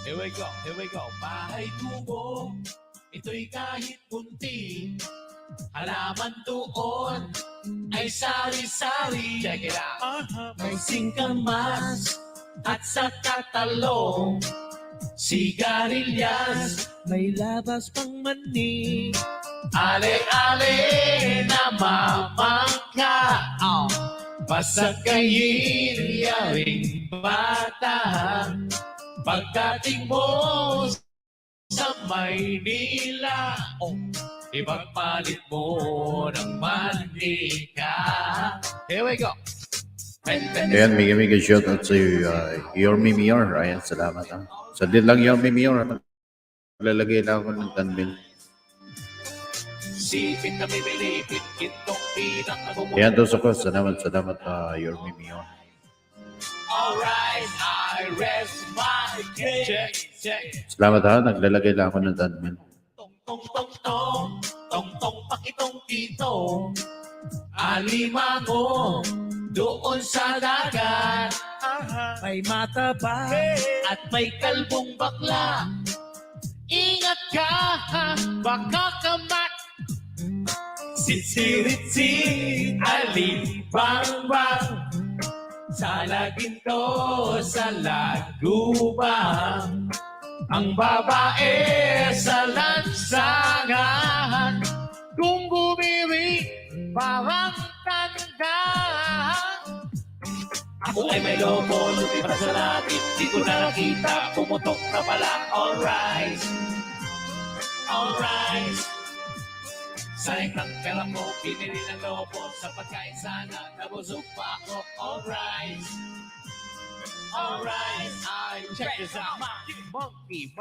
Here we go. Bahay kubo, ito'y kahit kunti. Halaman doon ay sari-sari. Check it out. May singkamas at sa katalong. Sigarilyas, may labas pang mani. Ale-ale na mamangka. Pasakayin yaring bata. Pagdating mo sa Maynila, ipagpalit mo ng mantika. Here we go. Ayan, mega shoutout sa iyo, Yormi Mior. Ayan, salamat. Sadit lang Yormi Mior. Lalagay lang ako ng tanbil. Sipit na bibili, kitong pinang nagmumula. Ayan, doon ko. Salamat, Yormi Mior. Alright, I rest my case. Check. Salamat ha, naglalagay lang ako ng tanbil. Tong pakitong pito. Alimango, doon sa dagat. May mataba at may kalbong bakla. Ingat ka, baka kamat. Sitsiritsit, alibang-bang. Sa laginto, sa lagubang. Ang babae sa lansangan. Kung bumiri, parang tanda. Ako ay may lobo, lumipas sa langit. Di ko na nakita, pumutok na pala. Alright. Sayang ng pera mo, pinili ng lobo. Sa pagkain sana, nabusog pa ako. Alright. I check this out. Monkey,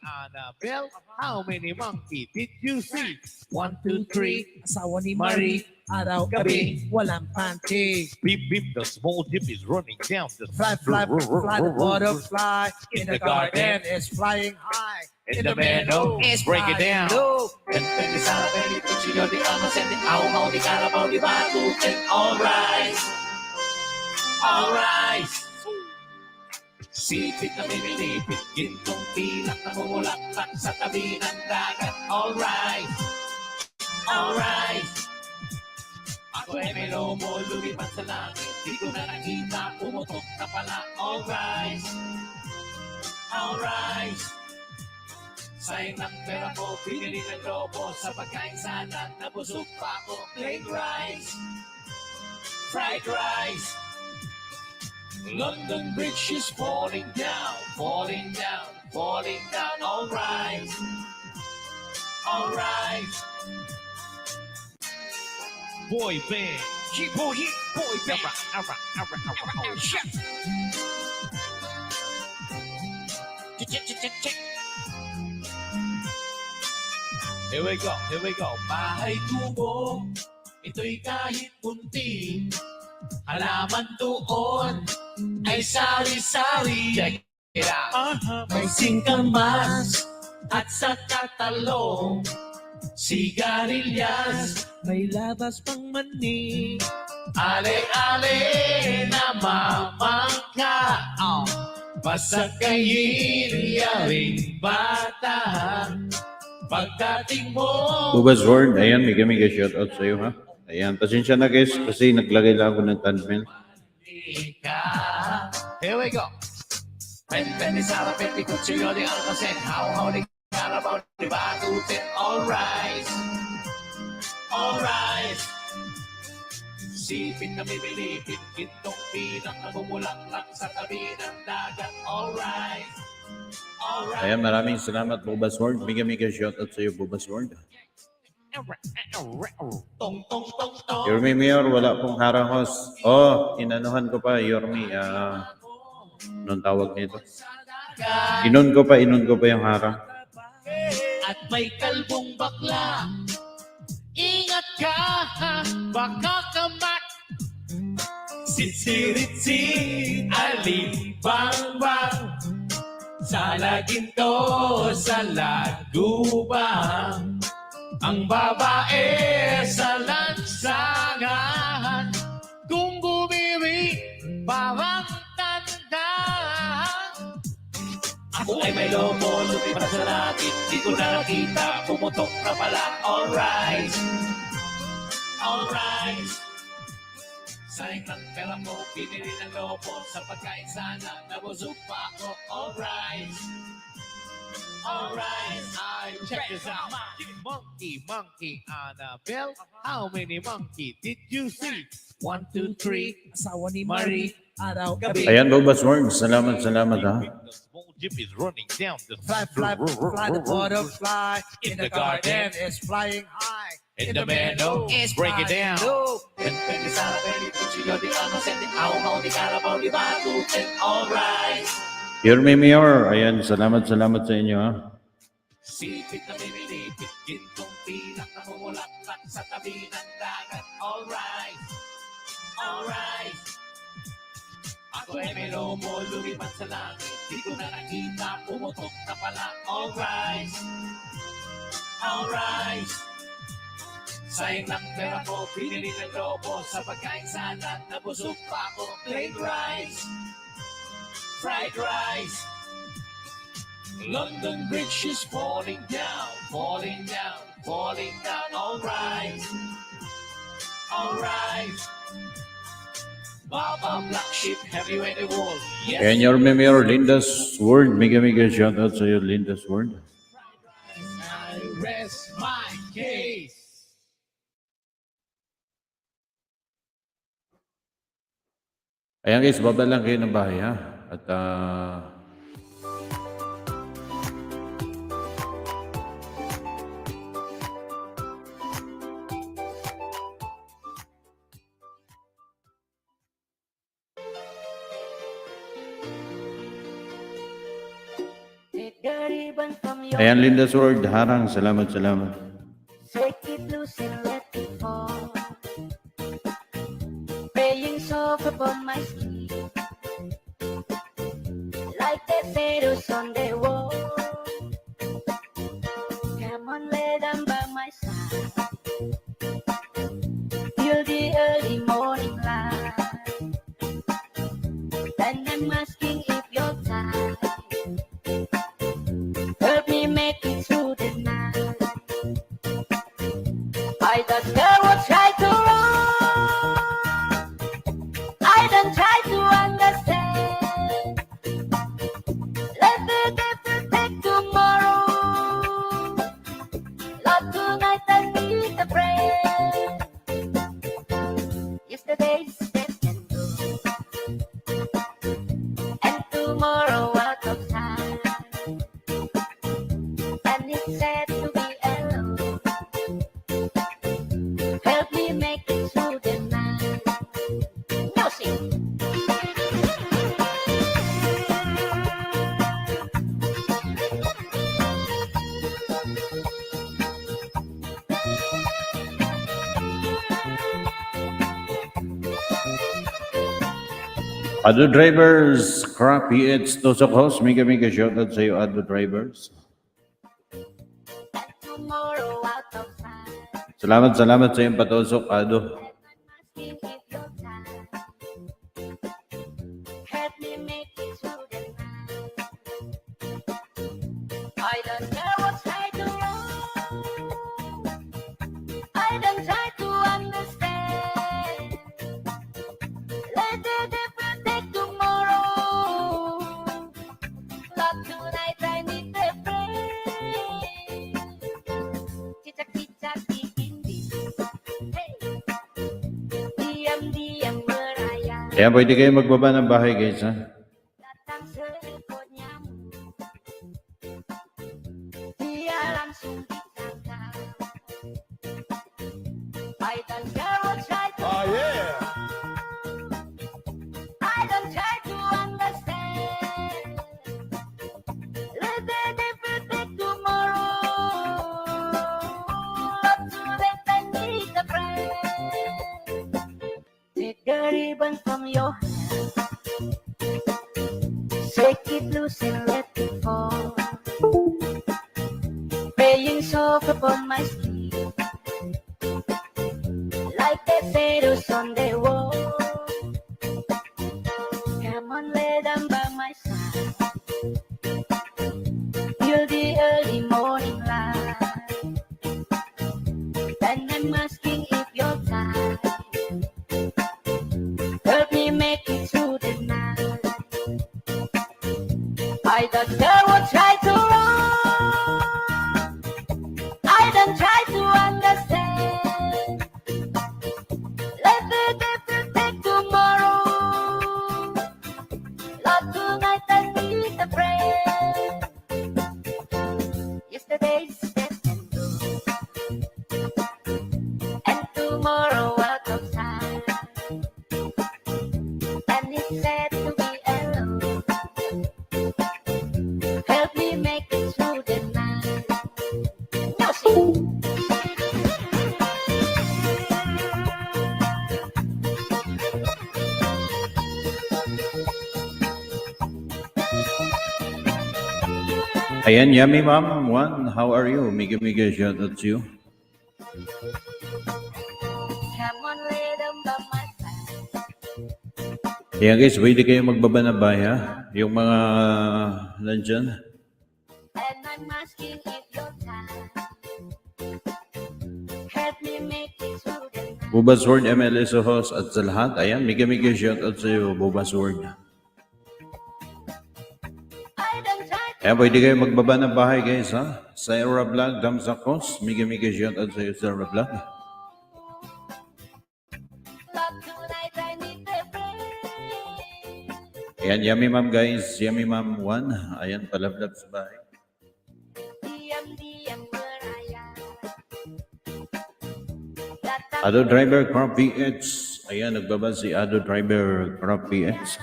Annabelle. How many monkey did you see? 1, 2, 3. Asawa ni Marie, araw-gabi, walang panty. Beep, beep, the small jeep is running down the Fly, the butterfly in the garden is flying high. In the meadow, break it down. And then the sound of any picture, you're the honest and the owl, the carabao, the batu, and alright. Sipit na bibinipit, gintong pilak na mumulaklak sa tabi ng dagat. Alright. Ako ay may lobo, lumipat sa langit. Di ko na nakita, pumutok na pala. Alright. Sayang ng pera ko, pinili ng lobo. Sa pagkain sana, nabusog pa ako. Plain rice, fried rice. London Bridge is falling down. Alright. Boy band. Boy band. Check. Here we go. Bahay kubo, ito'y kahit kunti. Halaman doon ay sari-sari. Check it out. May singkamas at sa katalong. Sigarilyas, may labas pang mani. Ale-ale na mamangka. Pasakayin yaring bata. Pagdating mo. Bubas Word, ayan, mega shoutout sa iyo ha. Ayan, pasensya na guys kasi naglagay lang ako ng tanbil. Here we go. Pwede Sara, pwede kutsilyo di almasen. How di carabao di batutin. Alright. Sipit na bibilipit, gintong pinang nagmumulaklak sa tabi ng dagat. Alright. Ayan, maraming salamat Bubas Word. Mega shoutout sa iyo Bubas Word. Yormi Mayor, wala pong harahos. Inanuhan ko pa, Yormi. Anong tawag nito? Inon ko pa yung harang. At may kalbong bakla. Ingat ka, baka kamat. Sitsiritsit, alibang-bang. Sa laginto, sa lagubang. Ang babae sa lansa. Ako ay may lomo, lumipat sa langit. Di ko na nakita, pumutok na pala. Alright. Alright. Sayang lang pera mo, pinili ng lobo. Sa pagkain sana, nabusog pa ako. Alright. Alright, check this out. Monkey, monkey, Annabelle. How many monkey did you see? 1, 2, 3. Asawa ni Marie, Marie, araw, gabi. Ayan, Bobas Worms. Salamat ha. The small jeep is running down the Fly, fly, fly, the butterfly in the garden is flying high. In the meadow, is break it flying down. low. Alright. Yorme Mayor. Ayan, salamat sa inyo ha. Sipit na bibilipit, gintong pilak na mumulaklak sa tabi ng dagat. Alright. Alright. Ako ay may lomo, lumipat sa langit. Di ko na nakita, pumutok na pala. Alright. Alright. Sayang lang pera ko, pinili ng lobo. Sa pagkain sana, nabusog pa ako. Plain rice. Fried rice. London Bridge is falling down, falling down, falling down. Alright. Alright. Baba Black Sheep, heavyweight wall. Yes. Ayan, Yorme Mayor. Linda's Word. Mega shoutout sa iyo, Linda's Word. I rest my case. Ayan guys, baba lang kayo ng bahay ha. At ayan, Linda's Word. Harang, salamat. Take it loose and let it fall. Praying soft upon my skin, like the shadows on the wall. Come on, lay down by my side, till the early morning light. And I'm asking if you're tired. Help me make it through the night. I don't care what's right or wrong. I don't try to understand. Let the devil take tomorrow. Lord, tonight I need a friend. Yesterday's dead and gone, and tomorrow out of time. And it's sad to be alone. Help me make it through the night. Music. Ado Drivers, Crappy It's Tusok House. Mega shoutout sa iyo, Ado Drivers. And tomorrow out of time. Salamat sa iyong patusok, Ado. Asking if you're tired. Help me make it through the night. I don't care what's right or wrong. I don't try to understand. Let the devil take tomorrow. Love tonight I need a friend. Cicak-cicak di dinding. Hey. Diam-diam merayap. Kaya pwede kayo magbaba ng bahay guys ha. Datang seekor nyamuk. Dia langsung ditangkap. I don't care what's right or wrong. I don't try to understand. Let the devil take tomorrow. Not too late, I need a friend. Take the ribbon from your hand. Shake it loose and let it fall. Praying soft upon my skin, like the shadows on the wall. Come on, lay down by my side, I'm asking if you're tired. Help me make it through the night. I don't care what try to run. I don't try to understand. Let the devil take tomorrow. Lord, tonight I need a friend. Yesterday's dead and gone, and tomorrow will come time. And it's sad to be alone. Help me make it through the night. Now sing. Ayan, Yummy Ma'am 1, how are you? Mega shout out to you. Come on, lay them by my side. Ayan guys, pwede kayo magbaba na ba ha? Yung mga nandyan. And I'm asking if you're tired. Help me make it through the night. Bubas Word, MLS host at sa lahat. Ayan, mega shout out sa iyo, Bubas Word. I don't try to Ayan, pwede kayo magbaba ng bahay guys ha? Sarah Vlog, Damsakos, mega shout out sa iyo, Sarah Vlog. love tonight. I need a friend. Ayan, Yummy Ma'am guys, Yummy Ma'am 1. Ayan, palablab sa bahay. Diam where I am. Datang Ado Driver Crop PX. Ayan, nagbaba si Ado Driver Crop PX.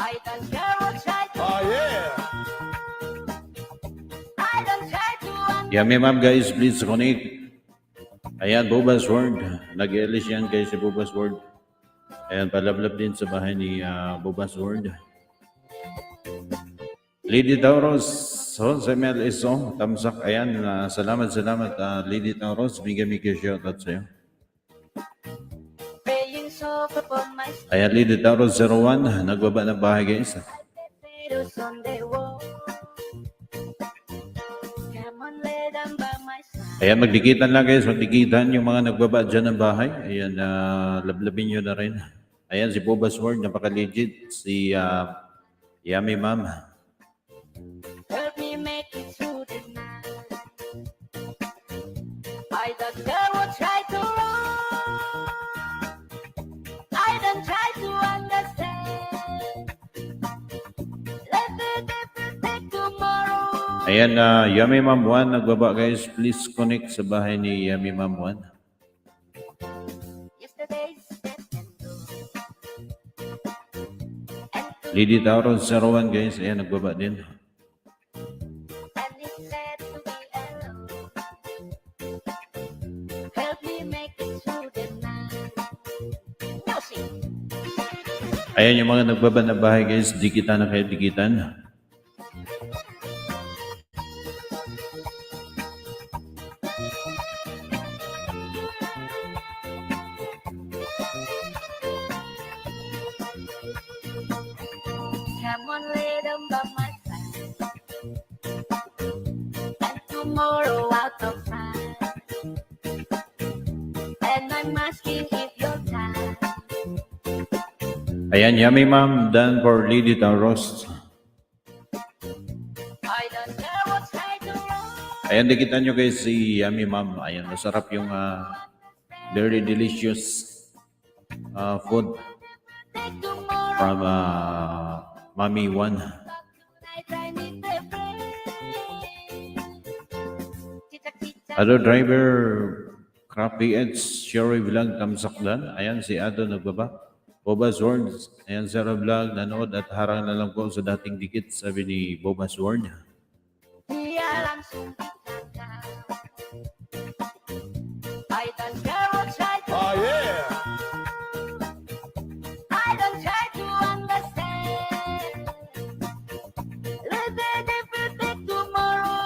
I don't care what try to I don't try to Yummy Ma'am guys, please connect. Ayan, Bubas Word. Nag-elis yan guys si Bubas Word. Ayan, palablab din sa bahay ni Bubas Word. Lady Tauros, Jose Mel Iso, Tamsak. Ayan, salamat Lady Tauros. Mega shout out sa'yo. praying so upon my Ayan, Lady Tauros 01. Nagbaba ng bahay guys. shadows on the wall. Come on, lay them by my side. Ayan, magdikitan lang guys. Magdikitan yung mga nagbaba dyan ng bahay. Ayan, lablabin nyo na rin. Ayan, si Bubas Word, napaka-legit. Si Yummy Ma'am. Help me make it through the night. I don't care what try to run. I don't try to understand. Let the devil take tomorrow. Ayan, Yummy Ma'am 1, nagbaba guys. Please connect sa bahay ni Yummy Ma'am 1. Yesterday's dead and gone. And Lady Tauros 01 guys. Ayan, nagbaba din. and it's sad to be alone. Help me make it through the night. Now sing. Ayan yung mga nagbaba na bahay guys. Dikitan na kayo, dikitan. Come on, lay them by my side. And tomorrow out of sight. And I'm asking if you're tired. Ayan, Yummy Ma'am, done for Lady Tauros. I don't care what try to run. Ayan, dikitan nyo guys si Yummy Ma'am. Ayan, masarap yung very delicious food Take tomorrow. from Mommy 1. Tonight I need a friend. Chitak-chitak. Ado Driver, Crappy Eds, Sherry Vlog, Kamsaklan. Ayan, si Ado nagbaba. Bobas Word. Ayan, Sarah Vlog, nanood at harang na lang po sa dating dikit, sabi ni Bobas Word. Dia langsung dikatakan. I don't care what try to I don't try to understand. Let the devil take tomorrow.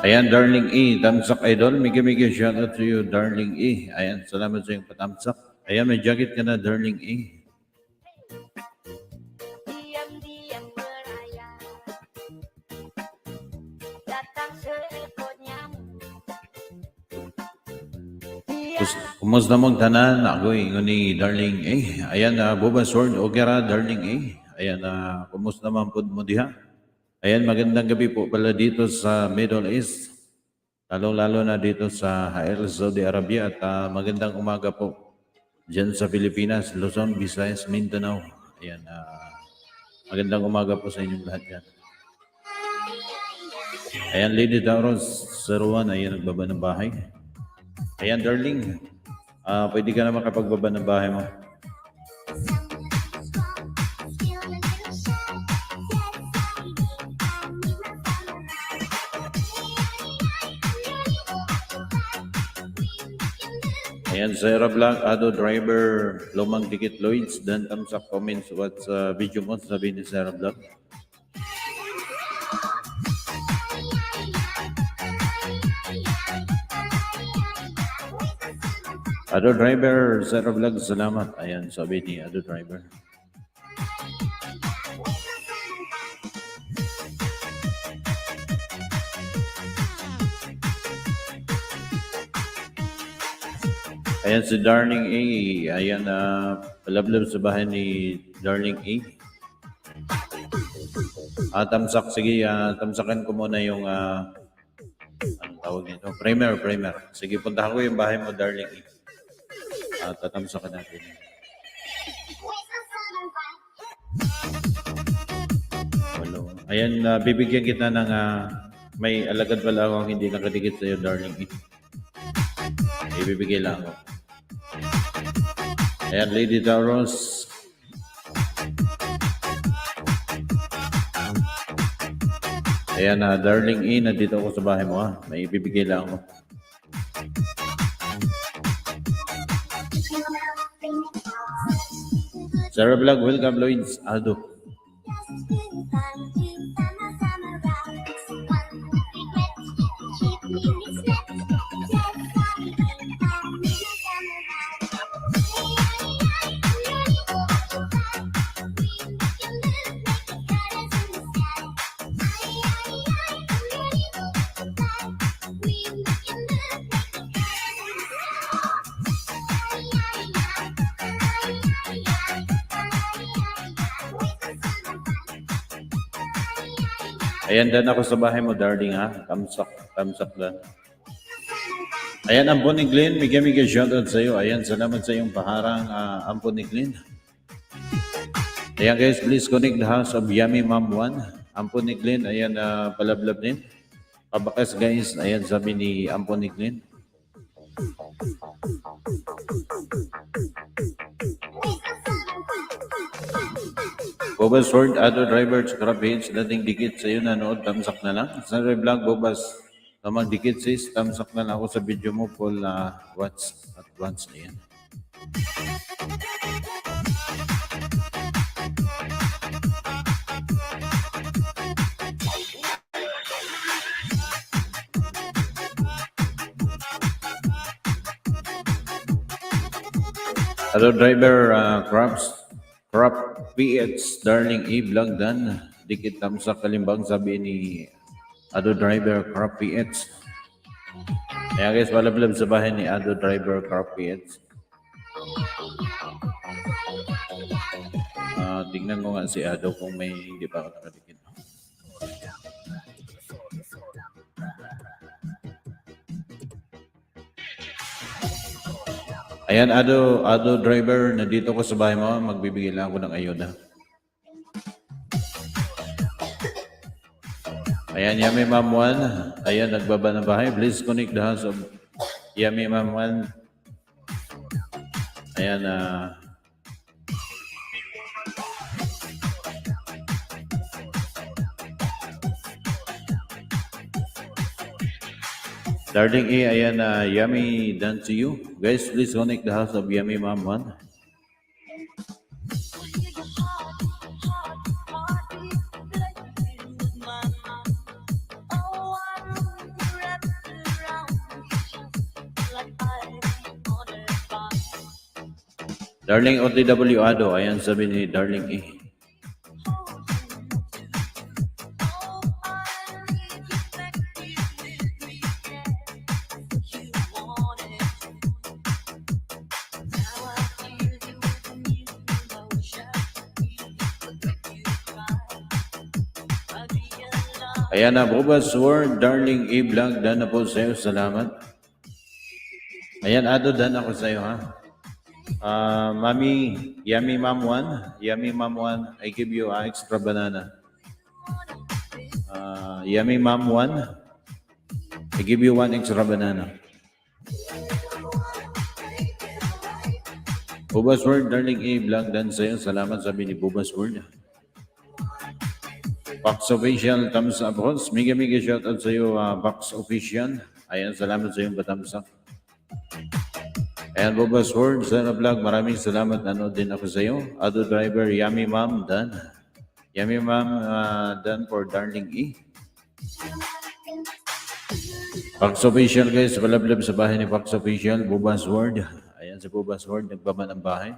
Ayan, Darling E, Tamsak Idol. Mega shout out to you, Darling E. Ayan, salamat sa iyong patamsak. Ayan, may jacket ka na, Darling E. Diam-diam berayap. Datang seekor Kumusta mong tanan? Ako ingon ni Darling A. Ayan na, Boba Sword. Okay ra, Darling A. Ayan na, kumusta man po mo diha? Ayan, magandang gabi po pala dito sa Middle East. Lalo-lalo na dito sa Hail, Saudi Arabia. At magandang umaga po dyan sa Pilipinas, Luzon, Visayas, Mindanao. Ayan, magandang umaga po sa inyong lahat yan. Ayan, Lady Tauros, Saruan, ayan, nagbaba ng bahay. Ayan, darling, pwede ka na makapagbaba ng bahay mo. Ayan, Sarah Black, Ado Driver, Lumang Dikit Lloyds, dan tamsak comments what's video mo, sabi ni Sarah Black. Ado Driver, Sarah Vlog, salamat. Ayan, sabi ni Ado Driver. Ayan si Darling A. Ayan, palablab sa bahay ni Darling A. Tamsak, sige, tamsakan ko muna yung, anong tawag nito? Primer. Sige, puntahan ko yung bahay mo, Darling A. Tatamsakan natin. Hello. Ayan, bibigyan kita ng, may alagad pala ako hindi nakadikit sa'yo, Darling A. Ibibigay lang ako. Ayan, Lady Tauros. Ayan, Darling E, nandito ako sa bahay mo. May ibibigay lang ako. Sarah Vlog, welcome, Lloyds. Ado. Ayan, dan ako sa bahay mo, darling, ha? Tamsak lang. Ayan, Ampon ni Glenn, mega shoutout sa iyo. Ayan, salamat sa iyong paharang, Ampon ni Glenn. Ayan guys, please connect the house of Yummy Mom 1. Ampon ni Glenn, ayan, palablab din. Pabakas guys, ayan, sabi ni Ampon ni Glenn. Bobas Sword, Ado Driver, Scrap Page, dating dikit sa iyo nanood, tamsak na lang. Sa vlog, Bobas, tamang dikit sis, tamsak na lang ako sa video mo, Paul, watch at once na yan. Ado Driver, Crop PH, Darling E, Vlog Dan, dikit tamsak kalimbang, sabi ni Ado Driver, Crop PH. Kaya guys, palablab sa bahay ni Ado Driver, Crop PH. Tingnan ko nga si Ado kung may hindi pa ako nakadikit. Ayan, Ado Driver, nandito ko sa bahay mo, magbibigay lang ako ng ayuda. Ayan, Yummy Mom 1. Ayan, nagbaba ng bahay. Please connect the house of Yummy Mom 1. Ayan, Darling A, ayan, Yummy, done to you. Guys, please connect the house of Yummy Mom 1. Darling OTW Ado, ayan sabi ni Darling A. Ayan na, Bobas World, Darling E. Vlog, dan na po sa'yo, salamat. Ayan, Ado, dan ako sa'yo, ha. Mami, Yummy Mom 1, I give you extra banana. Yummy Mom 1, I give you 1 extra banana. Bobas World, Darling E. Vlog, dan sa'yo, salamat, sabi ni Bobas World. Box Official, thumbs up, host. Mega shoutout sa iyo, Box Official. Ayan, salamat sa iyong patamsak. Ayan, Bobas World, Sana Vlog, maraming salamat. Nanood din ako sa iyo. Ado Driver, Yummy Mom, Dan. Yummy Mom, Dan for Darling E. Box Official, guys, palablab sa bahay ni Box Official, Bobas World. Ayan, si Bobas World, nagbaba ng bahay.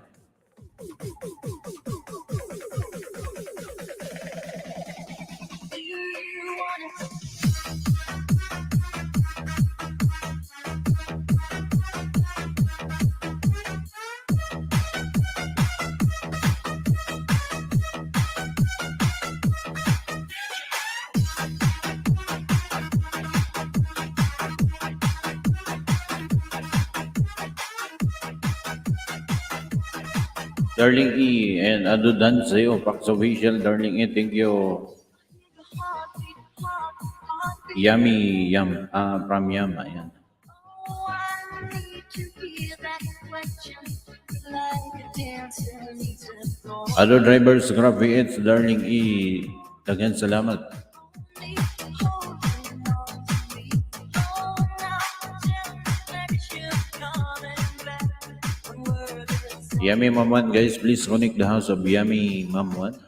Darling E and Ado Dan sa'yo, Box Official, Darling E, thank you. Yummy Yum, from Yum, ayan. Ado Drivers, Grab V8, Darling E, daghan salamat. Yummy Mom 1, guys, please connect the house of Yummy Mom 1.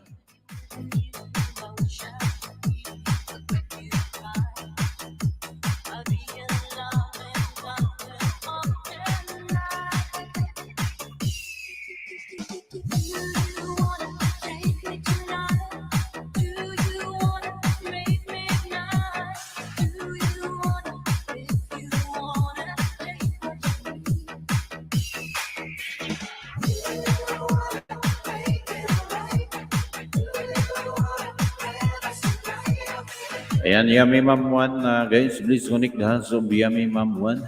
Ayan, Yummy Mom 1, guys, please connect the house of Yummy Mom 1.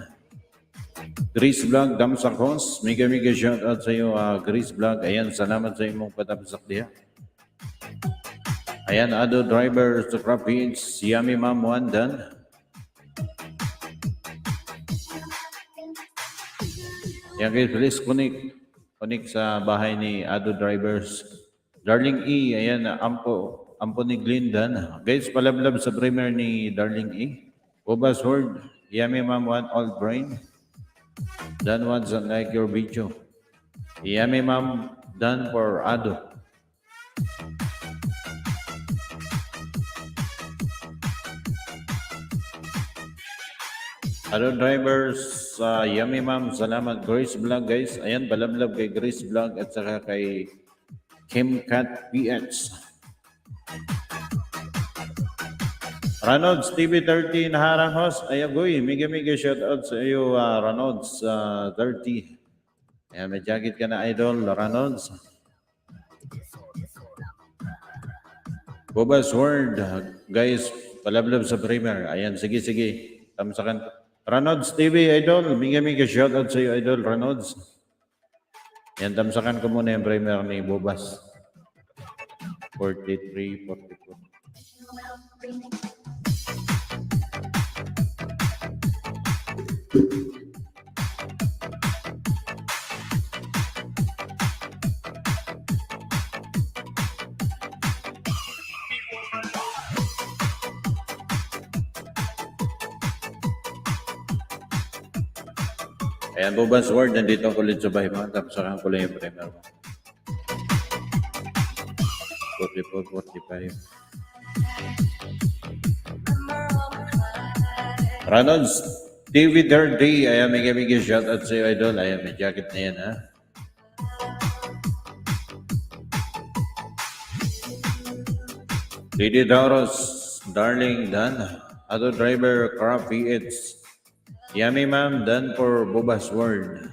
Grace Vlog, Damsak Host, mega shoutout sa iyo, Grace Vlog. Ayan, salamat sa imong patapsak diha. Ayan, Ado Driver, Scrap Beats, Yummy Mom 1, Dan. Ayan, guys, please connect sa bahay ni Ado Drivers. Darling E, ayan, Ampo ni Glindan. Guys, palablab sa premiere ni Darling E. Bobas World, Yummy Mom 1, Old Brain. Dan once and like your video. Yummy Mom, Dan for Ado. Ado Drivers, Yummy Mom, salamat. Grace Vlog, guys. Ayan, palablab kay Grace Vlog at saka kay Kim Cat PX. Ranods TV30 naharang host. Ayagoy, mega shoutout sa iyo, Ranods 30. Ayan, may jacket ka na, idol, Ranods. Bobas World, guys, palablab sa premiere. Ayan, sige. Tamsakan. Ranods TV, idol, mega shoutout sa iyo, idol, Ranods. Ayan, tamsakan ko muna yung premiere ni Bobas. 43, 44. Ayan, Bobas World, nandito ako ulit sa bahay mo. Tapos saka ko lang yung premiere mo. 44, 45. Ranods TV30, ayan, mega shoutout sa iyo, idol. Ayan, may jacket na yan, ha. Lady Dauros, Darling Dan, Ado Driver, Crop V8. Yummy Mom, Dan for Bobas World.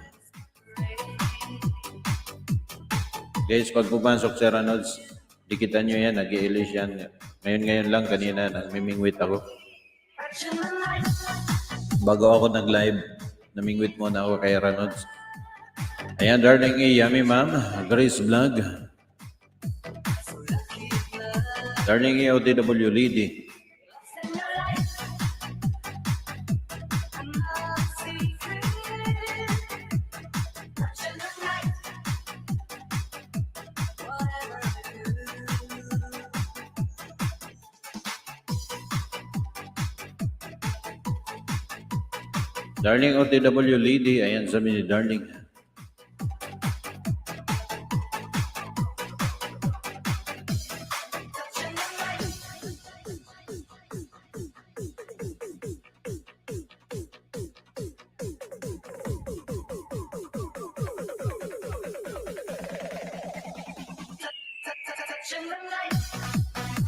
Guys, pag pumasok sa Ranods, dikitan nyo yan, nag-i-elish yan. Ngayon lang kanina nagmimingwit ako. Bago ako nag-live, namingwit muna ako kay Ranods. Ayan, darling A, yummy ma'am. Grace Vlog. Darling A, OTW Lady. Darling OTW Lady, ayan sabi ni Darling.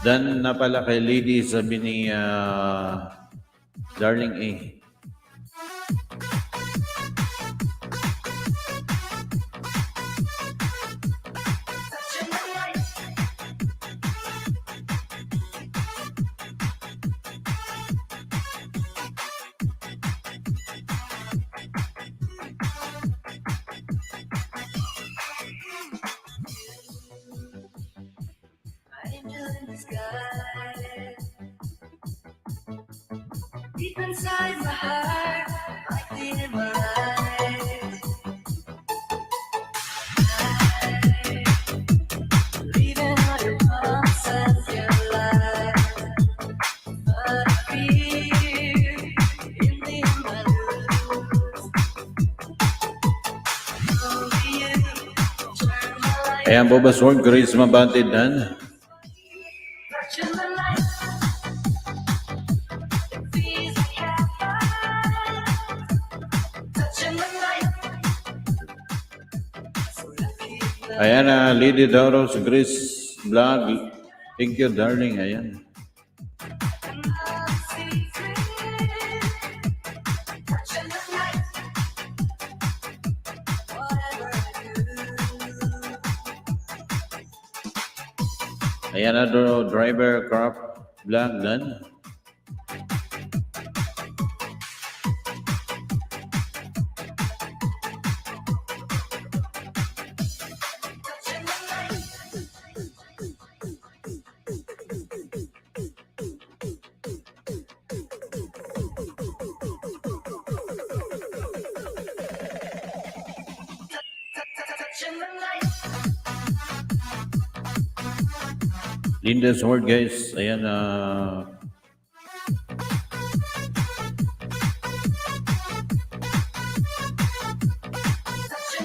Dan na pala kay Lady, sabi ni Darling A. Deep inside my heart, like the in my eyes. Leaving all your promises, your lies. But I fear in the end I lose. Only you turn my life. Ayan, Boba Sword, Grace Mabante, Dan. Touching the light. It feels like heaven. Touching the light. So lucky love. Ayan, Lady Doros, Grace Vlog. Thank you, darling. Ayan. Touching the light. Whatever I do. Ayan na, driver, crop, vlog, Dan. Touching the light. Touching the light. Linda Sword, guys. Ayan, Touching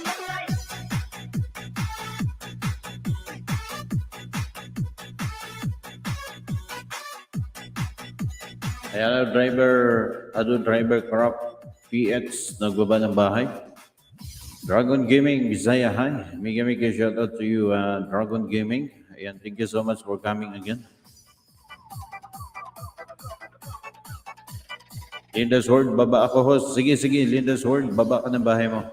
the light. ayan, driver, crop, PX, nagbaba ng bahay. Dragon Gaming, Bisaya, hi. Mega shout out to you, Dragon Gaming. Ayan, thank you so much for coming again. Linda Sword, baba ako, host. Sige, Linda Sword, baba ka ng bahay mo.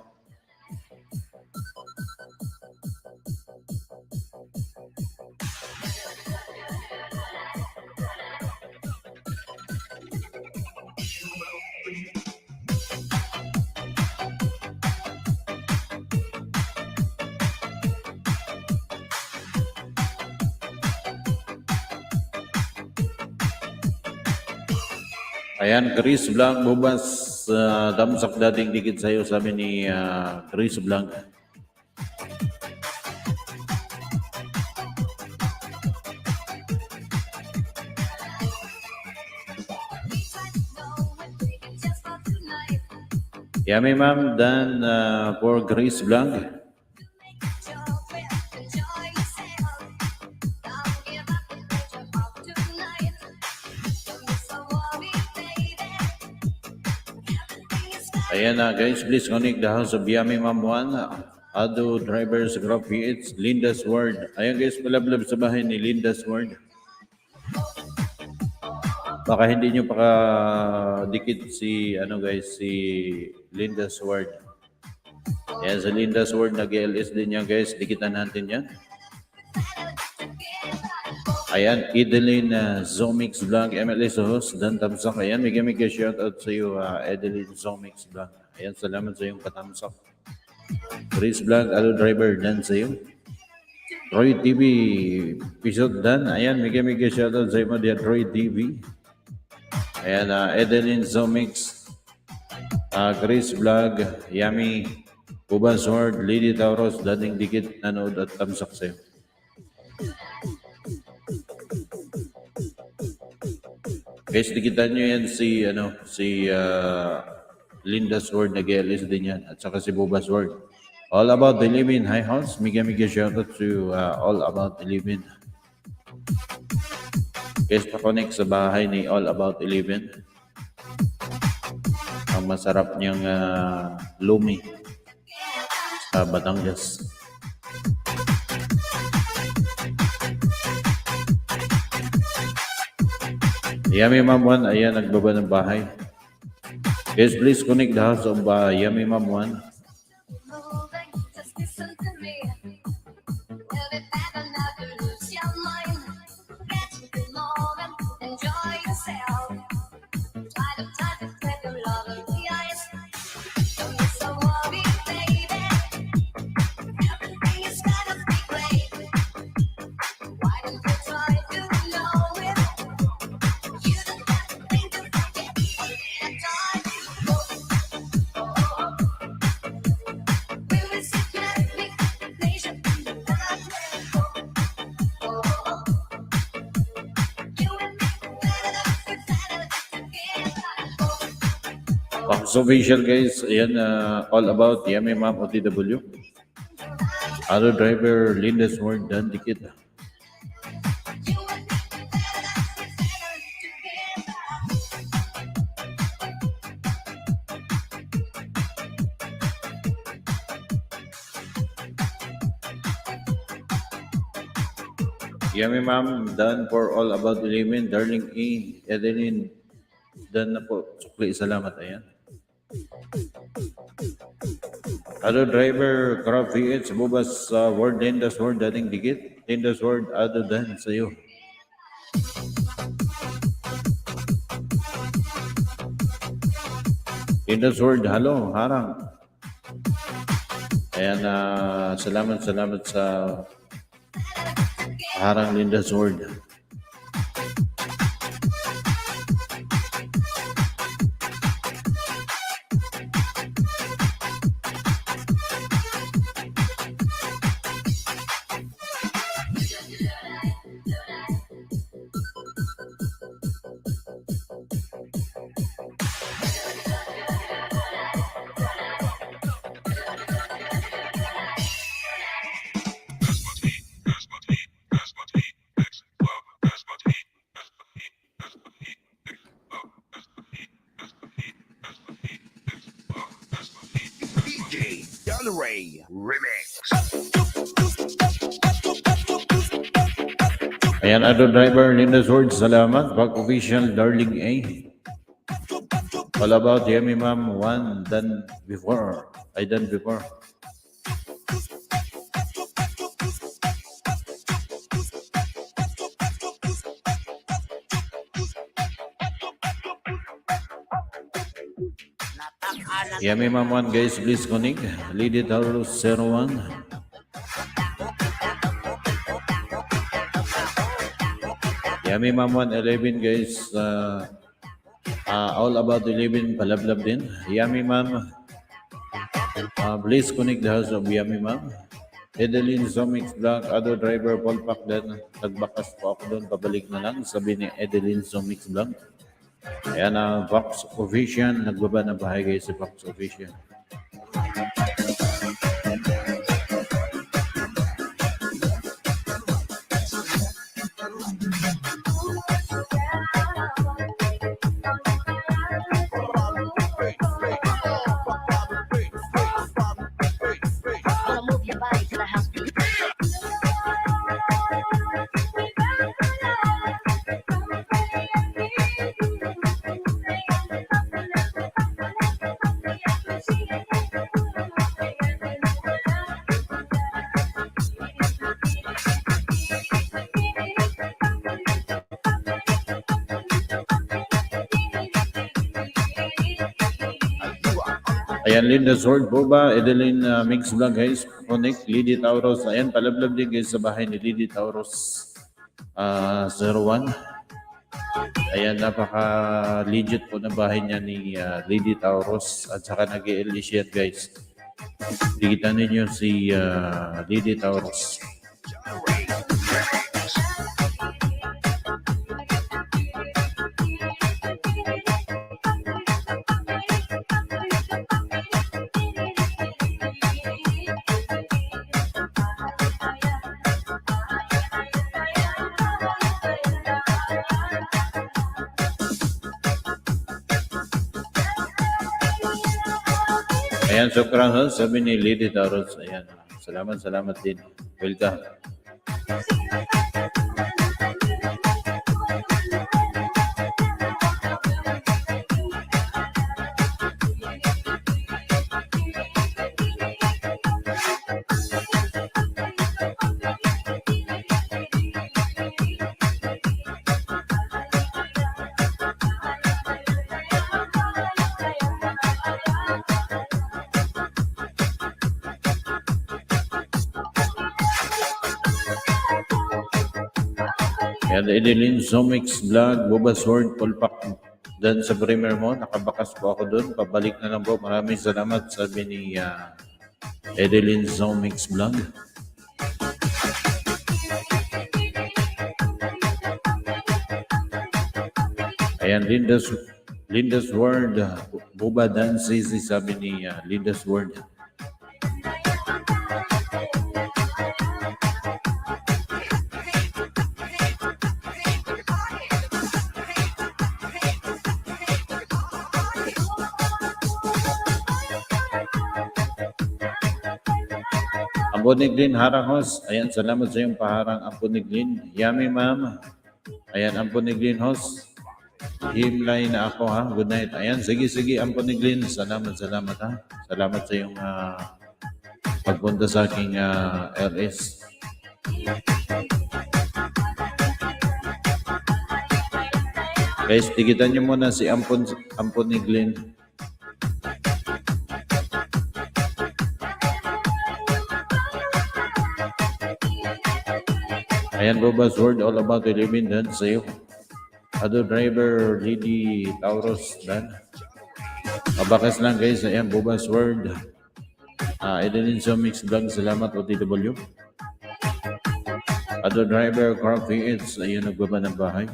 Ayan, Chris Blanc, bubas, damsak dating dikit sa'yo, sabi ni Chris Blanc. Yummy ma'am, dan for Chris Blanc. Ayan na guys, please connect the house of Yummy Ma'am 1, Ado Drivers Grab PH, Linda's Word. Ayan guys, palablab sa bahay ni Linda's Word. Baka hindi nyo dikit si si Linda's Word. Ayan, sa Linda's Word, nag-LS din yan guys, dikitan natin yan. Ayan, Edeline Zomix Vlog, MLS host, Dan Tamsak. Ayan, may shoutout sa iyo, Edeline Zomix Vlog. Ayan, salamat sa iyong katamsak. Chris Vlog, Alo Driver, Dan sa iyo. Roy TV, Episode Dan. Ayan, may shoutout sa iyo, diyan, Roy TV. Ayan, Edeline Zomix, Chris Vlog, Yami, Cuba Sword, Lady Tauros, dating dikit nanood at tamsak sa iyo. Guys, dikitan nyo yan si Linda Sword, nag-LS din yan, at saka si Boba Sword. All About 11, hi house, miga shoutout to All About 11. Guys, pa-connect sa bahay ni All About 11. Ang masarap niyang lumi sa Batangas. Yummy Mom 1, ayan, nagbaba ng bahay. Guys, please connect the house of Yummy Mom 1. Moving, just listen to me. It'll be better not to lose your mind. Get the moment, enjoy yourself. Try to get your love in the eyes. Don't be so worried, baby. Everything is gonna be great. Why don't you try to know it? You don't have to think to forget the time. We will sit like nation in the darkness. You and me, better together. Fox Official guys, ayan, All About Yummy Mom OTW. Alo Driver, Linda Sword, Dan Dikit. You and me, better together. Yummy Mom, Dan for All About 11, Darling A, Edeline, Dan na po. Sukli, salamat, ayan. Alo Driver, Crab VH, Bubas, Word, Linda Sword, dating dikit. Linda Sword, Ado Dan sa'yo. Linda Sword, halo, harang. Ayan, salamat sa harang Linda Sword. DJ Don Ray Remix. Ayan, Ado Driver, Linda Sword, salamat. Back Official, Darling A. All About Yummy Mom 1, done before. I done before. Yummy Mom 1 guys, please connect. Lady Taurus 01. Yummy Mom 111 guys. All About 11 palablab din. Yummy Mom. Please connect the house of Yummy Mom. Edeline Zomix Vlog, Ado Driver, Paul Pacdan. Nagbakas po ako doon, pabalik na lang. Sabi ni Edeline Zomix Vlog. Ayan, Vox Official. Nagbaba na bahay guys si Vox Official. Wanna move your body to the house beat. Ayan, Linda Sword, Boba, Edeline Mix Vlog guys, Connect, Lady Tauros. Ayan, palablab din guys sa bahay ni Lady Tauros 01. Ayan, napaka-legit po na bahay niya ni Lady Tauros at saka nag-i-Elysian guys. Dikitan ninyo si Lady Tauros. Ayan, sobrang sabi ni Lady Tauros. Ayan, salamat din. Welcome. Ayan, Edeline Zomix Vlog, Boba Sword, Polpak dan sa primer mo. Nakabakas po ako doon. Pabalik na lang po. Maraming salamat, sabi ni Edeline Zomix Vlog. Ayan, Linda's Word, Boba Dan Sisi, sabi ni Linda's Word. Ampuniglin Harang-Hos. Ayan, salamat sa iyong paharang Ampuniglin. Yummy ma'am. Ayan, Ampuniglin Hos. Himlay na ako ha. Good night. Ayan, sige Ampuniglin. Salamat ha. Salamat sa iyong pagpunta sa aking LS. Guys, tigitan nyo muna si Ampuniglin. Ayan, Boba's Word, all about living dan sa'yo. Ado driver, Lady Tauros dan. Mabakas lang guys. Ayan, Boba's Word. Edeline Zomix Vlog, salamat OTW. Ado driver, Carl VH. Ayan, nagbaba ng bahay.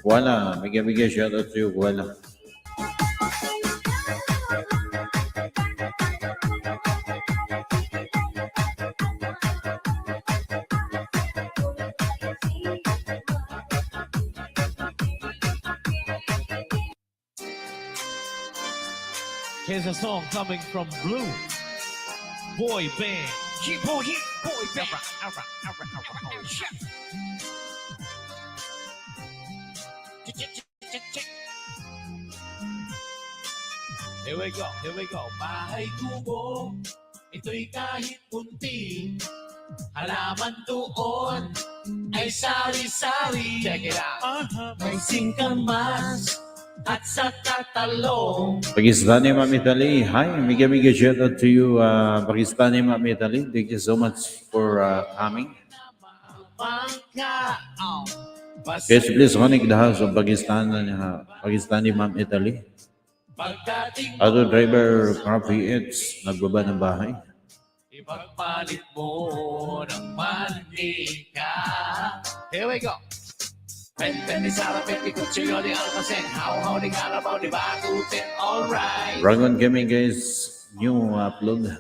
Wala, bigyan shoutout sa'yo, wala. Here's a song coming from Blue Boy Band. Boy Band. Here we go. Bahay kubo, ito'y kahit punti. Halaman doon ay sari-sari. Check it out. May singkamas at sa tatalong. Pakistani Ma'am Italy. Hi, mega shoutout to you, Pakistani Ma'am Italy. Thank you so much for coming. Yes, please connect the house of Pakistani Ma'am Italy. Auto driver, car VX, nagbaba ng bahay. Ipagpalit mo ng mantika. Here we go. Pente ni Sara, pente kutsilyo ni Almacen. How ni Kalabaw, di Bagutin, alright. Dragon Gaming guys, new upload.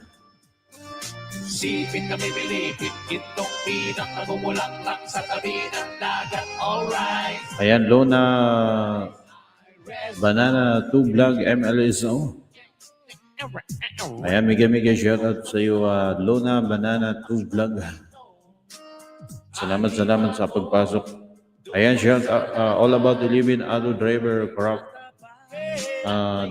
Sipit na bibili, itong pinang nagumulaklak sa tabi ng dagat, alright. Ayan, Lona Banana 2 Vlog MLSO. Ayan, mega shoutout sa iyo, Lona Banana 2 Vlog. Salamat sa pagpasok. Ayan, shout all about the living auto driver crop.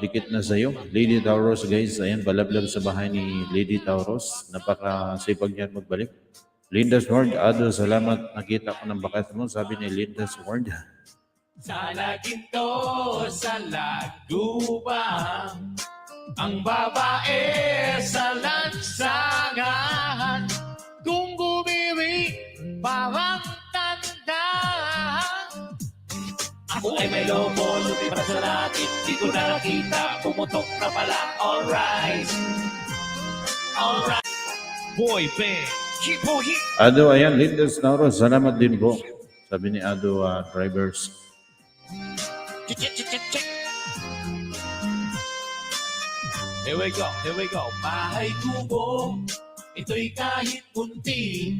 Dikit na sa iyo, Lady Tauros guys. Ayan, balablab sa bahay ni Lady Tauros. Napaka-sipag niya magbalik. Linda's Word, Ado, salamat. Nakita ko ng bakat mo, sabi ni Linda's Word. Sa laginto, sa lagubang, ang babae sa lansangan. Kung bumiri, parang tanda. Ako ay may lobo, lumipad sa langit. Di ko na nakita, pumutok na pala. Alright, alright. Boy band, keep on hit. Ado, ayan, Linda's Nauro, salamat din po. Sabi ni Ado Drivers. Check. Here we go, here we go. Bahay kubo, ito'y kahit munti.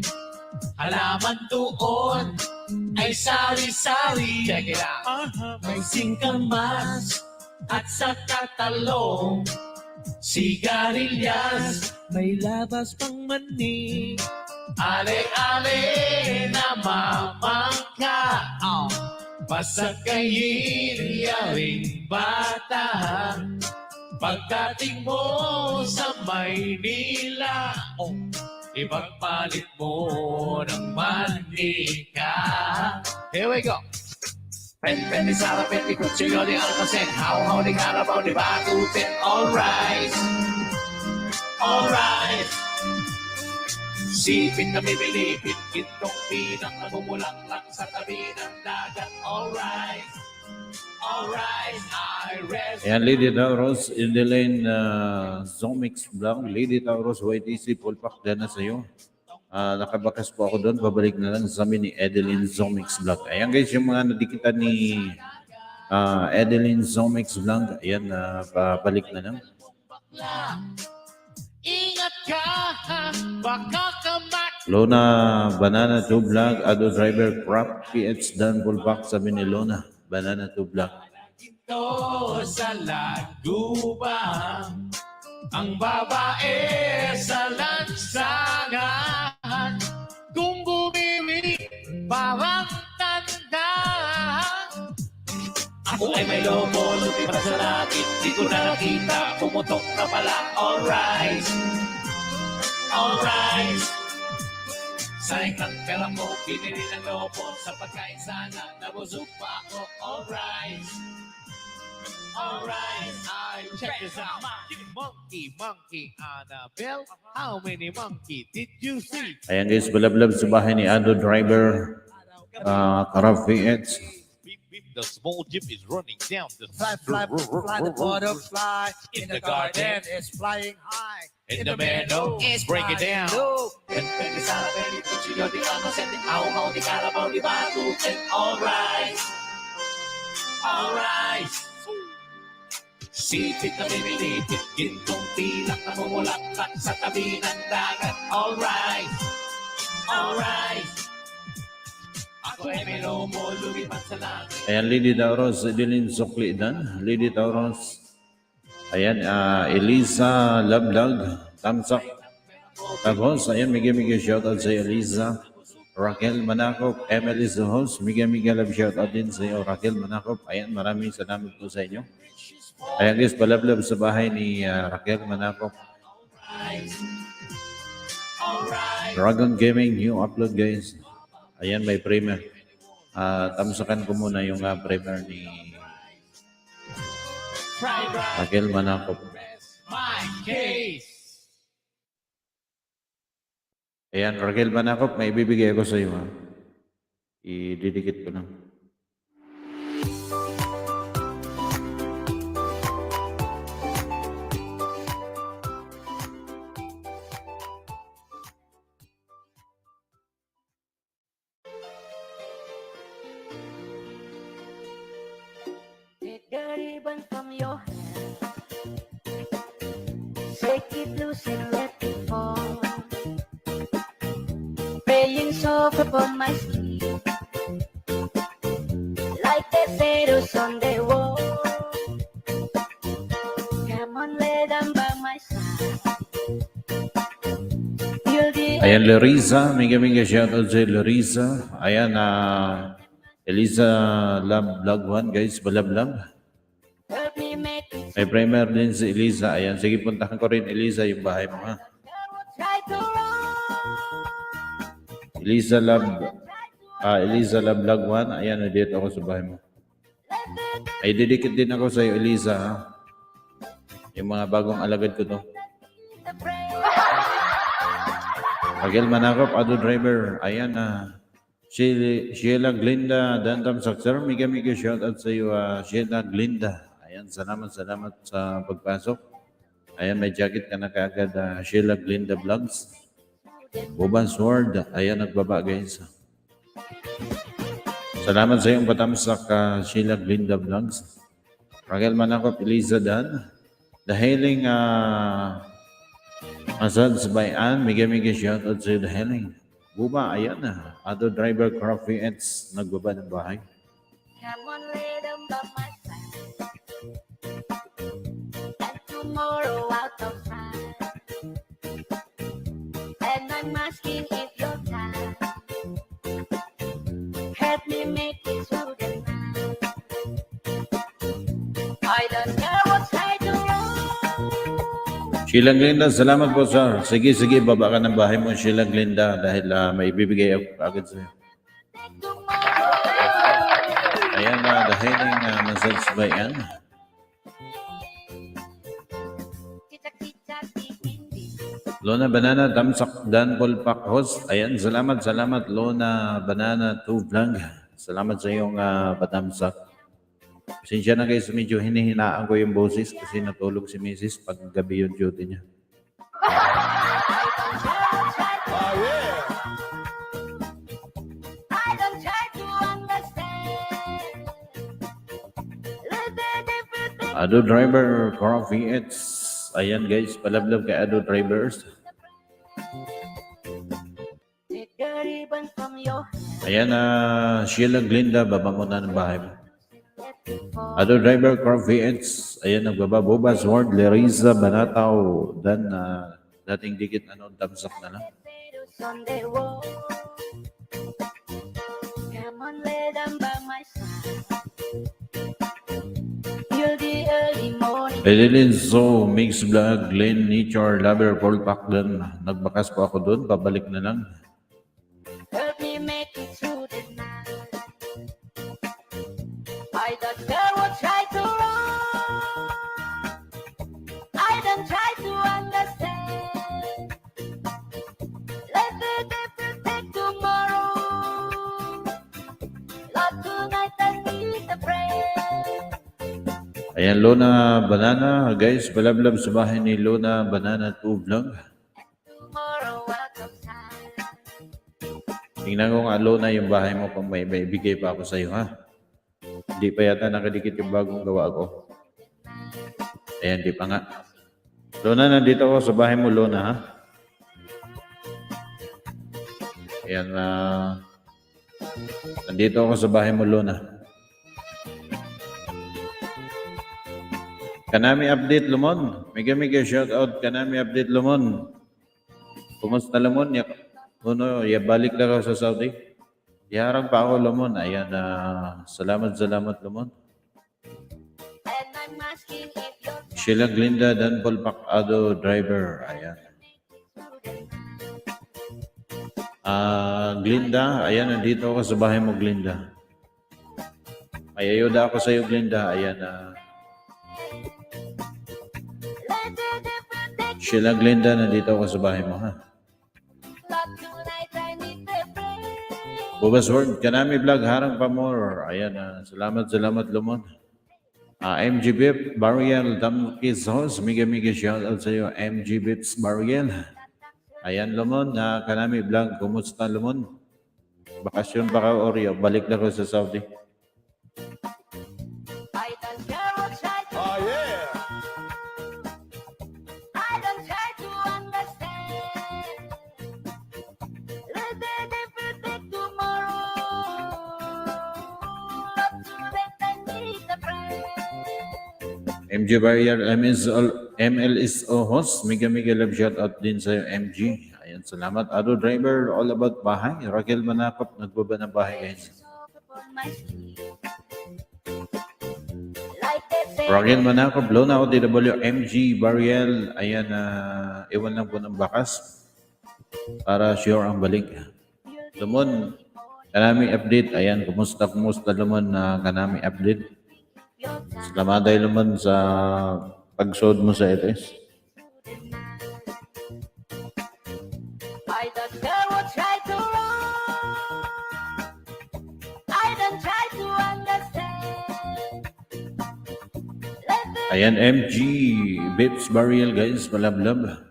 Halaman doon ay sari-sari. Check it out. May singkamas at sa katalong. Sigarilyas, May labas pang mani. ale-ale na mamangka. Pasakayin yaring bata. Pagdating mo sa Maynila, ipagpalit mo ng manika. Here we go. Pen ni Sara, pen ni Cuchillo, di Almacen. How di Carabao, di Bagutin. Alright. Alright. Sipit na bibilipit, gintong pinang namumulaklak sa tabi ng dagat. Alright. Alright, I rest. Ayan, Lady Tauros, Indelaine Zomix Vlog. Lady Tauros, YTC, Pulpak, dyan na sa'yo. Nakabakas po ako doon. Babalik na lang sa amin ni Edeline Zomix Vlog. Ayan guys, yung mga nadikitan ni Edeline Zomix Vlog. Ayan, babalik na lang. Ingat ka, baka kamak. Lona Banana 2 Vlog, Ado Driver Crop, PH Dan Pulpak, sabi ni Lona Banana 2 Vlog. Ito sa lagubang, ang babae sa lansangan. Kung bumiri, parang tanda. Ako ay may lobo, lumipad sa langit. Di ko na nakita, pumutok na pala. Alright, alright. Sayang ng pera mo, pinili ng lobo. Sa pagkain sana, nabusog pa ako. Alright, alright. Check this out. Monkey, Annabelle. How many monkey did you see? Ayan guys, balablab sa bahay ni Ado Driver, Karab PH. Beep, beep, the small jeep is running down the Fly the butterfly. In the garden is flying high. In the meadow, break it down. Pen ni Sara, pen ni Cuchillo, di Almacen. How di Carabao, di Bagutin. Alright, alright. Sipit na bibilipit, gintong pilak na mumulaklak sa tabi ng dagat. Alright, alright. Ako ay may lobo, lumipad sa langit. Ayan, Lady Tauros, Edeline Sokli Dan. Lady Tauros. Ayan, Eliza Lablag, Tamsak. Tapos, ayan, mega shoutout sa Eliza. Raquel Manakop, Emily Zuhos, mega love shoutout din sa iyo, Raquel Manakop. Ayan, maraming salamat po sa inyo. Ayan guys, palablab sa bahay ni Raquel Manakop. Dragon Gaming, new upload guys. Ayan, may premier. Tamsakan ko muna yung premier ni Raquel Manakop. My case. Ayan, Raquel Manakop, may ibibigay ako sa iyo. Ididikit ko lang. Take the ribbon from your hand. Shake it loose and let it fall. Praying soft upon my skin, like the shadows on the wall. Come on, lay down by my side. You'll be Ayan, Lariza, mega shoutout sa Lariza. Ayan, Eliza Lab Vlog 1 guys, balablab. help me make it. May primer din si Eliza. Ayan, sige puntahan ko rin Eliza yung bahay mo ha. Never try to run. Eliza Love Vlog 1. Ayan, nandito ako sa bahay mo. Ay, didikit din ako sa iyo, Eliza, ha? Yung mga bagong alagad ko to. Raquel Manakop, Ado Driver. Ayan na. Sheila Glinda, Dantam Saksar. Mega shout out sa iyo, Sheila Glinda. Ayan, salamat sa pagpasok. Ayan, may jacket ka na kaagad, Sheila Glinda Vlogs. Boban Sword. Ayan, nagbaba guys. Salamat sa iyong patamsak, Sheila Glinda Vlogs. Raquel Manakop, Eliza Dan. The Hailing Massage by Ann. Mega shout out sa iyo, The Hailing. Buba, ayan na. Ado Driver Coffee Eds. Nagbaba ng bahay. Come on, let them by my side. And tomorrow out of time. And I'm asking if you're tired. Help me make this through the night. I don't care what's right or wrong. Sheila Glinda, salamat po sir. Sige, baba ka ng bahay mo, Sheila Glinda, dahil may ibibigay ako agad sa'yo. Take tomorrow. Ayan na, dahil yung massage by Ann. Kita hindi. Lona Banana, Damsak, Dan Paul Pak Host. Ayan, salamat, Lona Banana 2 Vlog. Salamat sa iyong patamsak. Pasensya na guys, medyo hinihinaan ko yung boses kasi natulog si Mrs. pag gabi yung duty niya. I don't try to understand. Let the different things Ado Driver, Coffee Eds. Ayan guys, palablab kay Ado Drivers. take the ribbon from your hand. Ayan, Sheila Glinda, baba mo na ng bahay mo. Let it fall. Ado Driver, Coffee Eds. Ayan, nagbaba. Boba, Sword, Leriza, Banataw. Dan, dating dikit, tamsak na lang. Potatoes on the wall. Come on, lay them by my side. Till the early morning. Edelin So, Mix Vlog, Glenn, Nature, Lover, Paul Pacdan. Nagbakas po ako doon, pabalik na lang. Help me make it through the night. I don't care what's right or wrong. I don't try to understand. Let the different take tomorrow. Lord, tonight I need a prayer. Ayan, Lona Banana. Guys, palablab sa bahay ni Lona Banana 2 Vlog. Tomorrow out of time. Tingnan ko nga, Lona, yung bahay mo kung may bigay pa ako sa iyo, ha? Hindi pa yata nakadikit yung bagong gawa ko. Ayan, di pa nga. Lona, nandito ako sa bahay mo, Lona, ha? Ayan, nandito ako sa bahay mo, Lona. Kanami update, Lumon. Mega shout out, Kanami update, Lumon. Kumusta, Lumon? Ya balik na ka sa Saudi? Iharang pa ako, Lumon. Ayan, salamat, Lumon. And I'm asking if you're Sheila Glinda, Dan Paul Pacado, Driver. Ayan. Glinda, ayan, nandito ako sa bahay mo, Glinda. May ayuda ako sa iyo, Glinda. Ayan, let the different take Sheila Glinda, nandito ako sa bahay mo, ha? Lord, tonight I need a prayer. Bubas Word, Kanami Vlog, Harang Pamor. Ayan, salamat, Lumon. MG Bip, Bariel, Damkis House, Mega shout out sa iyo, MG Bips, Bariel. Ayan, Lumon, Kanami Vlog, kumusta, Lumon? Bakasyon pa ka, Oreo, balik na ko sa Saudi. I don't care what's right. Oh, yeah. I don't try to understand. Let the different take tomorrow. Not tonight I need a prayer. MG Barrier, MLSO host, Mega love shout out din sa MG. Ayan, salamat. Ado Driver, all about bahay. Raquel Manakop, nagbaba ng bahay guys. Upon my sleep. Like they say, Raquel Manakop, Lona ODW, MG Barriel. Ayan, iwan lang po ng bakas para sure ang balik. you'll Lumon, kanami update. Ayan, kumusta lumon na kanami update. Salamat tayo lumon sa pagsod mo sa LS. I don't care what try to run. I don't try to understand. Let the Ayan, MG, Bips Burial guys, malablab.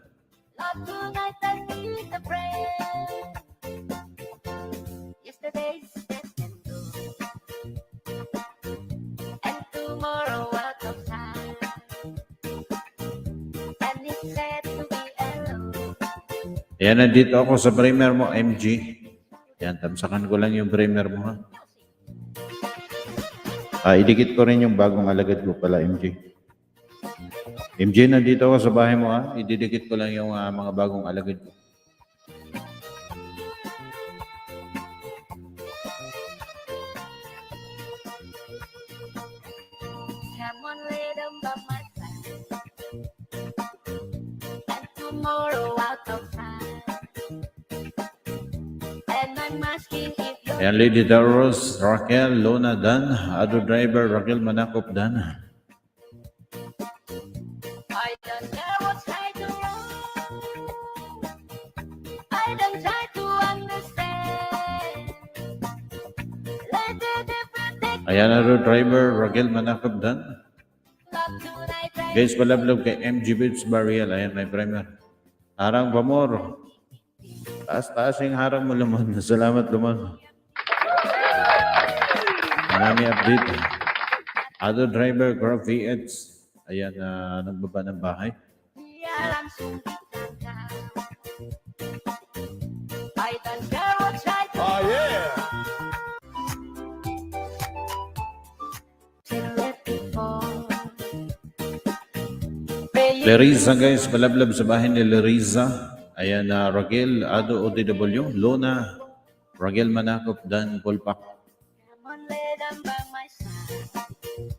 love tonight I need a friend. Yesterday's dead and gone, and tomorrow out of time. And it's sad to be alone. Ayan, nandito ako sa primer mo, MG. Ayan, tamsakan ko lang yung primer mo ha. Idikit ko rin yung bagong alagad ko pala, MG. MG, nandito ako sa bahay mo ha. Ididikit ko lang yung mga bagong alagad ko. Come on, lay them by my side. And tomorrow out of time. And I'm asking if you're Ayan, Lady Daros, Raquel, Lona, Dan, Ado Driver, Raquel Manakop, Dan. I don't care what's right or wrong. I don't try to understand. Let the different take Ayan, Ado Driver, Raquel Manakop, Dan. love tonight. I Guys, palablog kay MG Bips Burial. Ayan, may primer. Harang pamor. Taas-taas yung harang mo, Lumon. Salamat, Lumon. Marami update. Ado Driver, Grab VX. Ayan, nagbaba ng bahay. alam sunditan ka. I don't care what's right or Oh, yeah. till let it fall. Leriza, guys. Palablab sa bahay ni Leriza. Ayan, Raquel, Ado ODW, Lona, Raquel Manakop, Dan Polpak. Come on, lay them by my side.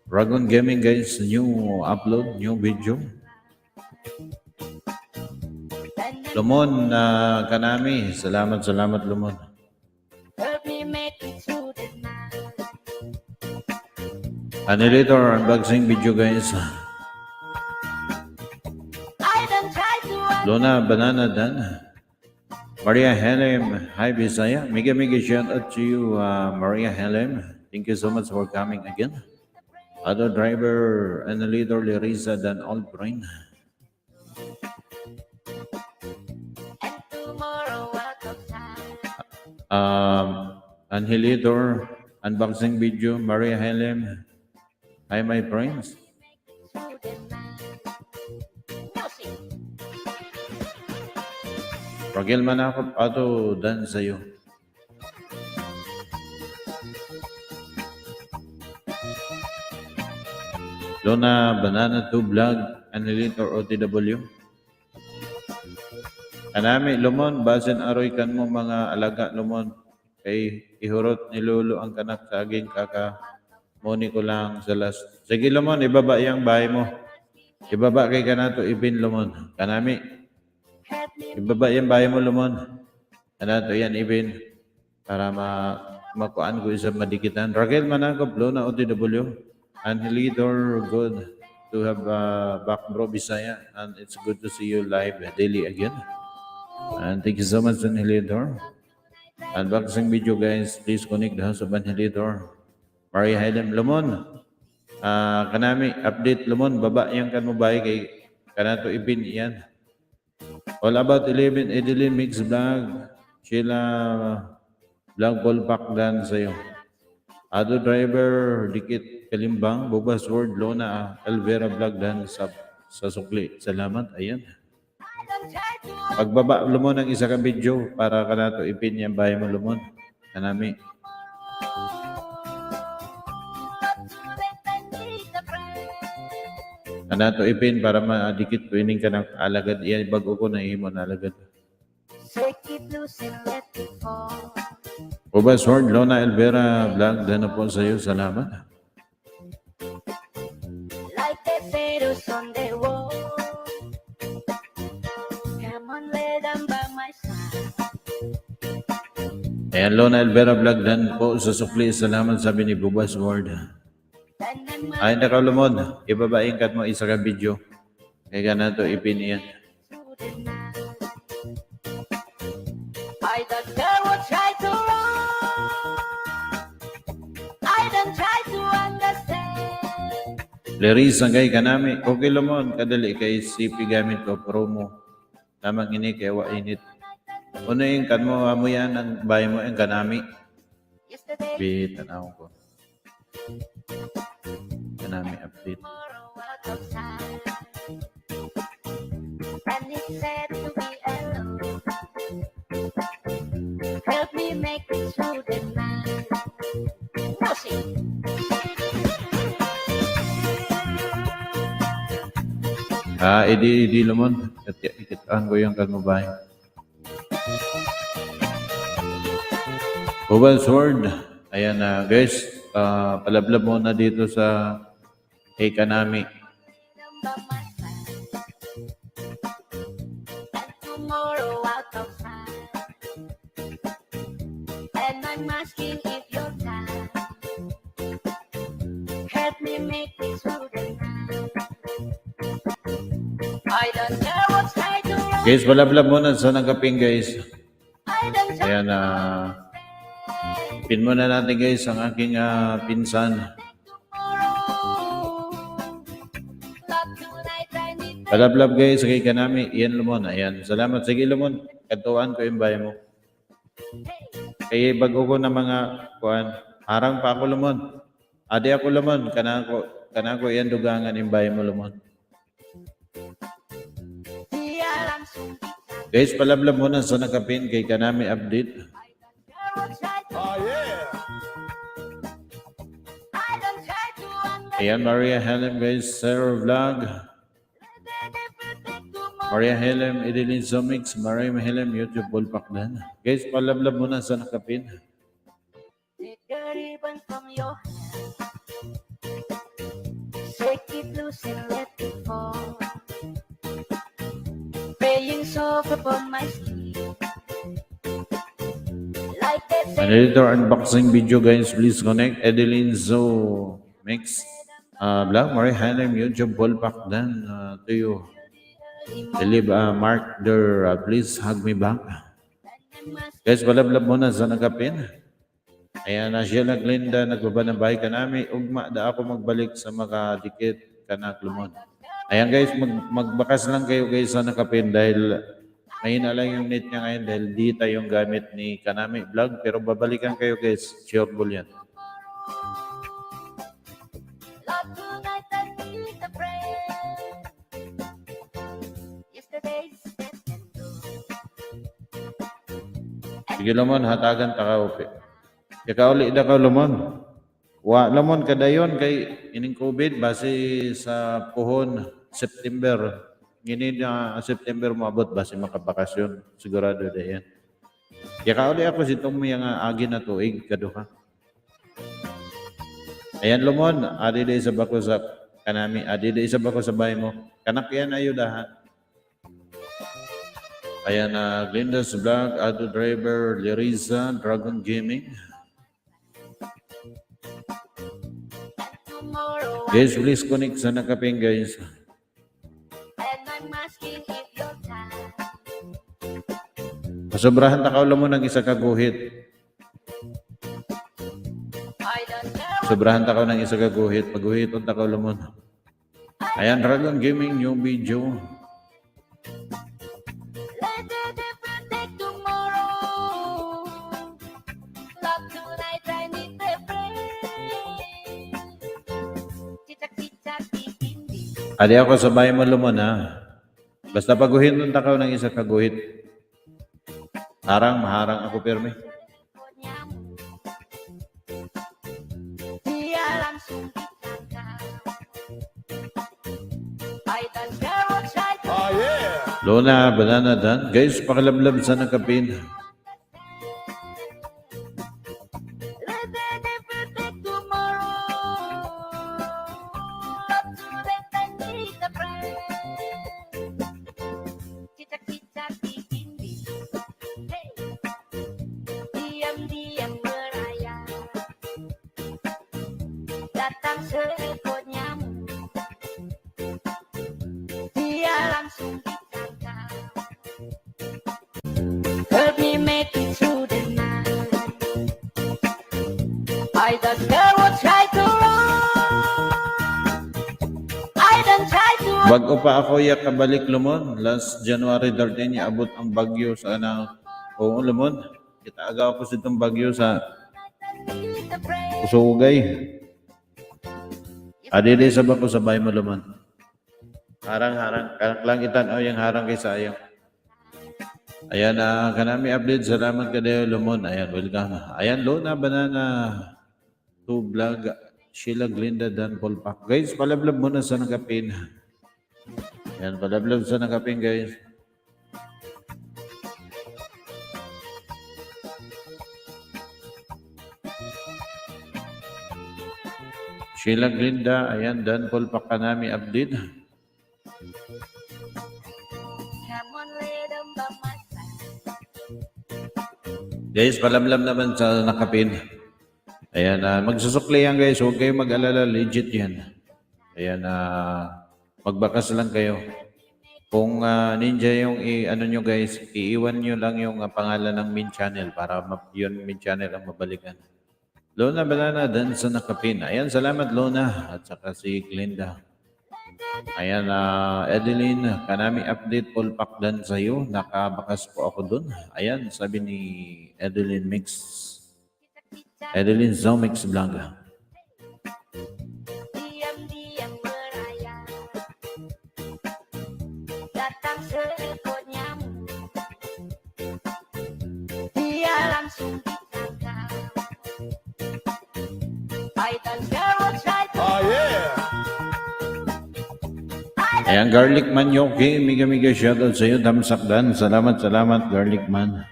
Dragon Gaming, guys. New upload, new video. And then Lumon, kanami. Salamat, Lumon. help me make it through the night. Annihilator unboxing video, guys. I don't try to Lona, Banana, Dan. Maria Helem, hi Bisaya. Mega shout out to you, Maria Helem. Thank you so much for coming again. Other driver, Annihilator, Larissa, Dan Aldbrain. and tomorrow out of time. Annihilator unboxing video, Maria Helem. Hi my friends. Through the night. Music. Raquel Manakop, Ato, Dan sa'yo. Lona, Banana 2 Vlog, Annihilator OTW. Kanami, Lumon, basin aroy kan mo mga alaga, Lumon. Kay ihurot ni Lolo ang kanak sa aging kaka. Muni ko lang sa last. Sige, Lumon, ibaba yung bahay mo. Ibaba kay kanato, Ibin, Lumon. Kanami, Help me ibaba yung bahay mo, Lumon. Kanato yan, Ibin. Para makuan ko isa madikitan. Raquel Manakop, Lona OTW. Annihilator, good to have back, bro, Bisaya. And it's good to see you live daily again. And thank you so much, Annihilator. Unboxing video, guys. Please connect the house of Annihilator. Maria Helem, Lumon. Kanami, update, Lumon. Baba yung kan mo bahay kay kanato Ibin yan. All about 11, Edeline Mix Vlog. Sheila Vlog Polpak Dan sa'yo. Ado Driver, Dikit Kalimbang, Bobas Word, Lona, Elvera Vlog Dan sa sukli. Salamat. Ayan. don't try to Pagbaba, Lumon ng isa ka video para kanato ipin yung bahay mo, Lumon. Kanami. love tonight. I need a friend. Kanato ipin para madikit tuwining ka ng alagad. Yan, bago ko na ihimo na alagad. Take it loose and let it fall. Bobas Word, Lona, Elvera Vlog Dan na po sa iyo. Salamat. Like the shadows on the wall. Come on, lay them by my side. Ayan, Lona Elvera Vlog dan po sa sukli. Salamat sabi ni Bubas Ward. Ay, nakalumod. Ibabain kat mo isa ka video. Kaya na to ipin yan. I don't care what try to wrong. I don't try to understand. Leris ang kay kanami. Okay lumon. Kadali kay CP gamit ko promo. Tamang ini kaya wa init. Una yung kan mo yan ang bahay mo yung kanami. Yesterday, Tanaw ko. Kanami update. tomorrow out of sight. And it's sad to be alone. Help me make it through the night. Now sing. Idi lumon. Ikitaan ko yung kan mo bahay. Bubal Sword. Ayan na guys. Palablab muna dito sa kay kanami. Number my side. And tomorrow out of sight. And I'm asking if you're time. Help me make it through the night. I don't care what's right or wrong. Guys, palablab muna sa nagkaping guys. I don't try Ayan na. Pin muna natin guys ang aking pinsan. tomorrow. Love tonight, I need Palablab guys kay kanami. Iyan lumon. Ayan. Salamat. Sige lumon. Katuan ko yung bahay mo. Kaya bago ko na mga kuan. Harang pa ako lumon. Adi ako lumon. Kanako iyan dugangan yung bahay mo lumon. the alarm soon. Guys, palablab muna sa nakapin kay kanami update. Care what's right or wrong. I don't try to understand. Ayan, Maria Helen guys. Sarah Vlog. Everything tomorrow. Maria Helen, Idilin Zomix. Maria Helen, YouTube Bulpakdan. Guys, palablab muna sa nakapin. Take the ribbon from your hand. Shake it loose and let it fall. Praying soft upon my skin. Like they say, Editor unboxing video guys, please connect. Edeline Zo Mix. Vlog, Maria Helen, YouTube Bulpakdan. To you. Believe Mark there, please hug me back. Guys, palablab muna sa nakapin. Ayan na siya Glinda, nagbaba ng bahay ka namin. Ugma da ako magbalik sa makadikit kanak lumon. Ayan guys, magbakas lang kayo guys sa nakapin dahil mahina lang yung net niya ngayon dahil di tayong gamit ni Kanami Vlog. Pero babalikan kayo guys, sure bull yan. love tonight I need a friend. Yesterday's dead and gone. Sige lumon, hatagan takaupi. Kaya uli na ka lumon. Wa lumon kadayon kay ining COVID base sa puhon September. Ngini na September moabot base makabakasyon sigurado da yan. Kaya kauli ako si itong mga agi na tuig kaduha. Ayan lumon, adi day sa bako sa kanami, adi day sa bako sa bahay mo. Kanak yan ayudahan. Ayan na Glinda's Vlog, Ado Driver, Leriza, Dragon Gaming. Tomorrow Guys, please connect sa nakaping guys. and I'm asking if you're time. Masobrahan takaw mo ng isa kaguhit. I don't care Sobrahan takaw ng isa kaguhit. Paguhiton takaw mo. Ayan, Dragon Gaming, new video. let the different take tomorrow. Love tonight I need a friend. Chitak-chitak hindi. Adi ako sa bahay mo lumon ha. Basta paguhiton takaw ng isa kaguhit. Maharang ako permi. Dia langsung ditangkap. I don't care what's right or wrong. Lona, banana dan. Guys, pakilablab sa nakapin. Let the different take tomorrow. Love tonight I need a friend. Chitak-chitak hindi. Hey. Diam-diam seekor nyamuk. Dia langsung ditangkap. Help me make it through the night. I don't care what try to run. I don't try to Bago pa ako kabalik Lumon, last January 13, abot ang bagyo sa Oo, Lumon. Kita aga ako sa itong bagyo sa beat the prayer. Usugay. Adili sa bako sa bahay mo Lumon. Harang-harang. Lang itanaw yung harang kay sayang. Ayan, kanami update. Salamat ka dayo, Lumon. Ayan, welcome. Ayan, Lona Banana to vlog. Sheila Glinda Dan Paul Pak. Guys, palablab muna sa nakapin. Ayan, palablab sa nakapin, guys. Sheila Glinda, ayan, Dan Paul Pak kanami update. Come on, lay them by my side. Guys, palamlam naman sa nakapin. Ayan, magsusukli yan guys. Huwag kayo mag-alala. Legit yan. Ayan, magbakas lang kayo. Kung ninja yung ano nyo guys, iiwan nyo lang yung pangalan ng main channel para yun main channel ang mabalikan. Lona Banana, dan sa nakapin. Ayan, salamat Lona. At saka si Glinda. Ayan, Edeline, kanami update Paul Pak dan sa'yo. Nakabakas po ako dun. Ayan, sabi ni Edeline Mix. Edeline Zomix Blanca. Diam-diam merayap. Datang seekor nyamuk. Dia langsung ditangkap. I don't care what try to Ayan, Garlic Man Yoki. Miga-miga shoutout sa'yo. Damsakdan. Salamat, salamat, Garlic Man.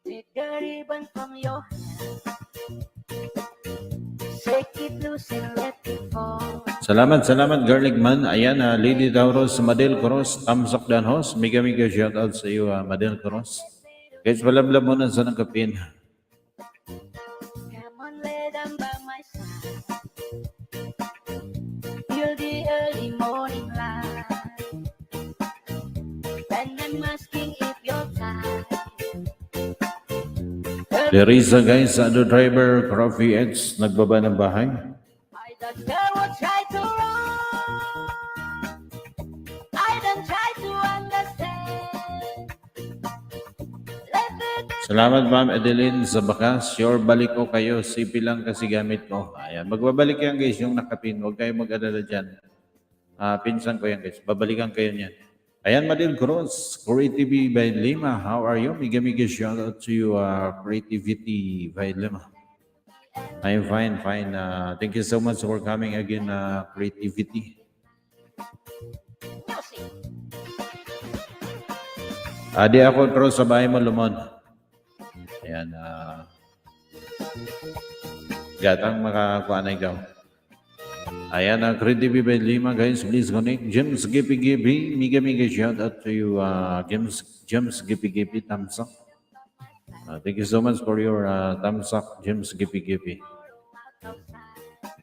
Take the ribbon from your hand. Shake it loose and let it fall. Salamat, salamat, Garlic Man. Ayan, Lady Tauros, Madel Cross, Tamsakdan Host. Miga-miga shoutout sa'yo, Madel Cross. Guys, palablab muna sa nakapin. Come on, lay them by my side. Feel the early morning light. And I'm asking if you're tired. Teresa guys, Ado Driver, Coffee X, nagbaba ng bahay. I don't care what try to run. I don't try to understand. Let the Salamat Ma'am Edeline sa bakas. Sure, balik ko kayo. CP lang kasi gamit ko. Ayan, magbabalik yan guys yung nakapin. Huwag kayo mag-alala dyan. Pinsan ko yan guys. Babalikan kayo niyan. Ayan, Madil Cruz, Creativity by Lima. How are you? Miga-miga shout out to you, Creativity by Lima. I'm fine, fine. Thank you so much for coming again, Creativity. music. Di ako Cruz sa bahay mo, Lumon. Ayan, gatang makakuha na ikaw. Ayan, Creativity by Lima, guys. Please connect. James Gippy Gippy. Miga-miga shout out to you, James Gippy Gippy. Thumbs up. Thank you so much for your thumbs up, James Gippy Gippy.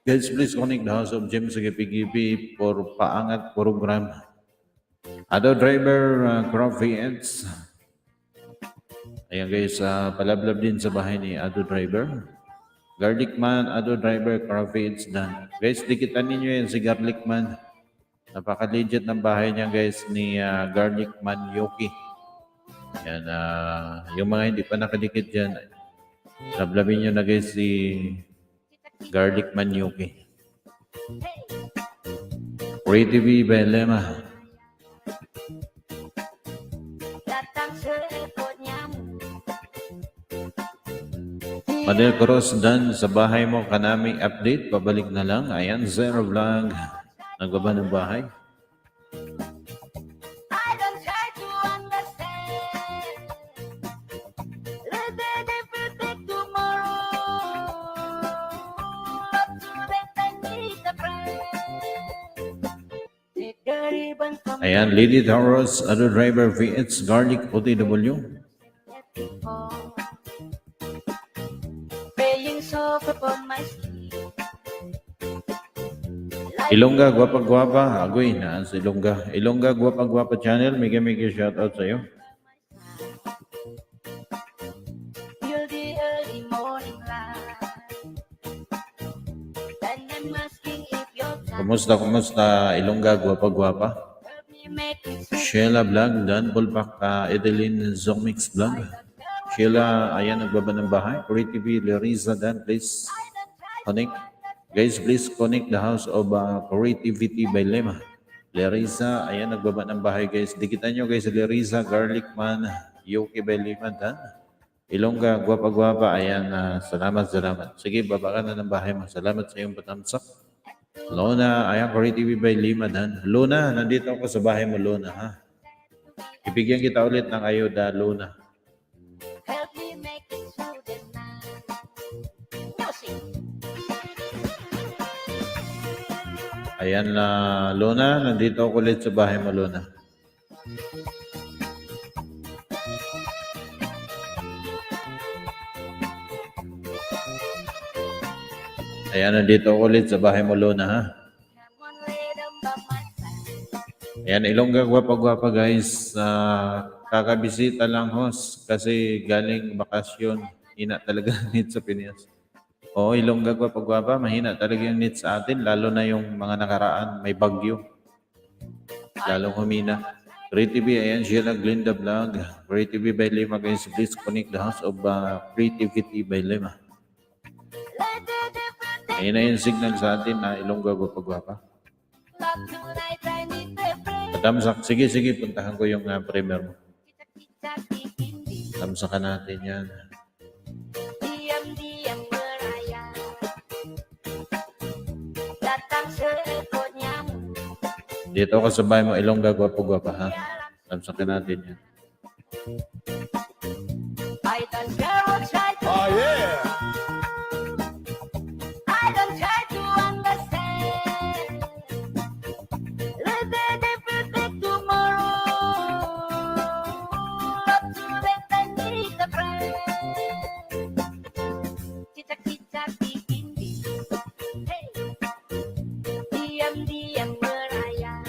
Guys, please connect the house of James Gippy Gippy for paangat program. Ado Driver, Coffee Eds. Ayan guys, palablab din sa bahay ni Ado Driver. Garlic Man, Ado Driver, Coffee Eds done. Guys, dikitan ninyo yan si Garlic Man. Napaka-legit ng bahay niya guys ni Garlic Man Yoki. Yan, yung mga hindi pa nakadikit dyan, lablabin nyo na guys si Garlic Man Yoki. Creativity by Lema. Datang seekor nyamuk. Madel Cross dan sa bahay mo kanami update. Pabalik na lang. Ayan, Zero Vlog. Nagbaba ng bahay. I don't try to understand. Let the devil take tomorrow. Not today, I need a friend. Take the ribbon from Ayan, Lady Tauros, Ado Driver VX, Garlic OTW. before. Praying soft upon my sleeve. Ilongga, gwapa-gwapa. Agoy na sa Ilongga. Ilongga, gwapa-gwapa channel. Mega shoutout sa iyo. Till the early morning light. Then I'm asking if you're tired. Kumusta? Ilongga, gwapa-gwapa. Help me make me sweet. Sheila Vlog, Dan Bulpak, Edeline Zomix Vlog. Sheila, ayan, nagbaba ng bahay. Puri TV, Leriza, Dan, please connect. Guys, please connect the house of Creativity by Lema. Leriza, ayan, nagbaba ng bahay, guys. Dikitan nyo, guys, Leriza, Garlic Man, Yuki by Lema, Dan. Ilongga, gwapa-gwapa, ayan, salamat. Sige, baba ka na ng bahay mo. Salamat sa iyong patamsak. Lona, ayan, Creativity by Lima, Dan. Luna, nandito ako sa bahay mo, Luna, ha? Ibigyan kita ulit ng ayuda, Luna. Help me make it through the night. Music. Ayan na, Luna, nandito ako ulit sa bahay mo, Luna. Ayan, nandito ako ulit sa bahay mo, Luna, ha? Come on, lay down by my side. Ayan, Ilongga, gwapa-gwapa, guys. Kakabisita lang, host, kasi galing bakasyon. Hina talaga need sa Pinas. Oo, Ilongga, gwapa-gwapa, mahina talaga yung need sa atin, lalo na yung mga nakaraan, may bagyo. Lalong humina. Creativity, ayan, Sheila Glinda Vlog. Creativity by Lima, guys. Please connect the house of Creativity by Lima. Let the different take Ayan na yung signal sa atin na Ilongga, gwapa-gwapa. love tonight. I need the friend. Tamsak, sige, puntahan ko yung premier mo. Kita-kita-tindi. Tamsakan natin yan. Diam-diam merayap. Datang seekor nyamuk. Dito ako sa bahay mo, Ilongga, gwapa-gwapa, ha? Tamsakan natin yan. I don't care what try to. Oh, yeah. I don't try to understand. Let the devil take tomorrow. Not to let them need the friend. Kita-kita tindi. Hey. Diam-diam merayap.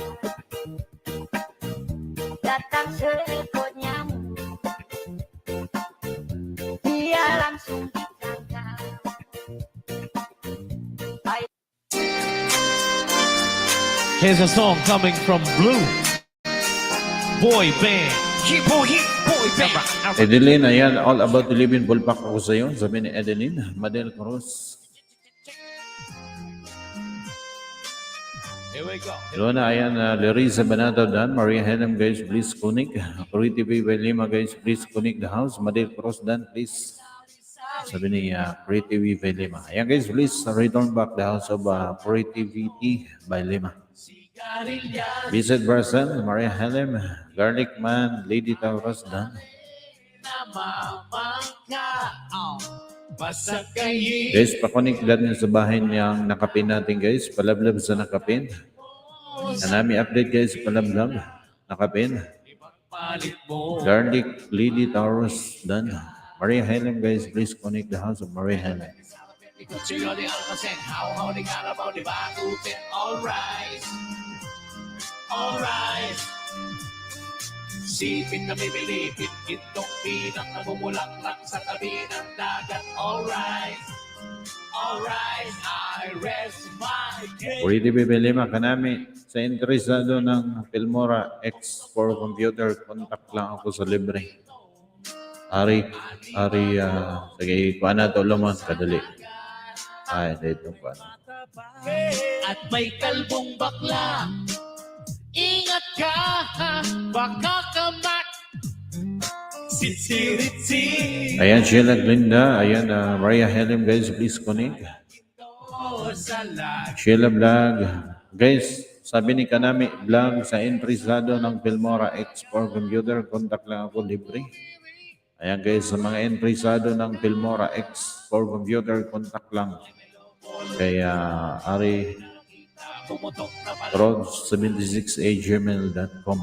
Datang seekor nyamuk. Dia langsung ditangkap. Here's a song coming from Blue Boy Band. Boy Band. Edeline, ayan, all about to live in Bulpak ako sa iyo. Sabi ni Edeline, Madel Cruz. Here we go. Luna, ayan, Leriza Banata Dan, Maria Helen, guys, please connect. Creativity by Lima, guys, please connect the house. Madel Cruz Dan, please. Sabi ni Creativity by Lima. Ayan, guys, please return back the house of Creativity by Lima. Visit Brasan, Maria Helen, Garlic Man, Lady Taurus Dan. Basta kayo Guys, pakonik lang sa bahay niyang nakapin natin, guys. Palablab sa nakapin. Nanami update, guys, palablab. Nakapin. palit mo. Garlic, Lady Taurus Dan. Maria Helen, guys, please connect the house of Maria Helen. Ikot sa'yo di almasen, how di karabaw, di ba kutin? Alright. Sipin na bibili, itong pinang namumulaklak sa tabi ng dagat. Alright, I rest my case. Pwede bibili kanami sa interesado ng Filmora X for computer, contact lang ako sa libre. Sige, kuha na ito lumang kadali. Ay, dito pa. At may kalbong bakla, ingat ka, baka kamat. Sitsi-ritsi. Ayan, Sheila Glinda. Ayan, Maria Helen, guys, please connect. Sheila Vlog. Guys, sabi ni Kanami Vlog sa interesado ng Filmora X for computer, contact lang ako libre. Ayan, guys, sa mga interesado ng Filmora X for computer, contact lang. Kaya Ari Road76@gmail.com.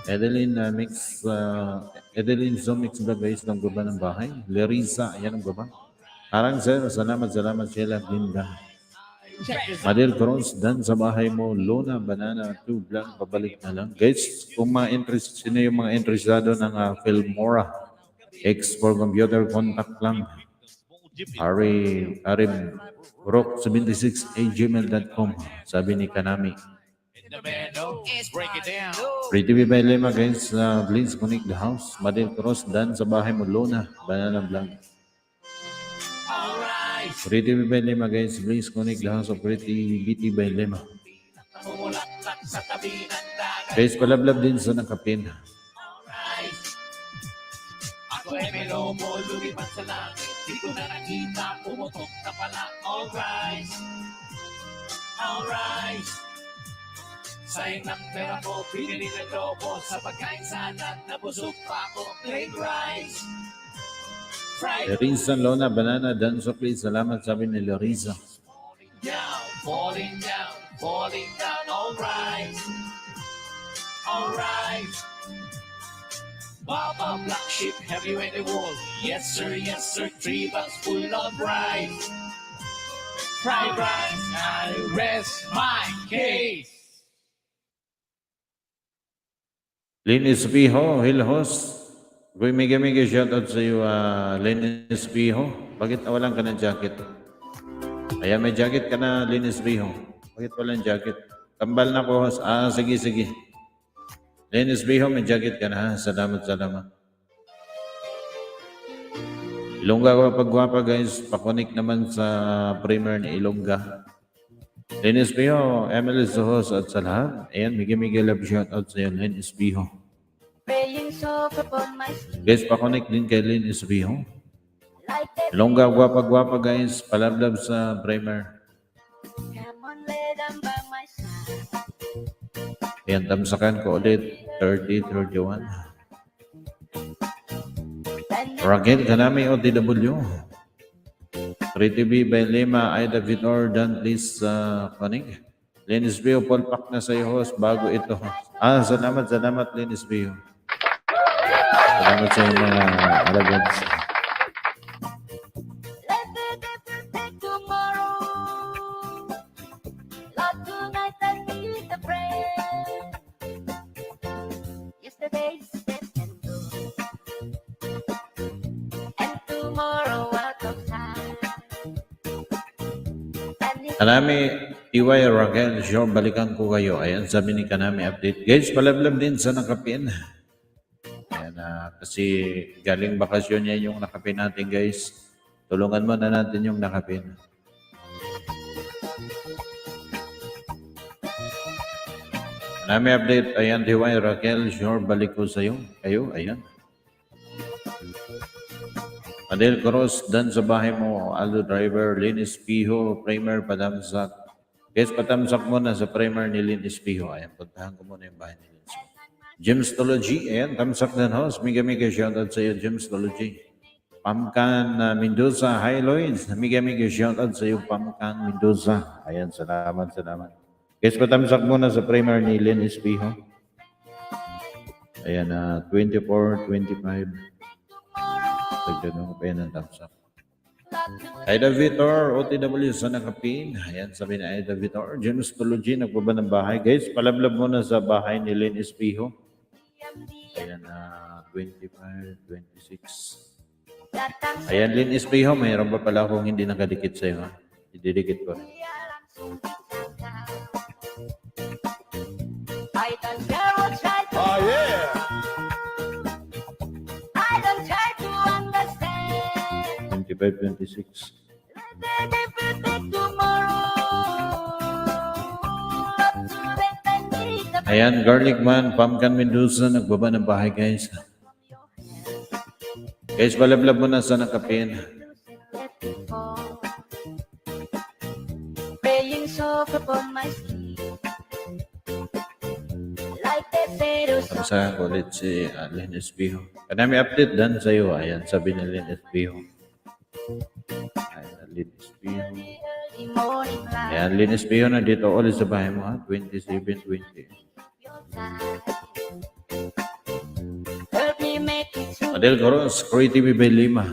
Edeline Zomix ba guys ng baba ng bahay? Lerisa, ayan ang baba. Harang sir, salamat Sheila Linda. Madel Cruz, dan sa bahay mo, Luna, Banana, 2 Blanc, pabalik na lang. Guys, kung sino yung mga interesado ng Filmora, X for computer, contact lang. Ari Rock 76 gmail.com, sabi ni Kanami. In the meadow, break it down. Pretty by Lema guys, Blins Connect the House, Madel Cruz, dan sa bahay mo, Luna, Banana Blanc. Alright. Pretty by Lema guys, Blins Connect the House of Pretty BT by Lema. Namumulaklak sa tabi ng dagat. Guys, palablab din sa nakapin. Alright. Ako ay may lomo, lumipad sa langit. Di ko na nakita, pumutok na pala. Alright. Alright. Sayang ng pera ko, pinili ng lobo. Sa pagkain sana, nabusog pa ako. Plain rice. Fried Lorisa Lona, Banana, Dan Sokli, salamat sabi ni Lorisa. down, falling down, falling down. Alright. Alright. Baba black sheep, heavy in the wall. Yes sir, 3 bags full of rice. Fried rice, I rest my case. Lynn Espijo, Hilhos. Boy, mega shoutout sa iyo, Lynn Espijo. Bakit walang ka ng jacket? Ayan, may jacket ka na, Lynn Espijo. Bakit walang jacket? Kambal na ko, host. Sige. Lynn Espijo, may jacket ka na, ha? Salamat. Ilongga ko pagwapa guys, pakonik naman sa primer ni Ilongga. Lynn Espijo, Emily Sohos at sa lahat. Ayan, mega love shoutout sa iyo, Lynn Espijo. Praying soft upon my skin. Guys, pakonik din kay Lynn Espijo. Like that. Ilongga, gwapa guys, palablab sa primer. Come on, lay them by my side. Ayan, tamsakan ko ulit, 30-31. Raquel Kanami OTW. Pretty B by Lema, Ida Vitor, Dan please Konig. Linis Bio, Paul Pak na sa iyo host bago ito. Salamat Linis Bio. Salamat sa inyo mga alagads. Let the difference take tomorrow. Lord, tonight I need a friend. Yesterday's dead and gone, and tomorrow I'll come time. And if Kanami, TY Raquel, sure balikan ko kayo. Ayan, sabi ni Kanami update. Guys, palablab din sa nakapin. Ayan, kasi galing bakasyon niya yung nakapin natin guys. Tulungan mo na natin yung nakapin. Kanami update. Ayan, TY Raquel, sure balik ko sa iyo. Kayo, ayan. Adel Cruz, dan sa bahay mo, Aldo Driver, Lynn Espijo, Primer, Patamsak. Guys, patamsak muna sa primer ni Lynn Espijo. Ayan, puntahan ko muna yung bahay ni Lynn Espijo. Gemstology, ayan, tamsak din host. Mega shoutout sa iyo, Gemstology. Pamkan Mendoza, hi Lloyds. Mega shoutout sa iyo, Pamkan Mendoza. Ayan, salamat. Guys, patamsak muna sa primer ni Lynn Espijo. Ayan, 24-25. Pagdanong pa yan ang thumbs up. Aida Vitor, OTW sa nakapin. Ayan, sabi ni Aida Vitor. Gemstology, nagbaba ng bahay. Guys, palablab muna sa bahay ni Lynn Espijo. Ayan, 25-26. Ayan, Lynn Espijo, mayroon pa pala akong hindi nakadikit sa'yo. Ha? Ididikit ko rin. I don't care what's right. Oh, yeah. I don't try to understand. 25-26. Let the difference take tomorrow. Not tonight I need a Ayan, Garlic Man, Pamkan Mendoza, nagbaba ng bahay guys. Guys, palablab muna sa nakapin. let it fall. Praying soft upon my skin. Like the shadows of Kamsahan ko ulit si Lynn Espijo. Kanami update dan sa iyo. Ayan, sabi ni Lynn Espijo. Ayan, Lynn Espijo. the early morning light. Ayan, Lynn Espijo na dito ulit sa bahay mo ha. 27-20. Your time. Adel Coros, Croy TV by Lima.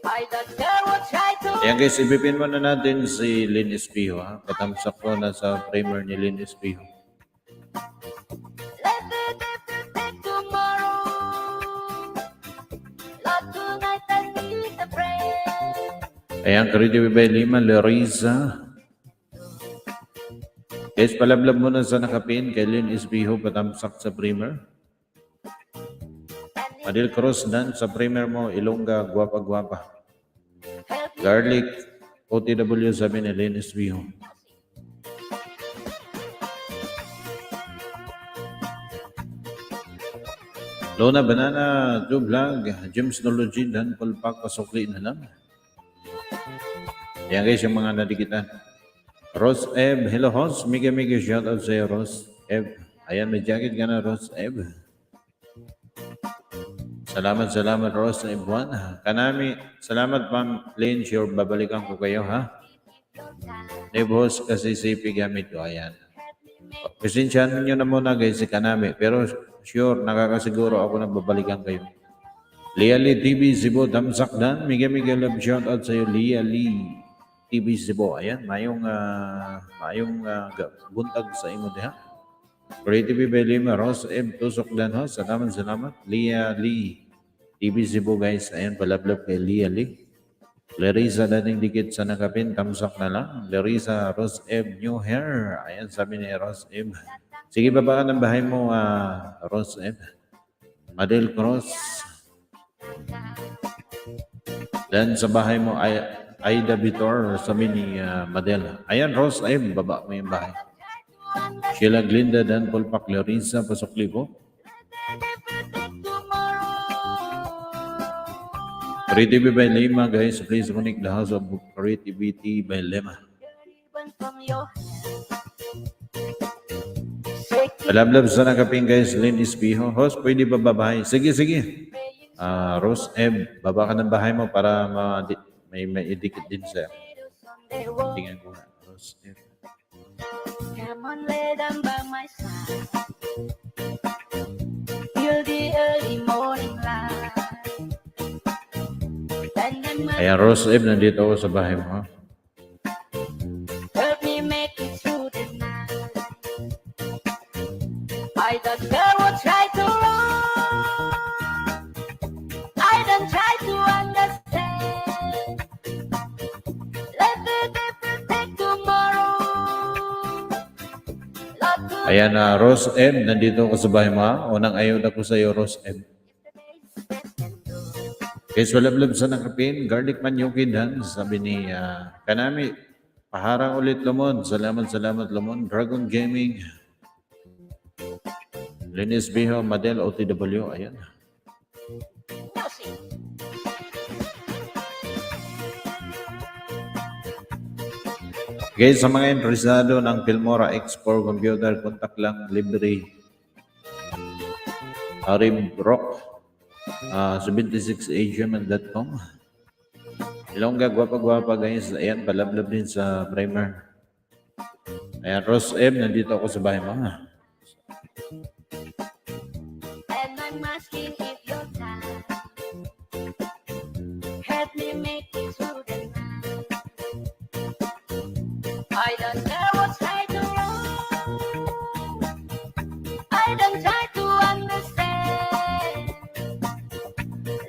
I don't care what try to Ayan guys, ibipin muna natin si Lynn Espijo. Ha? Patamsak ko na sa primer ni Lynn Espijo. let the devil take tomorrow. Lord, tonight I need a friend. Ayan, Croy TV by Lima, Larissa. Guys, palablab muna sa nakapin kay Lynn Espijo, patamsak sa primer. Adel Coros, dan sa primer mo, Ilongga, gwapa-gwapa. Garlic, OTW, sabi ni Lynn Espijo. Lona Banana, Joe Vlog, James Nology, dan Palpak, pasukli na lang. Yan guys, yung mga nadikitan. Rose Eb, hello host, mega shout out sa'yo Rose Eb. Ayan, may jacket ka na Rose Eb. Salamat Rose Eb 1. Kanami, salamat Ma'am Lynn, sure babalikan ko kayo ha. Host kasi CP gamit ko, ayan. Pasensyahan nyo na muna guys si Kanami, pero sure, nakakasiguro ako na babalikan kayo. Lia Lee TV Cebu, damsak dan, mega love shout out sa'yo Lia Lee TV Cebu. Ayan, mayong buntag sa imo diha. Creative by Lima, Rose M. Tusok dan ho. Salamat. Lia Lee TV Cebu guys. Ayan, palablab kay Lia Lee. Larissa dating dikit sa nakapin, tamsak na lang. Larissa, Rose M. New hair. Ayan, sabi ni Rose M. Sige, babaan ang bahay mo, Rose M. Madel Cross. Dan sa bahay mo, Aida Vitor, sabi ni Madel. Ayan, Rose M. Baba mo yung bahay. Sheila Glinda dan Pulpak Larissa, pasukli po. Creativity by Lima, guys. Please connect the house of Creativity by Lima. Palablab sa nakaping, guys. Lynn Espijo. Host, pwede ba babahay? Sige. Rose M, baba ka ng bahay mo para may idikit din sa tingnan ko nga. Rose M. Come on, lay down by my side. Feel the early morning light. And then my Ayan, Rose M, nandito ako sa bahay mo. Ha? help me make it through the night. I don't care what try to run. I don't try to understand. Let the devil take tomorrow. Lord, tonight Ayan, Rose M, nandito ako sa bahay mo. Ha? Unang ayaw na ko sa iyo, Rose M. Guys, walablab sa nakapin, garlic manyuki dan, sabi ni Kanami, paharang ulit Lumon. Salamat Lumon. Dragon Gaming. Linis Biho, Madel, OTW. Ayan. Guys, sa mga interesado ng Filmora X4 computer, contact lang, libre. Arib Rock, 76agm.com. Ilongga, gwapa guys. Ayan, palablab din sa primer. Ayan, Rose M, nandito ako sa bahay mo. and I'm asking if you're tired. Help me make it through the night. I don't care what's right or wrong. I don't try to understand.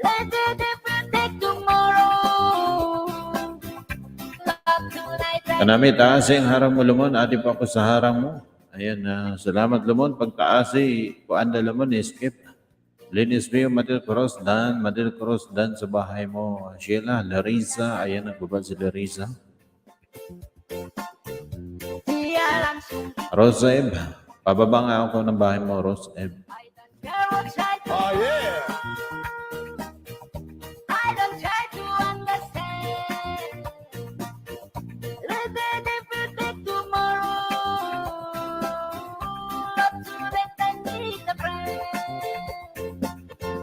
Let the devil take tomorrow. Love tonight. Kanami, taas yung harang mo, Lumon. Ati pa ako sa harang mo. Ayan, salamat, Lumon. Pag taas kuanda Lumon, skip. Linis Bio, Madel Cross, Dan sa bahay mo. Sheila, Larissa. Ayan, nagbaba si Larissa. Di alam sung Rose Eb, pababa nga ako ng bahay mo, Rose Eb. I don't care what's right or Oh, yeah. I don't try to understand. Let the devil take tomorrow. Not to let I need a friend.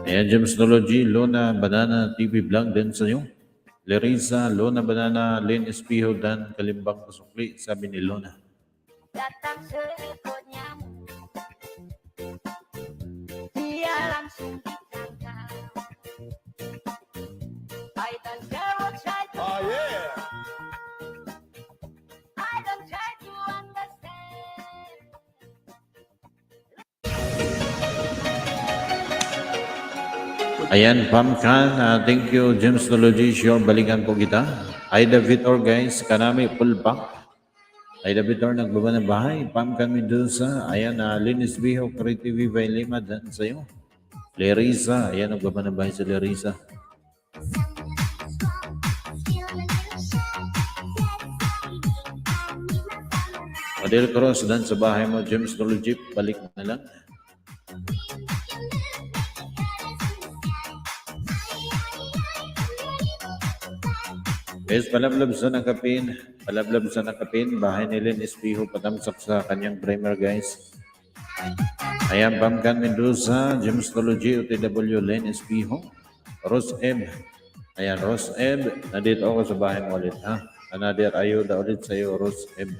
Ayan, James Nology, Lona Banana TV Vlog din sa iyo. Larissa, Lona Banana, Lynn Espijo, Dan Kalimbang Pasukli, sabi ni Lona. Datang seekor nyamuk. Dia langsung ditangkap. Ayan, Pamkan, thank you, James Nology, sure, balikan po kita. Aida Vitor, guys, kanami, pulpak. Aida Vitor, nagbaba ng bahay. Pamkan Mendoza, ayan, Linis Biho, Creative by Lima, dan sa'yo. Lerisa, ayan, nagbaba ng bahay sa Lerisa. Adel Cruz, dan sa bahay mo, James Nology, balik na lang. Guys, palablab sa nakapin, bahay ni Len Espijo, patamsak sa kanyang primer, guys. Ayan, Pamkan Mendoza, James Nology, OTW, Len Espijo, Rose M. Ayan, Rose M, nandito ako sa bahay mo ulit, ha? Another ayuda ulit sa iyo, Rose M.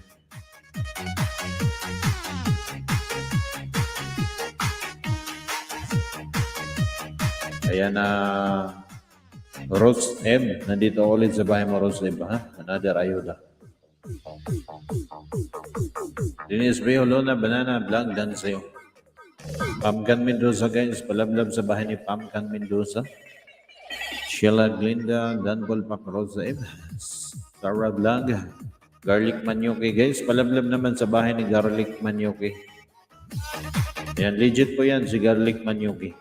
Ayan, Rose M, nandito ulit sa bahay mo, Rose M, ha? Another ayuda. Dinis Beo, Lona, Banana, Vlog, dan sa'yo. Pamkan Mendoza, guys, palablab sa bahay ni Pamkan Mendoza. Sheila Glinda, Dan Polpak, Rose M, Sarah Vlog, Garlic Manyoki, guys, palablab naman sa bahay ni Garlic Manyoki. Ayan, legit po yan, si Garlic Manyoki.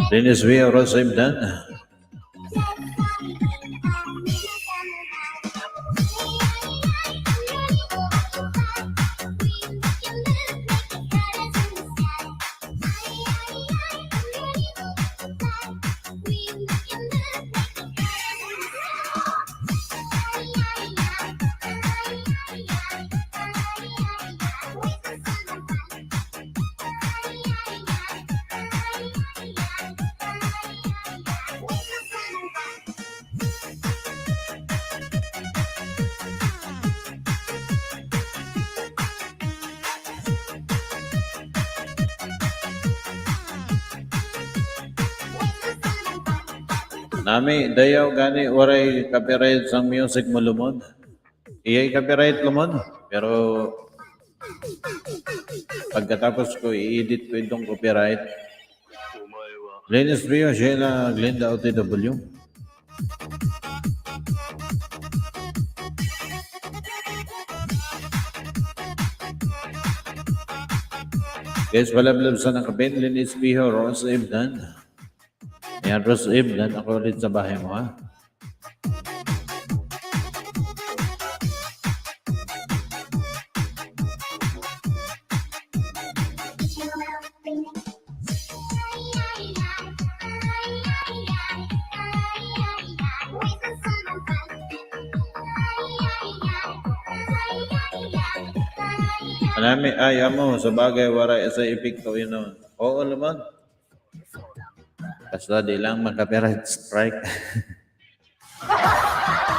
Dennis Villa, Rose M, Dan. Nami, dayaw gani, waray copyright sang music mo lumod. Iyay copyright lumod. Pero pagkatapos ko, i-edit ko itong copyright. Linus Rio, Sheila, Glinda, OTW. Guys, palablab sa nakapin, Linus Rio, Rose M, Dan. Ayan, Rose M, Dan, ako ulit sa bahay mo, ha? Anami, ay, amo, sa bagay, waray sa epekto yun. Oo naman. Basta di lang mag-copyright strike.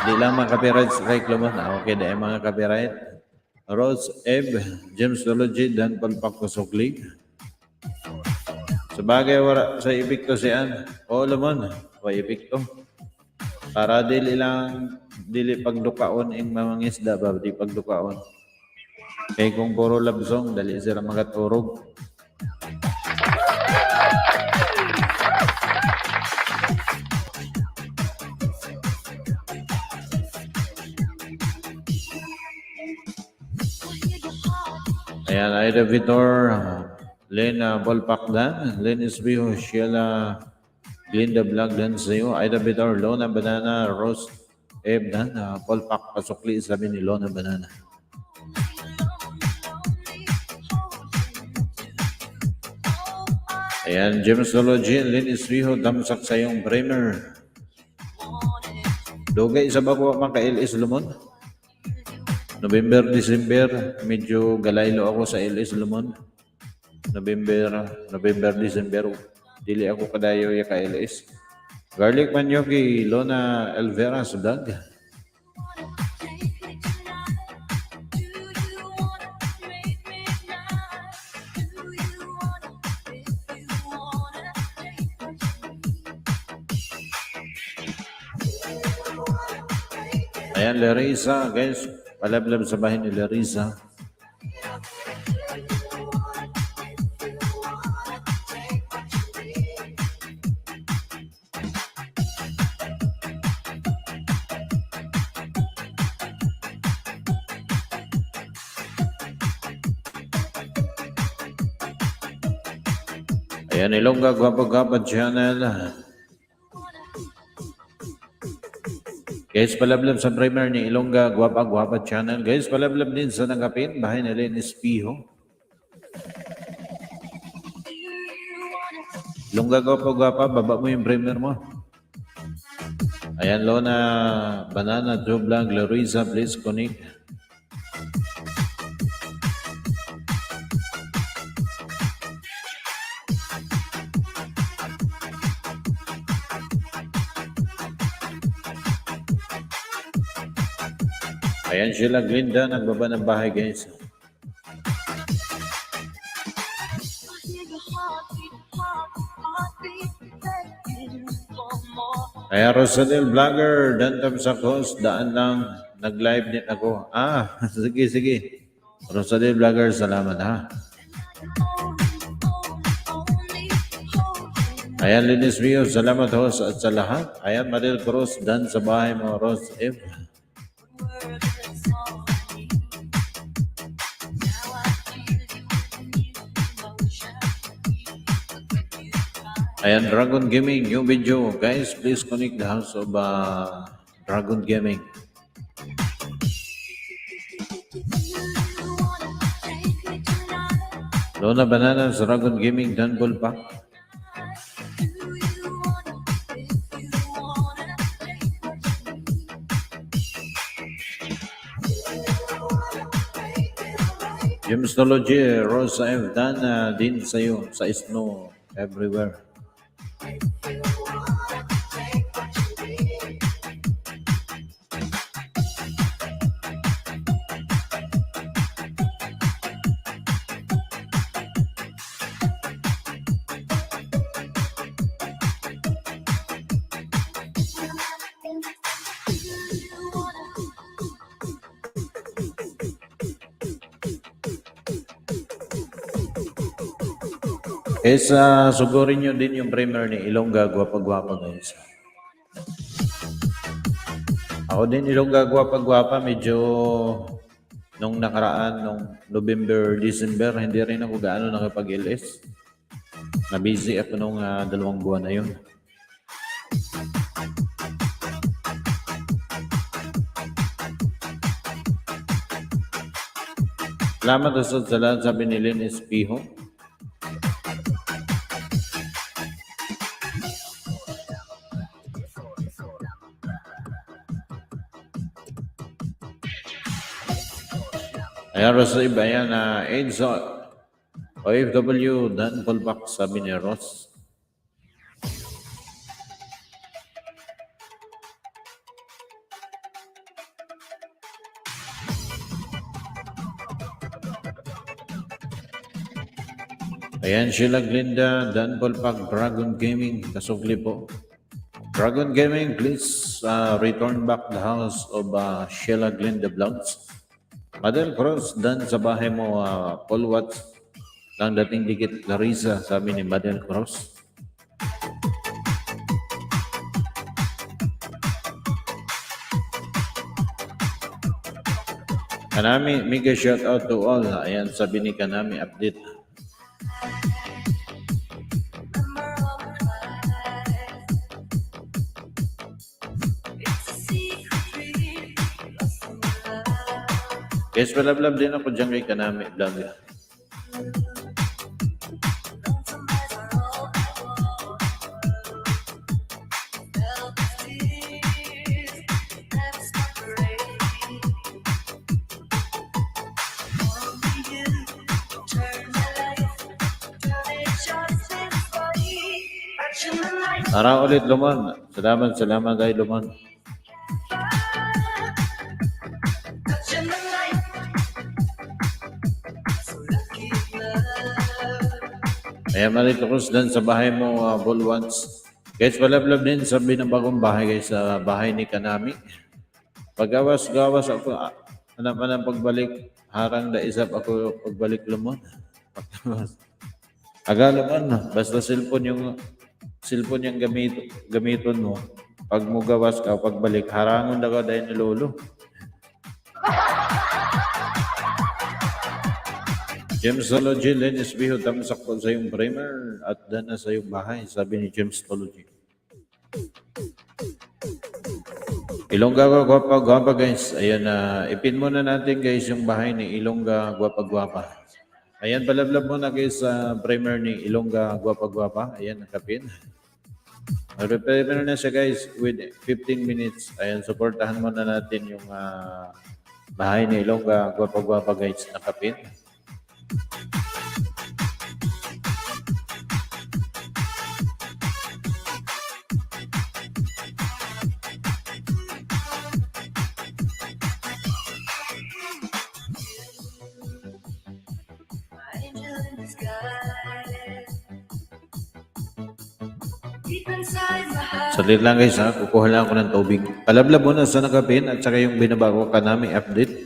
Di lang mag-copyright strike lumon. Okay, dahil mga copyright. Rose Eb, James Nology, Dan Palpak Kusukli. Sa bagay, wara sa epekto siyan. Oo lumon, wa epekto. Para dili lang, dili pagdukaon ang mga isda ba, di pagdukaon. Kaya kung puro labsong, dali sila magaturog. Ayan, Aida Vitor, Lena Bolpakdan, Len Esbiho, Sheila, Glinda Vlog, Dan sa'yo, Aida Vitor, Lona Banana, Rose Ebdan, Polpak Pasukli, sabi ni Lona Banana. Ayan, James Nology, Len Esbiho, damsak sa iyong primer. Dugay sa bago maka-LS Lumon. November, December, medyo galaylo ako sa LS Lumon. November, December, dili ako kadayo ya ka LS. Garlic Manyoki, Lona Elvera, Sudag. Ayan, Larissa, guys. Palablab sa bahay ni Larissa. Ayan, Ilongga Gwapa Channel. Guys, palablab sa primer ni Ilongga Gwapa Channel. Guys, palablab din sa Nangapin, bahay ni Len Espiho. Ilongga Gwapa, baba mo yung primer mo. Ayan, Lona, Banana, Joe Blanc, Larissa, please connect. Ayan sila, Glinda, nagbaba ng bahay, guys. Ayan, Rosadel Vlogger, Dantam sa host, daan lang, nag-live din ako. Sige. Rosadel Vlogger, salamat ha. Ayan, Linis View, salamat host at sa lahat. Ayan, Madel Cruz, dan sa bahay mo, Rose F. Ayan, Dragon Gaming, new video. Guys, please connect the house of Dragon Gaming. Lona Banana, Dragon Gaming, Dan Bulpak. Gemstology, Rosa F. Dan din sa'yo, sa Snow, everywhere. Kesa sugurin nyo din yung primer ni Ilongga Gwapa, guys. Ako din Ilongga Gwapa, medyo nung nakaraan, nung November, December, hindi rin ako gaano nakapag-LS. Na-busy ako nung 2 buwan na yun. Salamat sa lahat, sabi ni Len Espiho. Ayan, Rosa Iba, ayan, Enzo, OFW, Dan Polbak, sabi ni Ross. Ayan, Sheila Glinda, Dan Polpak, Dragon Gaming, kasugli po. Dragon Gaming, please return back the house of Sheila Glinda Vlogs. Madel Cruz, dan sa bahay mo, Paul Watts, lang dating dikit Larissa, sabi ni Madel Cruz. Kanami, mega shout out to all. Ayan, sabi ni Kanami, update. Guys, palablab din ako dyan kay Kanami Vlog. Tara ulit, Lumon. Salamat kay Lumon. Ayan, Marit Cruz dan sa bahay mo, Bull Ones. Guys, palablab din sa binabagong bahay, guys, sa bahay ni Kanami. Pagawas-gawas ako, anak pagbalik, harang da isap ako pagbalik lumon. Paggawas. Agala man, basta cellphone yung gamiton mo. Pag mo gawas ka, pagbalik, harangon na ka dahil ni Lolo. James Tology, Len Esbiho, tamsak po sa iyong primer at dana sa iyong bahay, sabi ni James Tology. Ilongga gwapa guys. Ayan na, ipin muna natin guys yung bahay ni Ilongga gwapa. Ayan, palablab muna guys sa primer ni Ilongga gwapa. Ayan, nakapin. Prepare na siya guys with 15 minutes. Ayan, supportahan muna natin yung bahay ni Ilongga gwapa guys, nakapin. Salit lang guys ha, kukuha lang ako ng tubig. Palablab muna sa nakapin at saka yung binabago ka namin update.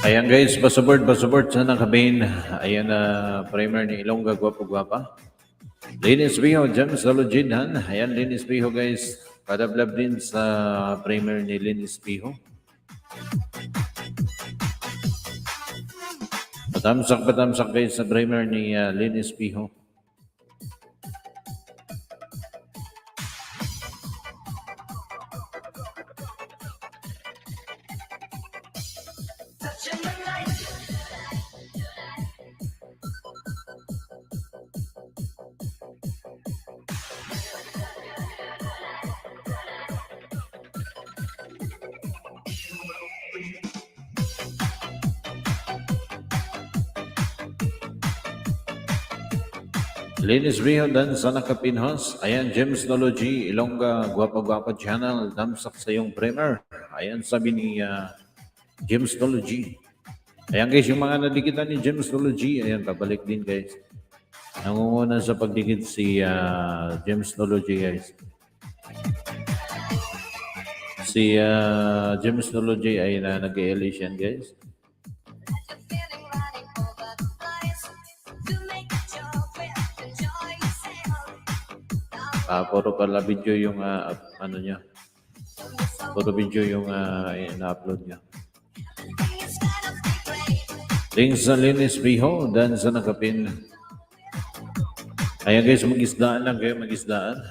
Ayan guys, pasubord sa nakabin. Ayan na primer ni Ilongga gwapa. Linis Biho, James Salojinhan. Ayan, Linis Biho guys. Padablab din sa primer ni Linis Biho. Patamsak guys sa primer ni Linis Biho. Linis Biho dan sa nakapinhos. Ayan, James Tology, Ilongga gwapa channel. Damsak sa iyong primer. Ayan, sabi ni James Tology. Ayan guys, yung mga nadikitan ni James Tology, ayan, pabalik din guys. Nangunguna sa pagdikit si James Tology guys. Si James Tology ay nag-elision guys. Puro pala video yung ano niya. Puro video yung ina-upload niya. Links sa Linis Biho dan sa nakapin. Ayan guys, mag-isdaan lang kayo, mag-isdaan.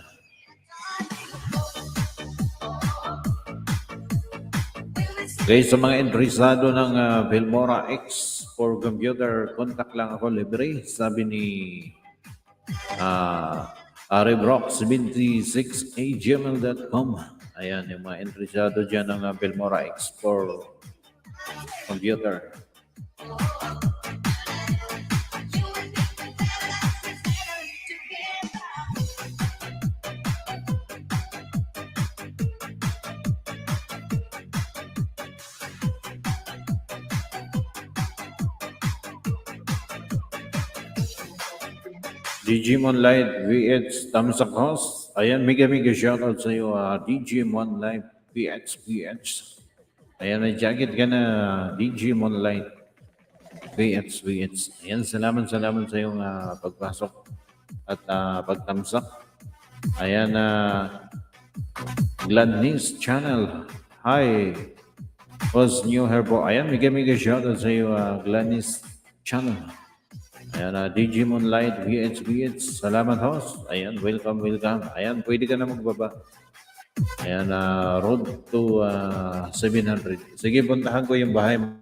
Guys, sa mga interesado ng Filmora X for computer, contact lang ako libre. Sabi ni aribrock76@gmail.com. Ayan, yung mga interesado dyan ng Filmora X for computer. Digimon Light VH Tamsak Host. Ayan, mega shoutout sa iyo, Digimon Light VH. Ayan, may jacket ka na, Digimon Light VH. Ayan, salamat sa iyong pagpasok at pagtamsak. Ayan, Gladness Channel. Hi, was new herbo. Ayan, mega shoutout sa iyo, Gladness Channel. Ayan, Digimon Light VH. Salamat host. Ayan, welcome. Ayan, pwede ka na magbaba. Ayan, road to 700. Sige, puntahan ko yung bahay mo.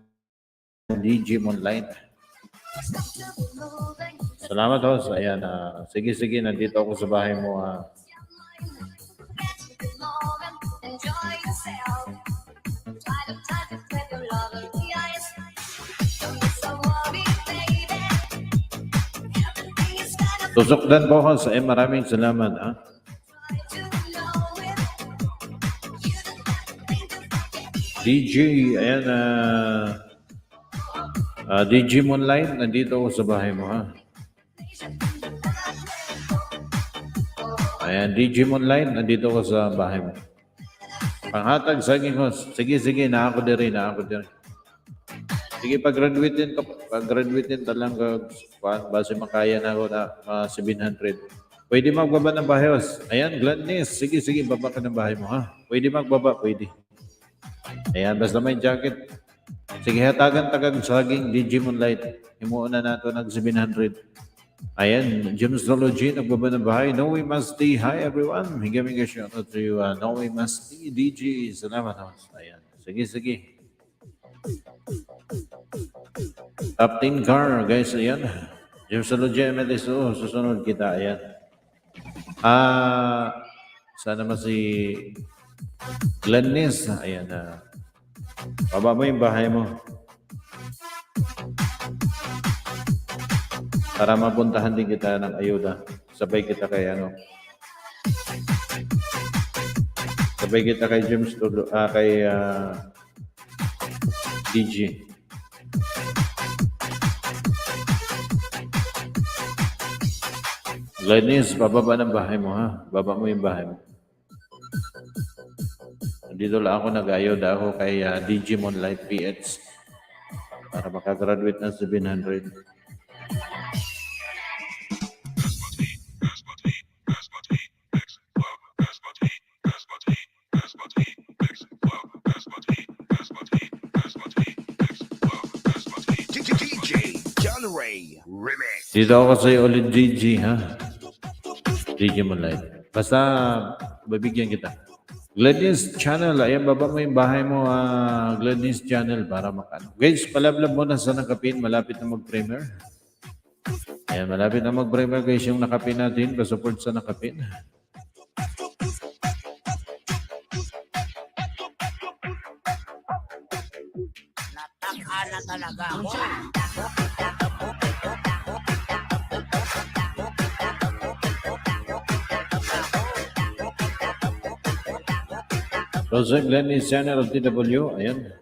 Digimon Light. Salamat host. Ayan, sige, nandito ako sa bahay mo. Tusokdan po host. Maraming salamat. DJ, ayan, Digimon Light, nandito ako sa bahay mo, ha? Ayan, Digimon Light, nandito ako sa bahay mo. Panghatag, saging host. Sige, naako din. Sige, pag-graduate din talang base makaya na ako na 700. Pwede magbaba ng bahay, host. Ayan, Gladness. Sige, baba ka ng bahay mo, ha? Pwede magbaba, pwede. Ayan, basta may jacket. Sige, hatagan saging Digimon Light. Himuuna nato ng 700. Ayan, Gemsology, nagbaba ng bahay. No, we must stay. Hi, everyone. Higa shoutout to you. No, we must stay. DG, salamat, host. Ayan, sige. Top 10 car, guys. Ayan. Gemsology, MLSO. Susunod kita. Ayan. Sana si Gladness. Ayan. Baba mo yung bahay mo. Para mapuntahan din kita ng ayuda. Sabay kita kay James kay DG. Gladness, bababa ng bahay mo, ha? Baba mo yung bahay mo. Dito lang ako nag-ayuda ako kay Digimon Light PH para makagraduate ng 700. DJ John Ray Remix. Dito ako sa ulit DG, ha? Digimon Light. Basta babigyan kita. Gladness Channel, ayan, baba mo yung bahay mo, Gladness Channel, para makano. Guys, palablab mo na sa nakapin, malapit na mag-premier. Ayan, malapit na mag-premier, guys, yung nakapin natin, pa-support sa nakapin. Nataka na talaga ako. Jose Gladness Channel of TW, ayan.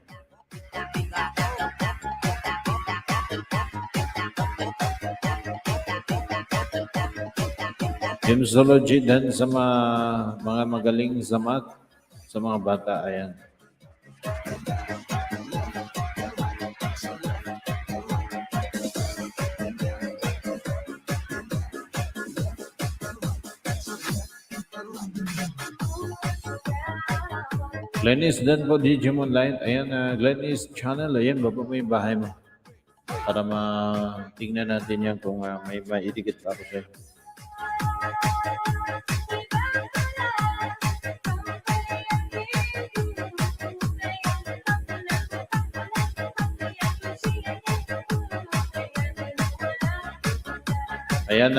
Gemsology din sa mga magaling sa math, sa mga bata, ayan. Gladness din po, Digimon Light. Ayan, Gladness Channel. Ayan, baba mo yung bahay mo. Para tingnan natin yan kung may maidikit pa ako sa'yo. Ayan,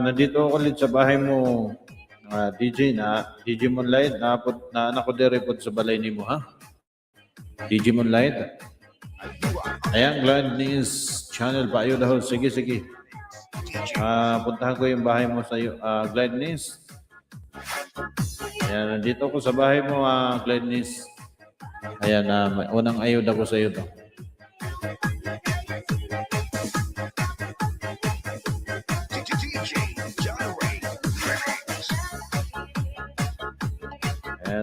nandito ako ulit sa bahay mo. DJ Digimon Light, anak ko direpot sa balay ni mo, ha? Digimon Light. Ayan, Gladness Channel, paayo daw. Sige. Puntahan ko yung bahay mo sa Gladness. Ayan, nandito ko sa bahay mo, Gladness. Ayan, unang ayuda ko sa iyo to. DJ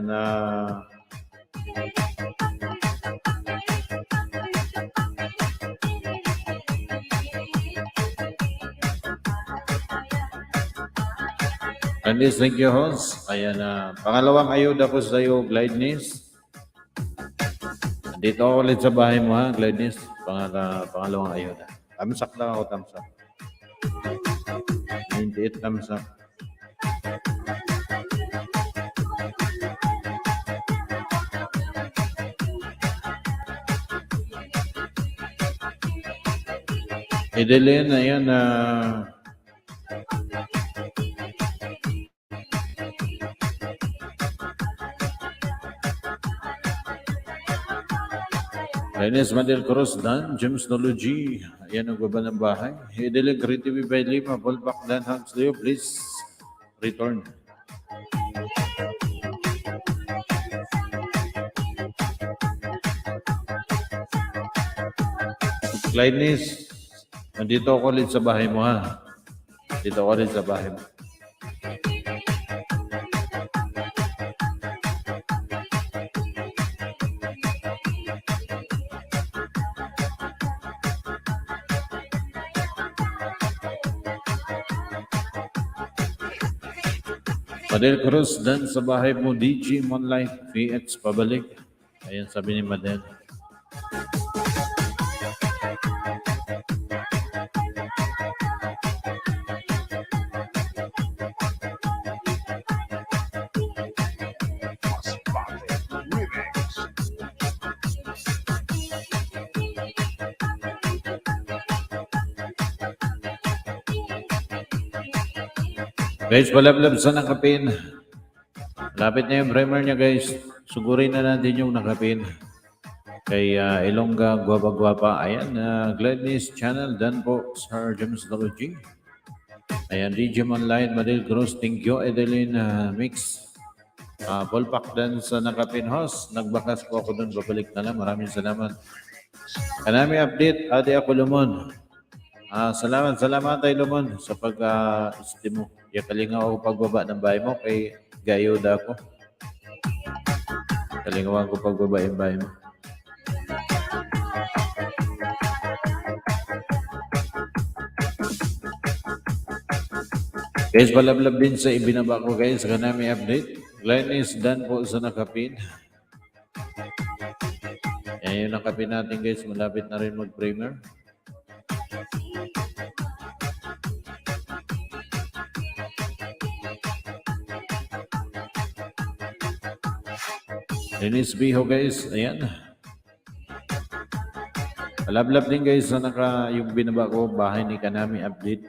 Ayan, Gladys, thank you, host. Ayan, pangalawang ayuda ko sa iyo, Gladys. Dito ako ulit sa bahay mo, ha, Gladys. Pangalawang ayuda. Tamsak lang ako, tamsak. 98 tamsak. Edelyn, ayan, Dennis Mandel Cruz, Dan, James Nology, ayan ang baba ng bahay. Edelyn, Green TV by Lima, Ballback, Dan, Hans Leo, please return. Gladys, nandito ako ulit sa bahay mo, ha? Dito ako ulit sa bahay mo. Madel Cruz, dan sa bahay mo, DG Monlife, VX, pabalik. Ayan sabi ni Madel. Guys, palablab sa nakapin. Lapit na yung primer niya, guys. Sugurin na natin yung nakapin. Kay Ilongga, Guapa. Ayan, Gladys Channel. Dan po, Sir James Nology. Ayan, DJ Online, Madel Cruz. Thank you, Edelyn Mix. Ballpack dan sa nakapin host. Nagbakas po ako dun. Babalik na lang. Maraming salamat. Kanami update, Ate ako Lumon. Salamat tayo Lumon sa pag-estimo. Kalinga ako pagbaba ng bahay mo kay Gayoda ko. Kalingawan ko pagbaba yung bahay mo. Guys, palablab din sa ibinaba ko guys. Kanami update. Gladys Dan po sa nakapin. Yan yung nakapin natin guys. Malapit na rin mag-primer. Dennis Biho guys, ayan. Palablab din guys sa yung binaba ko, bahay ni Kanami update.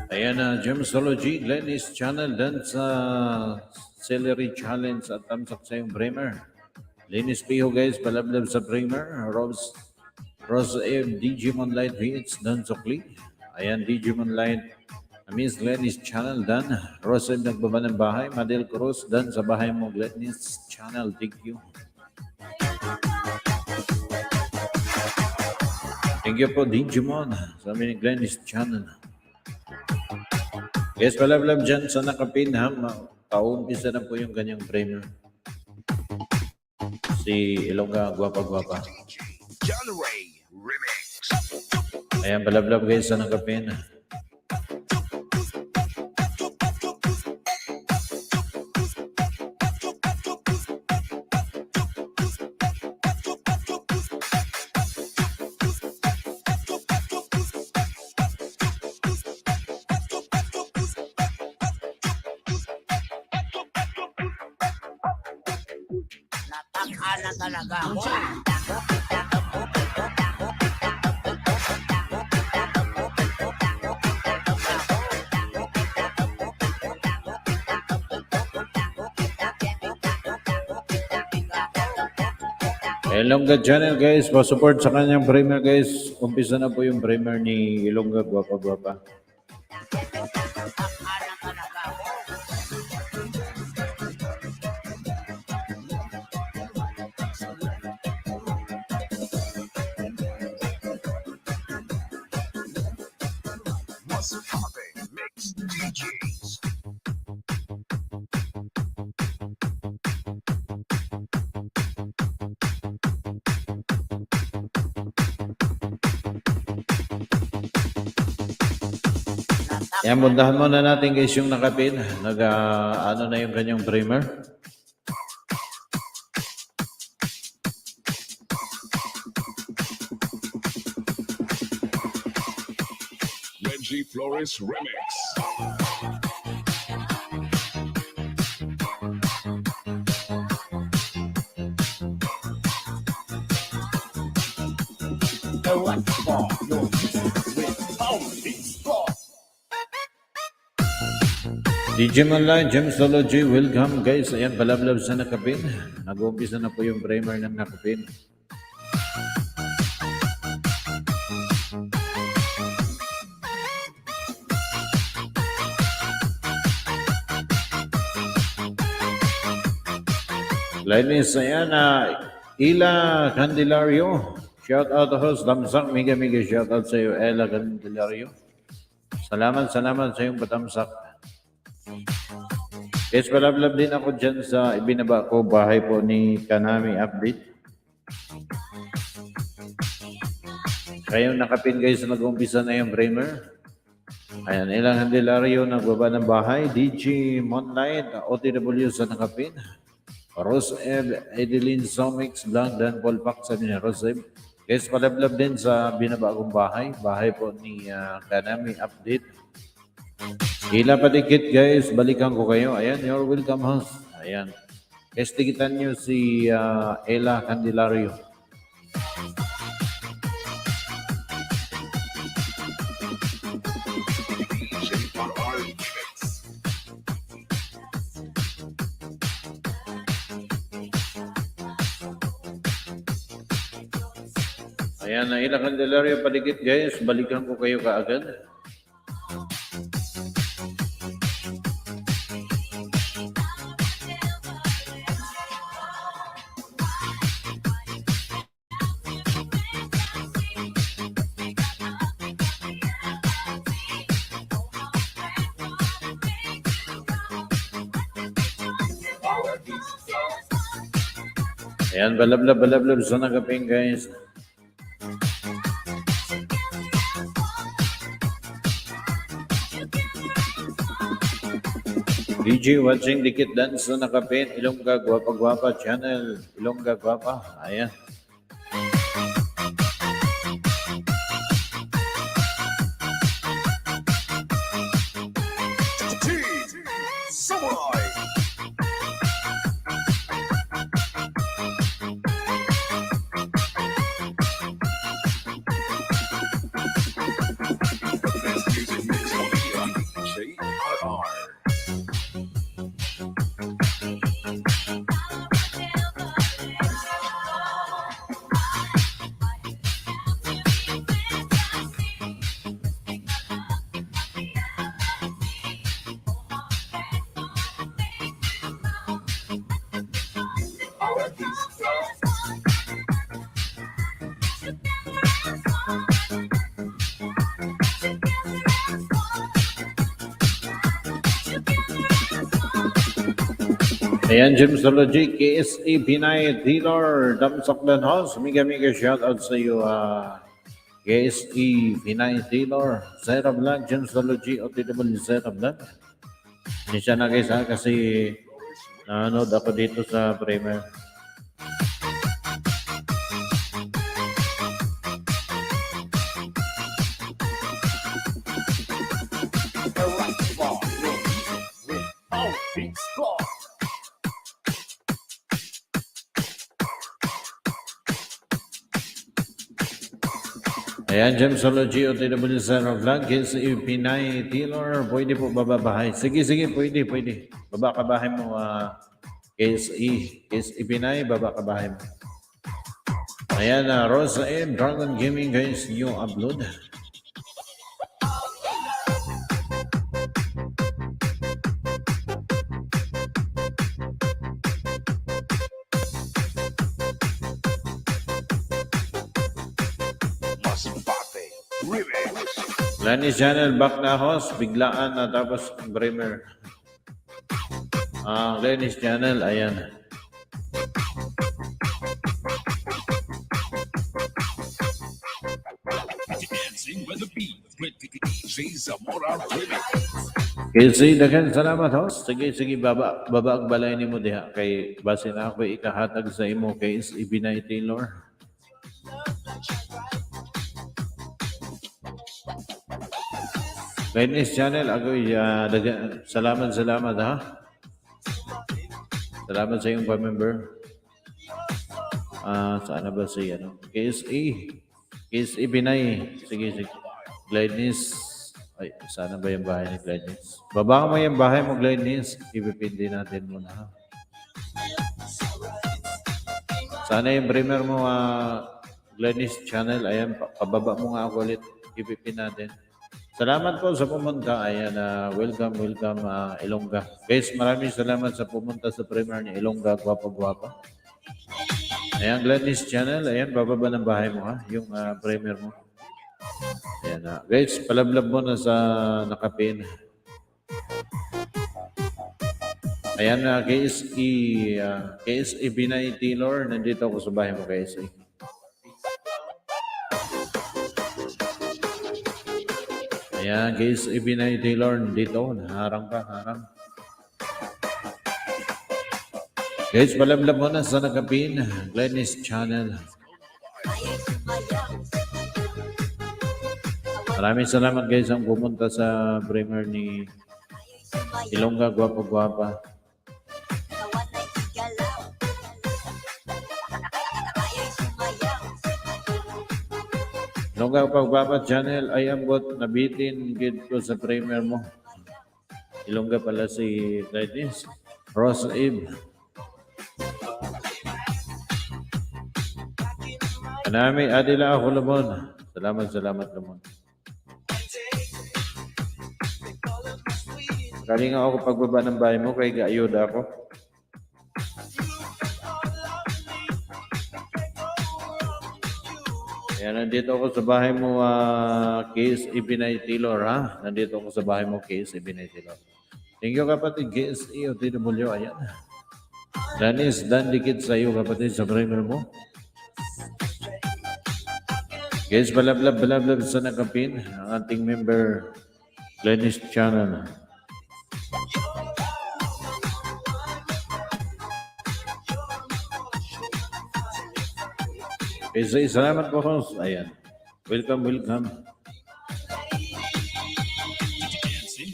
Ayan na, Gemsology, Gladys Channel, dan sa Celery Challenge at tamsak sa yung Bremer. Dennis Biho guys, palablab sa Bremer, Rose M, Digimon Light VH, Dan Sokli. Ayan, Digimon Light. Miss Gladys Channel, Dan. Rose M, nagbaba ng bahay. Madel Cruz, Dan sa bahay mo, Gladys Channel. Thank you. Thank you po, Digimon. Sabi ni Gladys Channel. Yes, palablab dyan sa nakapin, ha? Paumpisa na po yung ganyang primer. Si Ilongga, Guapa. John Ray Remix. Ayan, palablab guys sa nakapin. Natakala talaga ako. Ilongga Channel guys, pa-support sa kanyang primer guys. Umpisa na po yung primer ni Ilongga, Guapa. Massachusetts Mix DJs. Yan, puntahan muna natin guys yung nakapin. Ano na yung kanyang primer. Reggie Flores Remix. DJ Manlay, Gemsology, welcome guys. Ayan, palablab sa nakapin. Nag-uumpisa na po yung primer ng nakapin. Linis, ayan, Ila Candelario. Shout out to host, Damsak, mega shout out sa iyo, Ella Candelario. Salamat sa iyong patamsak. Guys, palablab din ako dyan sa ibinaba ko bahay po ni Kanami Update. Kayong nakapin guys, nag-umpisa na yung primer. Ayan, ilang Candelario nagbaba ng bahay. DJ Moonlight, OTW sa nakapin. Rose Eb, Edeline Somix, Blanc, Dan Paul Pak, sabi niya Rose Eb. Guys, palablab din sa binaba kong bahay. Bahay po ni Kanami Update. Hila patikit guys, balikan ko kayo. Ayan, you're welcome host. Ayan. Guys, tikitan nyo si Ella Candelario. JRR Remix. Ayan, Ella Candelario patikit guys, balikan ko kayo kaagad. Ayan, balablab sa nagaping guys. DJ watching Dikit Dance sa nakapin. Ilongga Gwapa channel. Ilongga Gwapa. Ayan. T. Samurai. Best music mix on JRR. Ayan, Gemsology, KSE, Pinay, Dealer, Damsaklan House. Mega shoutout sa iyo, KSE, Pinay, Dealer, Zera Vlog, Gemsology, OTW, Zera Vlog. Hindi siya na guys kasi nanood ako dito sa primer. Ayan, Gemsology, OTW, Zera Vlog, KSE, Pinay, Dealer, pwede po bababahay. Sige, pwede. Baba ka bahay mo, KSE, Pinay, baba ka bahay mo. Ayan, Rosa M, Dragon Gaming guys, new upload. Masbate Remix. Gladys Channel, back na host. Biglaan na tapos ang Bremer. Gladys Channel, ayan. Dancing with the beat with DJ Zamora Remix. Kelsey, dagan salamat host. Sige, baba ang balay ni mo diha. Kay base na ako ikahatag sa imo kay Ibinay Taylor. Gladys Channel, agoy, salamat ha. Salamat sa iyong pa-member. Saan ba si KSE Binay. Sige. Gladys. Ay, sana ba yung bahay ni Gladys? Baba mo yung bahay mo, Gladys. Ipipindi natin muna ha. Sana yung primer mo, Gladys Channel. Ayan, pababa mo nga ako ulit. Ipipin natin. Salamat po sa pumunta. Ayan, welcome, Ilongga. Guys, maraming salamat sa pumunta sa premiere ni Ilongga. Gwapa. Ayan, Gladys Channel. Ayan, bababa ng bahay mo ha. Yung premiere mo. Ayan na. Guys, palablab mo na sa nakapin. Ayan na, KSE Binay Taylor. Nandito ako sa bahay mo, KSE. Ayan, KSE Binay Taylor. Nandito, harang ka. Guys, palablab mo na sa nakapin. Gladys Channel. Maraming salamat guys ang pumunta sa premiere ni Ilongga. Gwapa. Ilongga Gwapa Channel, I am got nabitin gid ko sa premiere mo. Ilongga pala si Gladys. Rose Eve. Kanami adila ako lamon. Salamat lamon. Galing ako pagbaba ng bahay mo kay gaayuda ako. Ayan, nandito ako sa bahay mo, KSE Binay Taylor ha. Nandito ako sa bahay mo, KSE Binay Taylor. Thank you kapatid, KSE o TW. Ayan. Danis, dan dikit sa iyo kapatid sa primer mo. Guys, balablab sa nakapin ang ating member Gladys Channel. Okay, salamat po host. Ayan. Welcome. Dancing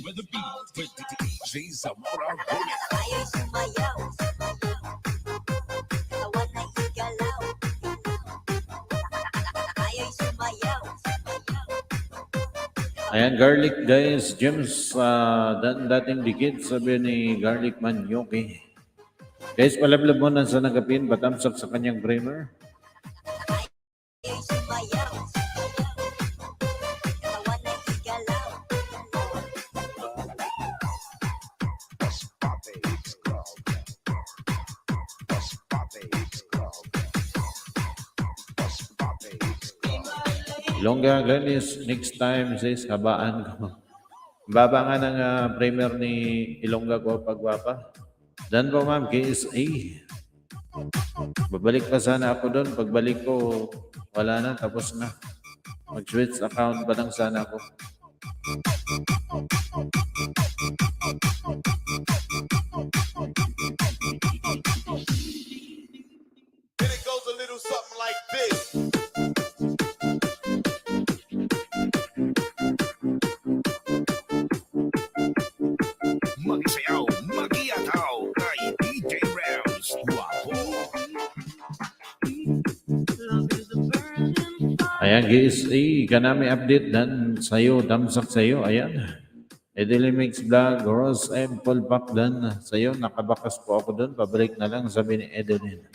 with the beat with DJ Zamora Remix. Ayan, garlic guys. James, dating dikit sabi ni Garlic Man Yoki. Guys, palablab mo na sa nagapin. Batamsak sa kanyang primer. Ilongga Gladys, next time sis, habaan ko. Baba nga ng primer ni Ilongga Gwapa. Dan po ma'am, KSE. Babalik pa sana ako doon. Pagbalik ko, wala na, tapos na. Mag-switch account pa lang sana ako. Then it goes a little something like this. Magsayaw, mag-iataw kay DJ Rams. Guwapo. Ayan, KSE, kanami update dan sa'yo, damsak sa'yo. Ayan. Edelimix Vlog, Rose M. Paul Pakdan. Sa'yo, nakabakas po ako doon. Pabalik na lang, sabi ni Edelin.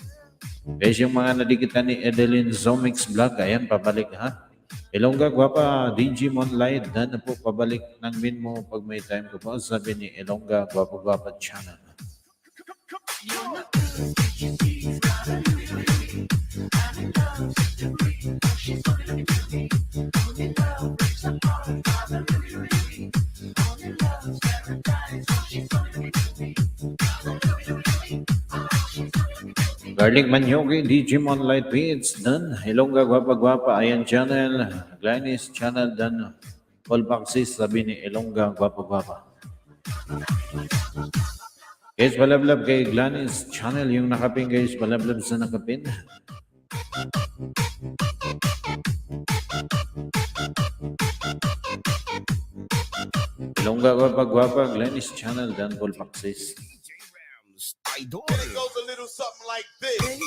Guys, yung mga nadikitan ni Edelin Zomix Vlog, ayan, pabalik ha. Ilongga Gwapa, DJ Monlight, dan na po pabalik ng min mo pag may time ko po. Sabi ni Ilongga Gwapa Channel. Garlic Manyoki, Digimon Light Beats, dan Ilongga Gwapa Gwapa, ayan channel, Gladys channel, dan Paul Baxis, sabi ni Ilongga Gwapa Gwapa. Guys, palablab kay Gladys channel, yung nakapin guys, palablab sa nakapin. Ilongga Gwapa Gwapa, Gladys channel, dan Paul Baxis. Idol. And it goes a little something like this.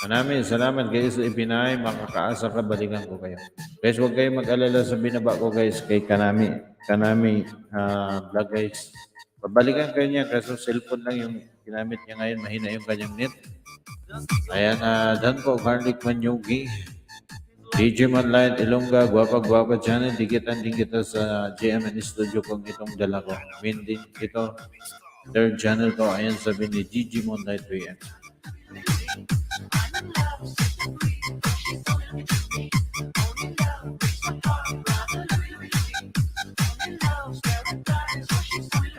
Maraming salamat guys sa ipinay. Makakaasa ka, balikan ko kayo. Guys, huwag kayo mag-alala sa binaba ko guys kay Kanami. Kanami vlog guys. Pabalikan kayo niya kasi cellphone lang yung ginamit niya ngayon. Mahina yung kanyang net. Ayan, dan po, Garlic Manyugi. Digimon Light, Ilongga, Gwapa Gwapa channel. Dikitan din kita sa JMN Studio kung itong dala ko. Main din ito. Third channel ko, ayan sabi ni Digimon Light PM.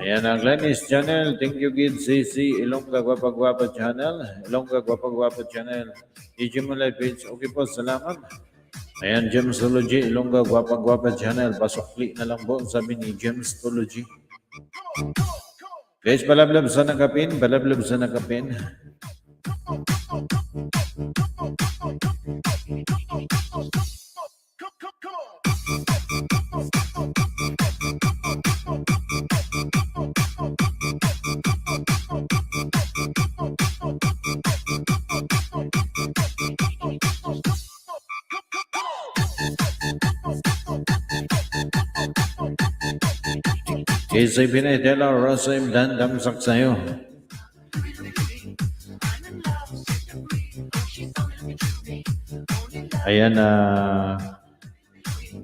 Ayan ang Gladys channel. Thank you, Gid CC. Ilongga Gwapa Gwapa channel. Ilongga Gwapa Gwapa channel. Digimon Light page. Okay po, salamat. Ayan, Gemsology. Ilongga Gwapa Gwapa channel. Pasokli na lang po, sabi ni Gemsology. Guys, palablab sa nakapin. Palablab sa nakapin. Kasi pinitela Rosim dan damsak sa'yo. Ayan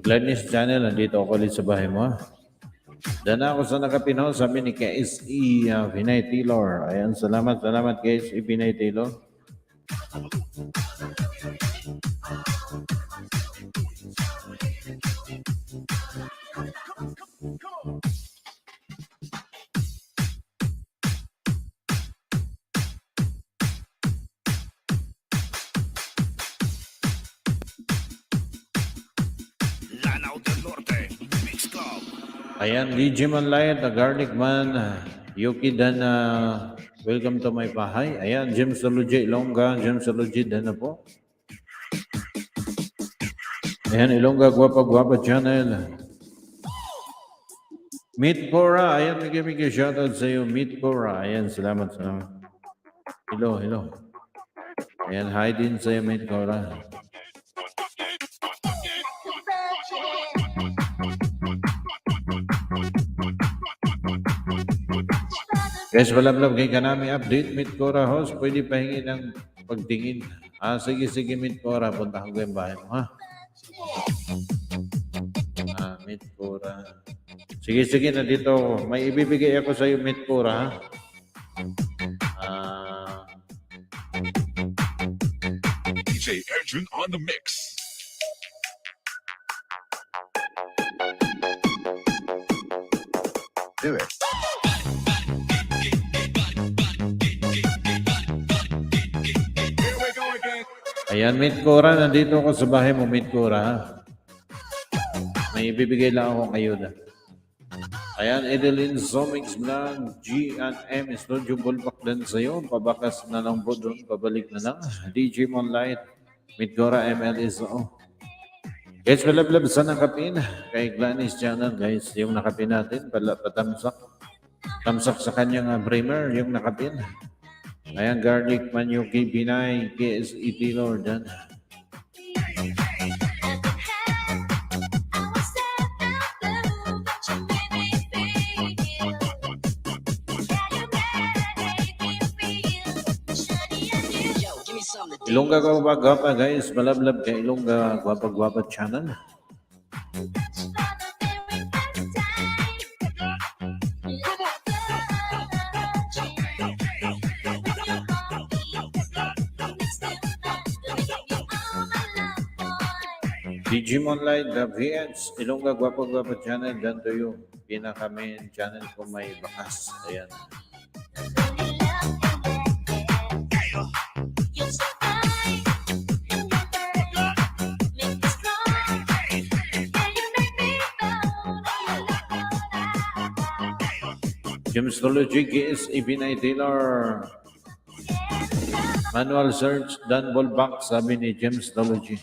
Gladys channel, nandito ako ulit sa bahay mo. Dan ako sa nakapinaw, sabi ni KSE Pinay Taylor. Ayan, salamat KSE Pinay Taylor. Lanao del Norte, Mix Club. Ayan, Digimon Light, the Garlic Man, Yuki Dan, welcome to my bahay. Ayan, Gemsology Ilongga, Gemsology Dan na po. Ayan, Ilongga Gwapa Gwapa channel. Meet Cora, ayan, bigay shoutout sa iyo, Meet Cora. Ayan, salamat. Hello. Ayan, hi din sa iyo, Meet Cora. Guys, palablab kay Kanami update, Meet Cora host, pwede pahingi ng pagtingin. Sige, Meet Cora, puntahan ko yung bahay mo, ha? Meet Cora. Sige, nandito ako. May ibibigay ako sa iyo, Meet Cora, ha? DJ Edwin on the mix. Do it. Ayan, Meet Cora, nandito ako sa bahay mo, Meet Cora, ha? May ibibigay lang akong ayuda. Ayan, Edeline Zomix Vlog, G&M Studio Bulbak din sa'yo. Pabakas na lang po doon, pabalik na lang. Digimon Light, Meet Cora, MLSO. Guys, palablab sa nakapin. Kay Gladys channel, guys, yung nakapin natin, patamsak. Tamsak sa kanyang Bremer, yung nakapin. Ayan, Garlic Manyuki Pinay, KSE Taylor, dan. Ilongga Gwapa Gwapa guys, palablab kay Ilongga Gwapa Gwapa channel. Digimon Light, the VX, Ilongga Gwapa Gwapa channel, dan to you. Pinaka-main channel ko may bakas. Ayan. You're so Gemstology is Ibinay Taylor. Manual search, Dan Bolbak, sabi ni Gemstology.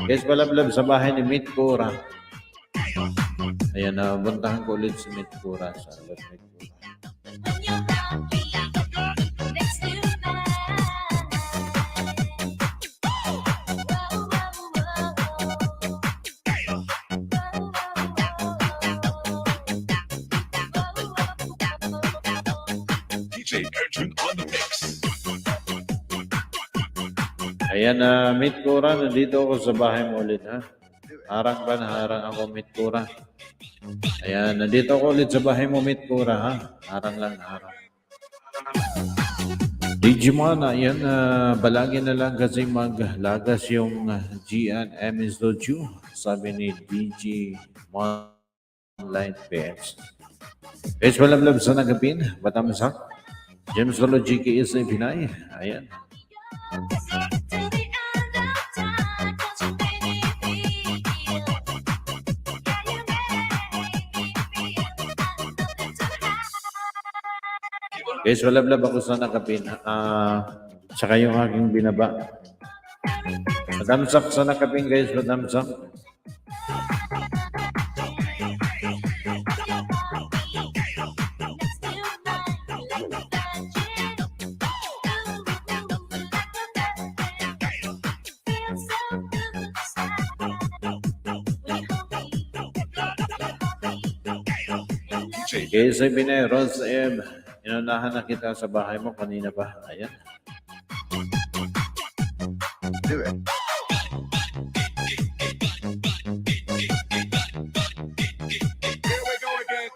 Guys, palablab sa bahay ni Meet Cora. Ayan, buntahan ko ulit si Meet Cora sa Meet Cora. DJ Edwin on the mix. Ayan, Meet Cora, nandito ako sa bahay mo ulit, ha? Harang ba? Harang ako, Meet Cora. Ayan, nandito ako ulit sa bahay mo, Meet Cora, ha? Harang lang, harang. Digimon, ayan, balagi na lang kasi maglagas yung GNM Studio, sabi ni Digimon Light PS. Guys, malablab sa nagapin, Batamsak. Gemstology is a Pinay. Ayan. Guys, walablab ako sa nakapin. Tsaka yung aking binaba. Madamsak sa nakapin, guys. Madamsak. Guys, sabi na Rose M. Inunahan na kita sa bahay mo kanina pa. Ayan. Do it. Here we go again.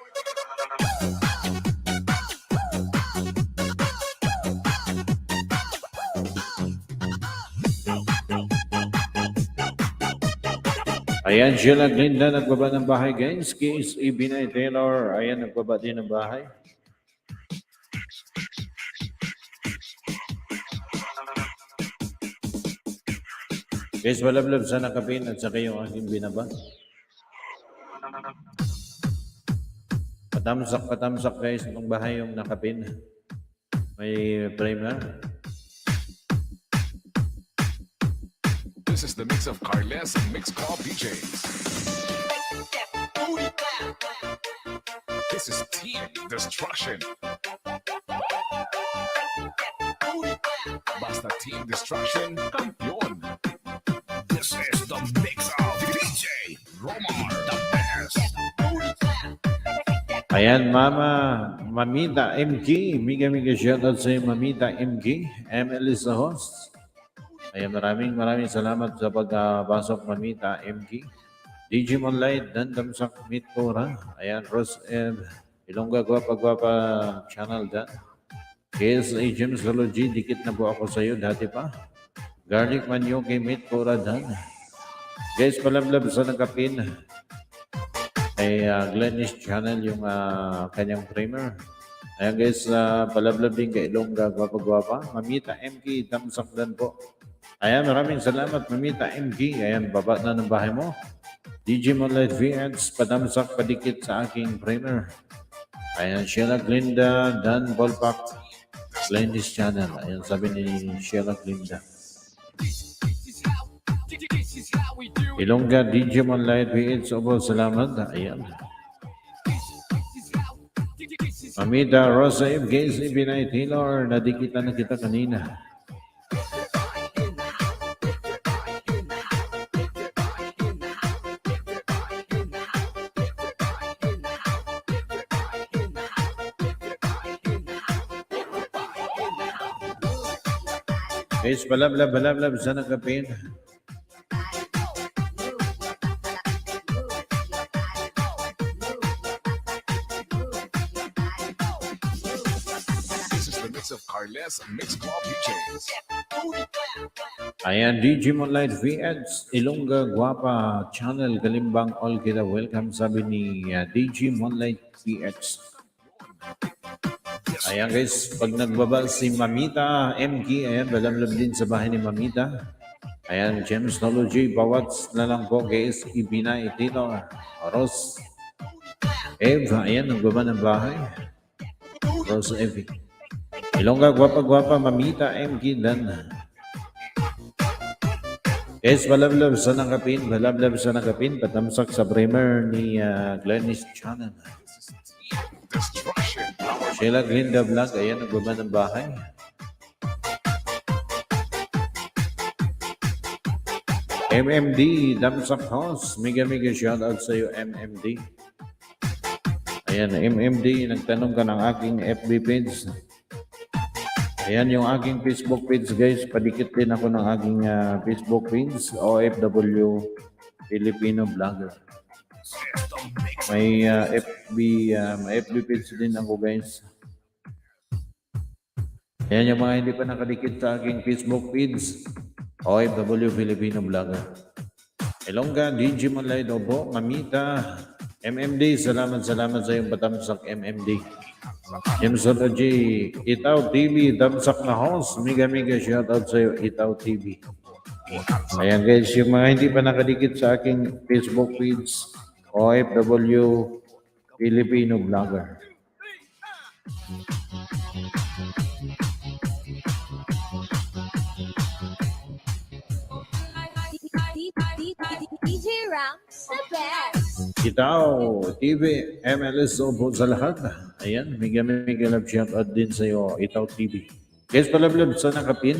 Ayan, Sheila Glinda, nagbaba ng bahay, guys. Case Ibinay Taylor. Ayan, nagbaba din ng bahay. Guys, walablab sa nakapin at saka yung aking binaba. Patamsak guys, ng bahay yung nakapin. May primer. This is the mix of Carles and Mix Club DJs. This is Team Destruction. Basta Team Destruction, kampiyon. This is the mix of DJ Romar, the best. Ayan, Mamita MG. Miga shoutout sa Mamita MG. ML is the host. Ayan, maraming salamat sa pagpasok, Mamita MG. Digimon Light, Dandamsak, Meet Cora. Ayan, Rose M. Ilongga Gwapa channel dyan. KSA Gemstology, dikit na po ako sa iyo dati pa. Garlic Manyoke, Meet Cora dyan. Guys, palablab sa nakapin. Ay Glennis channel yung kanyang primer. Ayan guys, palablab din kay Ilongga Gwapa. Mamita MG, Damsakdan po. Ayan, maraming salamat, Mamita MG. Ayan, baba na ng bahay mo. Digimon Light VX, padamsak padikit sa aking primer. Ayan, Sheila Glinda, Dan Bolpak, Glennis channel. Ayan, sabi ni Sheila Glinda. Ilongga, Digimon Light VX, opo, salamat. Ayan. Mamita, Rosa M. Gaze, Ibinay Taylor, nadikitan na kita kanina. Guys, balablab sa nakapin. This is the mix of Carles and Mix Club DJs. Ayan, Digimon Light VX, Ilongga Gwapa channel, Kalimbang all kita. Welcome, sabi ni Digimon Light VX. Ayan guys, pag nagbaba si Mamita MG, ayan, balablab din sa bahay ni Mamita. Ayan, Gemstology, bawat na lang po guys, Ibinay Taylor, Ross Eva, ayan, nagbaba ng bahay. Rose Evie. Ilongga, gwapa-gwapa, mamita, MG, dan. Guys, balablab sa nakapin, patamsak sa primer ni Glennis Channel. Destruction. Sheila Glinda Vlog, ayan, nagbaba ng bahay. MMD, Damsak House, mega shoutout sa iyo, MMD. Ayan, MMD, nagtanong ka ng aking FB page. Ayan yung aking Facebook page, guys. Padikit din ako ng aking Facebook page, OFW Filipino Vlogger. May FB page din ako, guys. Ayan yung mga hindi pa nakadikit sa aking Facebook page, OFW Filipino Vlogger. Elongga, DJ Malay Dobo, Mamita, MMD, salamat sa iyong patamsak, MMD. Jameson G, Itaw TV, damsak na host, mega shoutout sa iyo, Itaw TV. Ayan guys, yung mga hindi pa nakadikit sa aking Facebook page, OFW Filipino Vlogger. DJ Rams, the best. Itaw TV, MLS Obo sa lahat. Ayan, mega love shoutout din sa iyo, Itaw TV. Guys, palablab sa nakapin.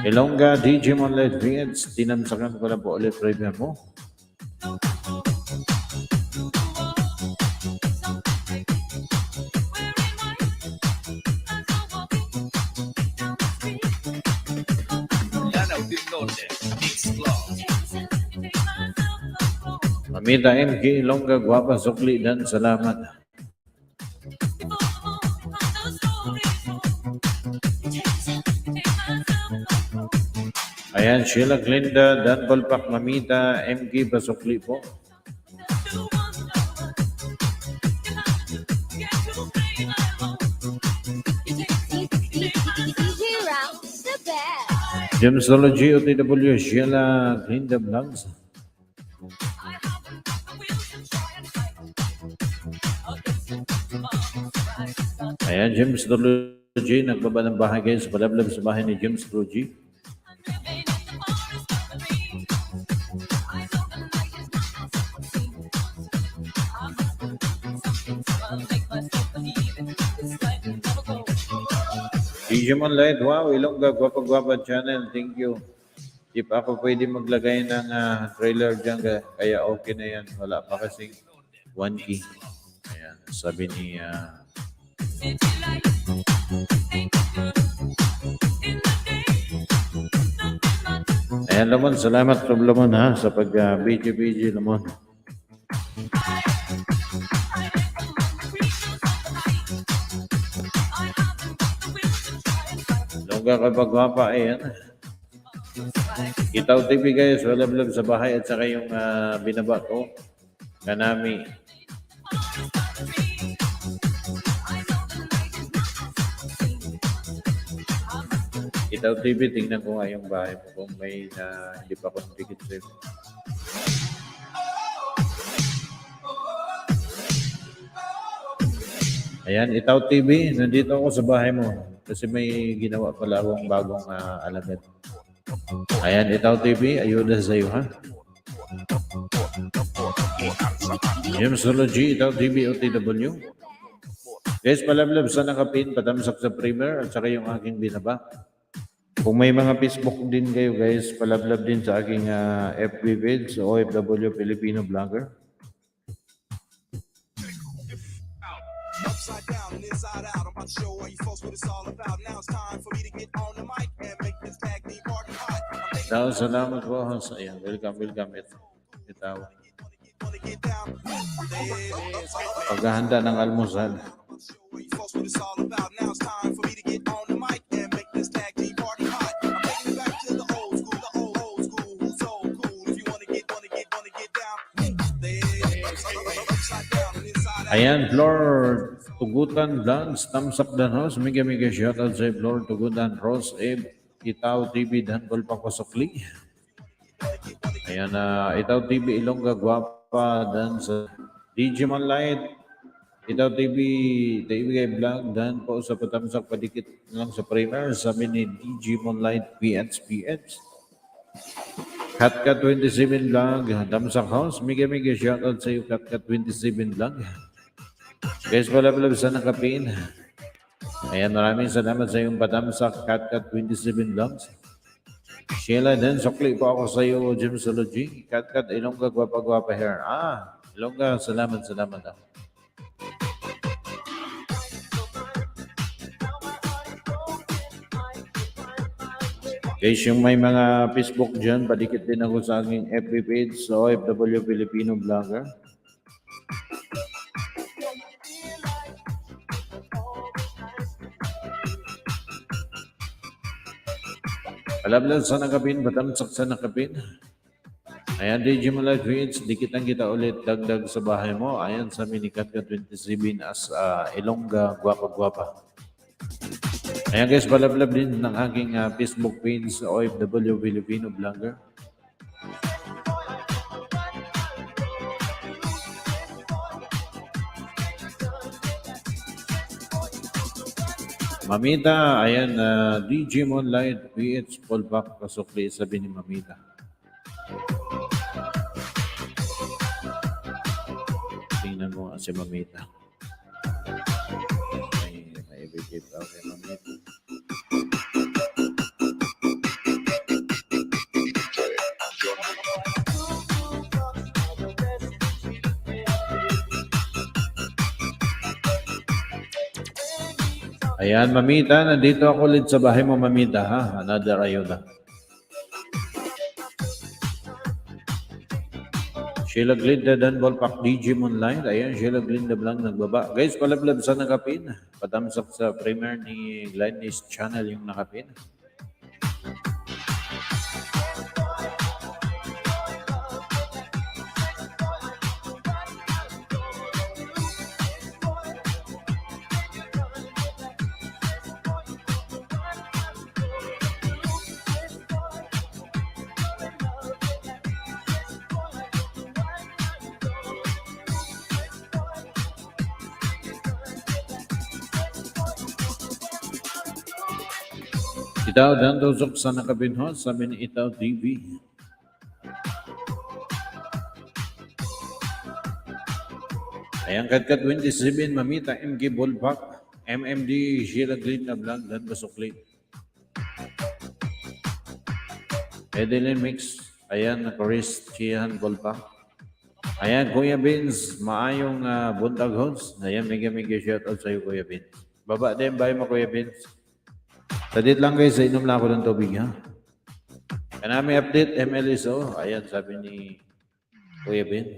Ilongga, DJ Monlight Vince, tinamsakan ko na po ulit premium mo. Lanao del Norte, Mix Club. Mamita MK, Ilongga, Guapa, Sukli, dan salamat. Ayan, Sheila Glinda, Dan Balpak, Mamita, MK, Basukli po. DJ Rams, the best. Gemsology, OTW, Sheila Glinda Vlogs. Ayan, Gemsology, nagbaba ng bahay guys. Palablab sa bahay ni Gemsology. DJ Monlight, wow, Ilongga, gwapa channel, thank you. Di pa ako pwede maglagay ng trailer dyan, kaya okay na yan. Wala pa kasing 1K. Ayan, sabi ni... Ayan, Lamon, salamat from Lamon ha, sa pag-BG Lamon. Ilongga kapag gwapa, ayan. Itaw TV guys, wala-blab sa bahay at saka yung binaba ko. Kanami. Itaw TV, tingnan ko nga yung bahay mo kung may hindi pa ako nagdikit sa'yo. Ayan, Itaw TV, nandito ako sa bahay mo kasi may ginawa pala akong bagong alagad. Ayan, Itaw TV, ayuda sa iyo ha. Gemsology, Itaw TV, OTW. Guys, palablab sa nakapin, patamsak sa primer at saka yung aking binaba. Kung may mga Facebook din kayo guys, palablab din sa aking FB page, OFW Filipino Vlogger. Upside down and inside out. I'm about to show all you folks what it's all about. Now it's time for me to get on the mic and make this tag team party hot. Salamat po. Ayan, welcome. Itaw. Wanna get down? Paghahanda ng almusal. Show all you folks what it's all about. Now it's time for me to get on the mic and make this tag team party hot. I'm taking it back to the old school, old school. Who's so cool? If you wanna get down, upside down and inside out. Ayan, Floor Tugutan Vlogs, thumbs up dan host. Mega shoutout sa Floor Tugutan Rose Eb, Itaw TV dan Golpang Pasokli. Ayan, Itaw TV Ilongga Guapa dan sa Digimon Light, Itaw TV, TV Vlog, dan po sa patamsak padikit lang sa primer, sabi ni Digimon Light PH. Katkat 27 Vlog, Damsak House, Mega shoutout sa iyo Katkat 27 Vlog. Guys, pala sa nakapin. Ayan, maraming salamat sa iyong patamsak Katkat 27 Vlogs. Sheila, then sukli po ako sa iyo, Gemsology. Katkat, Ilongga, gwapa hair. Ilongga, salamat. Guys, yung may mga Facebook dyan, padikit din ako sa aking FB page, so OFW Filipino Vlogger. Palablan sa nakapin, batamsak sa nakapin. Ayan, Digimon Live Feeds, dikitan kita ulit, dagdag sa bahay mo. Ayan, sa minikat ka 27 as Ilongga, gwapa. Ayan guys, palablab din ng aking Facebook page sa OFW Filipino Vlogger. Mamita, ayan, Digimon Light PH Polpak, kasukli sabi ni Mamita. Tingnan mo si Mamita. May ibigay pa kay Mamita. Ayan, Mamita, nandito ako ulit sa bahay mo, Mamita, ha? Another ayuda. Sheila Glinda Dan Ballpark Digimon Line. Ayan, Sheila Glinda Blanc nagbaba. Guys, palablab sa nakapin. Patamsak sa premiere ni Glennis Channel yung nakapin. Itaw dan tusok sa nakabinhot sa min Itaw TV. Ayan, Katkat 27, Mamita, MG Ballpark, MMD, Sheila Glinda Blanc, dan Basukli. Edeline Mix, ayan, Christian Ballpark. Ayan, Kuya Vince, maayong buntag host. Ayan, mega shoutout sa iyo, Kuya Vince. Baba din, bye mo, Kuya Vince. Tadit lang guys, inom lang ako ng tubig, ha? Kanami update, MLSO. Ayan, sabi ni Kuya Ben.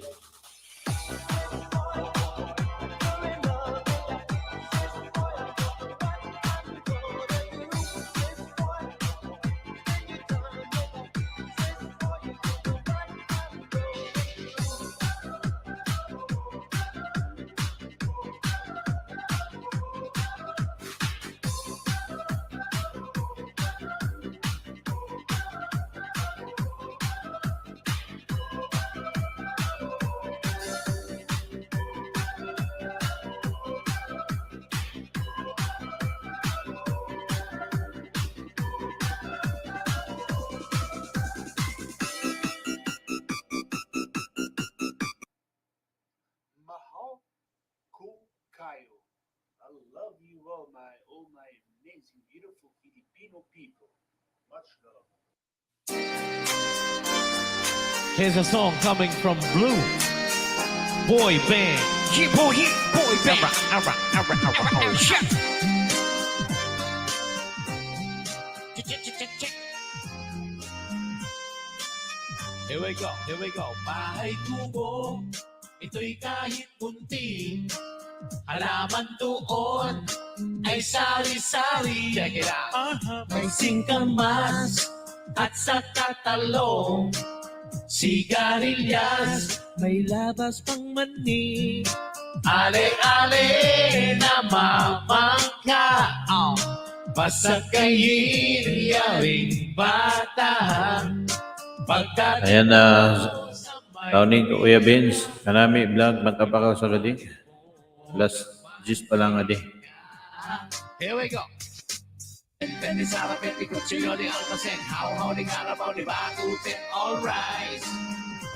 Mahal ko kayo. I love you all my amazing, beautiful Filipino people. Much love. Here's a song coming from Blue Boy Band. Yeah, boy band. Oh, shit. Here we go. Bahay tubo, ito'y kahit punti. Halaman doon ay sari-sari. Check it out. May singkamas at sa tatalong. Sigarilyas, may labas pang mani. Ale-ale na mamangka. Basta kayin yaring bata. Pagkat Ayan na, Tawning ko Kuya Vince, kanami vlog magkapakaw sa galing. Last gist pa lang adi. Here we go. Pwede sa rapid, kutsilo di almasen, hao-hao di karabaw di bagutin, all rise.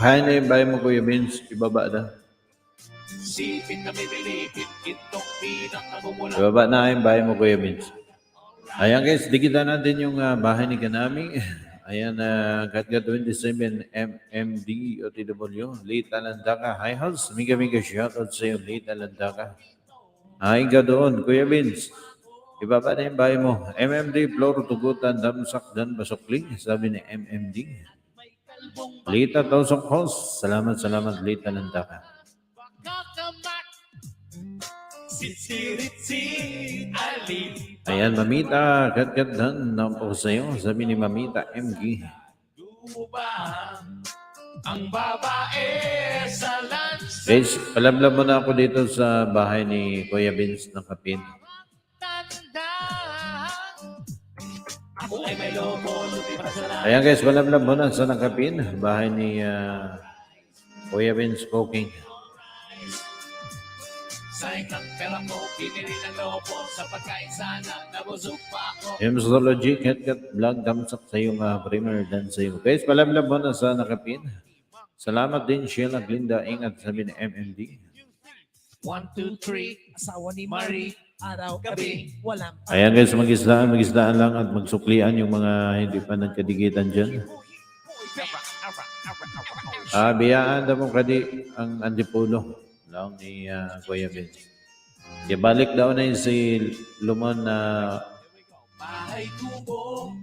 Bahay na yung bahay mo Kuya Vince, ibaba na. Sipit na bibilipit, itong pinang nagmumula. Ibaba na yung bahay mo Kuya Vince. Ayan guys, dikitan natin yung bahay ni Kanami. Ayan, Katga 27 MMD OTW, late Alandaka. Hi House, mega shoutout sa iyo, late Alandaka. Ay ka doon, Kuya Vince. Ibaba na yung bahay mo. MMD, floor, tugutan, damsak, dan basukli. Sabi ni MMD. Lita Tausok House. Salamat, Lita Alandaka. Sisirit-sit, alin. Ayan, Mamita, kat dan na po sa iyo. Sabi ni Mamita MG. Guba ang babae sa lansa. Guys, palablab mo na ako dito sa bahay ni Kuya Vince ng Kapin. Ako ay may lobo, lumipas na. Ayan guys, palablab mo na sa Nakapin. Bahay ni Kuya Vince Cooking. Sayang ng pera ko, pinili ng lobo sa pagkain sana, nabusog pa ako. Mzology, Kat Vlog, damsak sa iyong primer dan sa iyo. Guys, palablab mo na sa Nakapin. Salamat din, Sheila Glinda. Ingat, sabi ni MMD. 1, 2, 3, Asawa ni Marie, araw, gabi. gabi, walang Ayan guys, mag-islaan lang at magsuklian yung mga hindi pa nagkadigitan dyan. Biyaan daw mo kadi ang Antipulo. Lang ni Kuya Vince. Balik daw na yun si Lumon na Bahay kubo,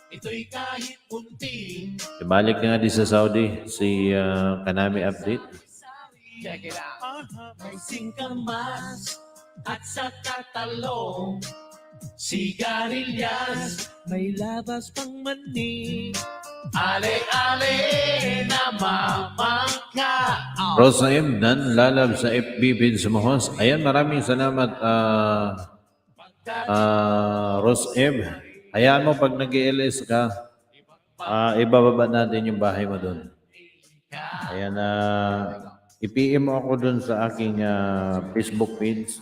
ito'y kahit munti. balik na nga di sa Saudi si Kanami update. Check it out. May singkamas at sa katalong, sigarilyas, may labas pang mani. ale-ale na mamangka. Rosa M. Dan lalab sa FB Vince Mohos. Ayan, maraming salamat Ros M. Hayaan mo pag nag-LS ka, ibababa natin yung bahay mo doon. Ayan, i-PM mo ako doon sa aking Facebook page.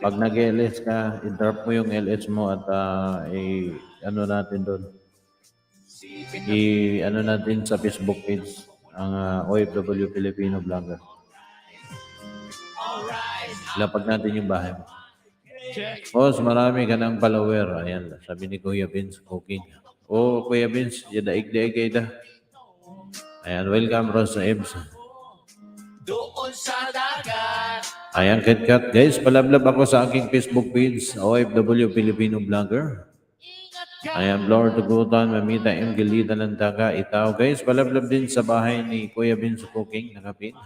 Pag nag-LS ka, i-drop mo yung LS mo at ano natin doon. Ano natin sa Facebook page ang OFW Filipino Vlogger. Lapag natin yung bahay mo. Boss, marami ka ng follower. Ayan, sabi ni Kuya Vince Cooking. Kuya Vince, daig-daig kayo da. Ayan, welcome Rosa Ebs. Doon sa dagat. Ayan, kat guys, palablab ako sa aking Facebook page, OFW Filipino Vlogger. Ayan, Lord Tugutan, Mamita M. Gilita Lantaga, Itaw. Guys, palablab din sa bahay ni Kuya Vince Cooking, Nakapin.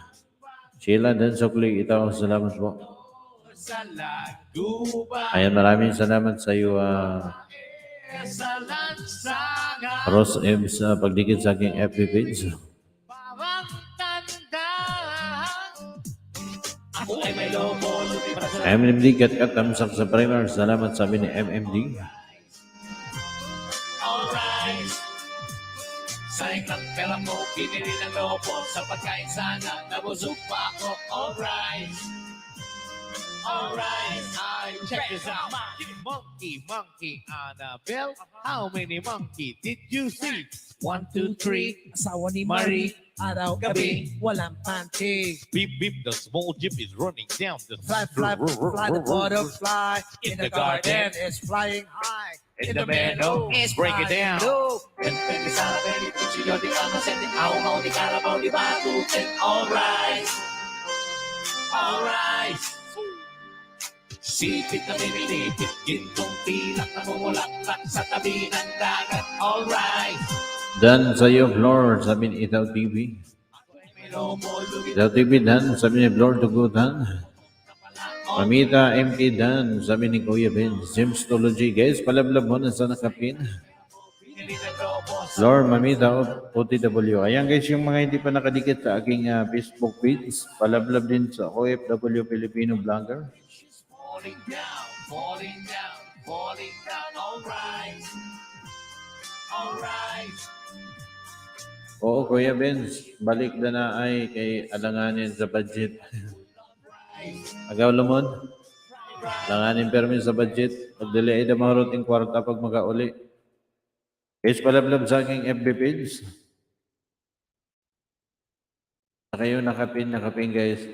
Sheila Dan Sokli, Itaw. Salamat po. Sa laguba. Ayan, maraming salamat sa iyo, Sa lansangan. Ros M. sa pagdikit sa aking FB page. Bawang tanda. Ako ay may lobo, lumipas na. MMD, kat tamsak sa primer. Salamat sabi ni MMD. Alright. Sayang ng pera mo, pinili ng lobo sa pagkain sana, nabusog pa ako. Alright. Alright. Check this out. Monkey, Annabelle. How many monkey did you see? 1, 2, 3. Asawa ni Marie, araw, gabi, walang panty. Beep beep, the small jeep is running down the Fly, the butterfly in the garden is flying high. In the meadow, break it down. low. Pwede sa pwede, kuchilyo di almasen, di aw-aw di karabaw di batutin. Alright. Alright. Sipit na bibinipit, gintong pilak na mumulaklak sa tabi ng dagat. Alright. Dan sa iyo, Lord, sabi ni Itaw TV. May lobo, lumit Itaw TV, Dan, sabi ni Lord Tugutan. Mamita MK Dan, sabi ni Kuya Vince. Gemstology, guys, palablab mo na sa Nakapin. pinili ng lobo. Lord, Mamita OTW. Ayan guys, yung mga hindi pa nakadikit sa aking Facebook page, palablab din sa OFW Filipino Vlogger. Falling down, falling down, falling down. Alright. Alright. Oo, Kuya Benz, balik na ay kay alanganin sa budget. Agaw lumon, alanganin permi sa budget. Pagdali ay damaruting kwarta pag makauli. Guys, palablab sa aking FB page. Na kayo nakapin guys.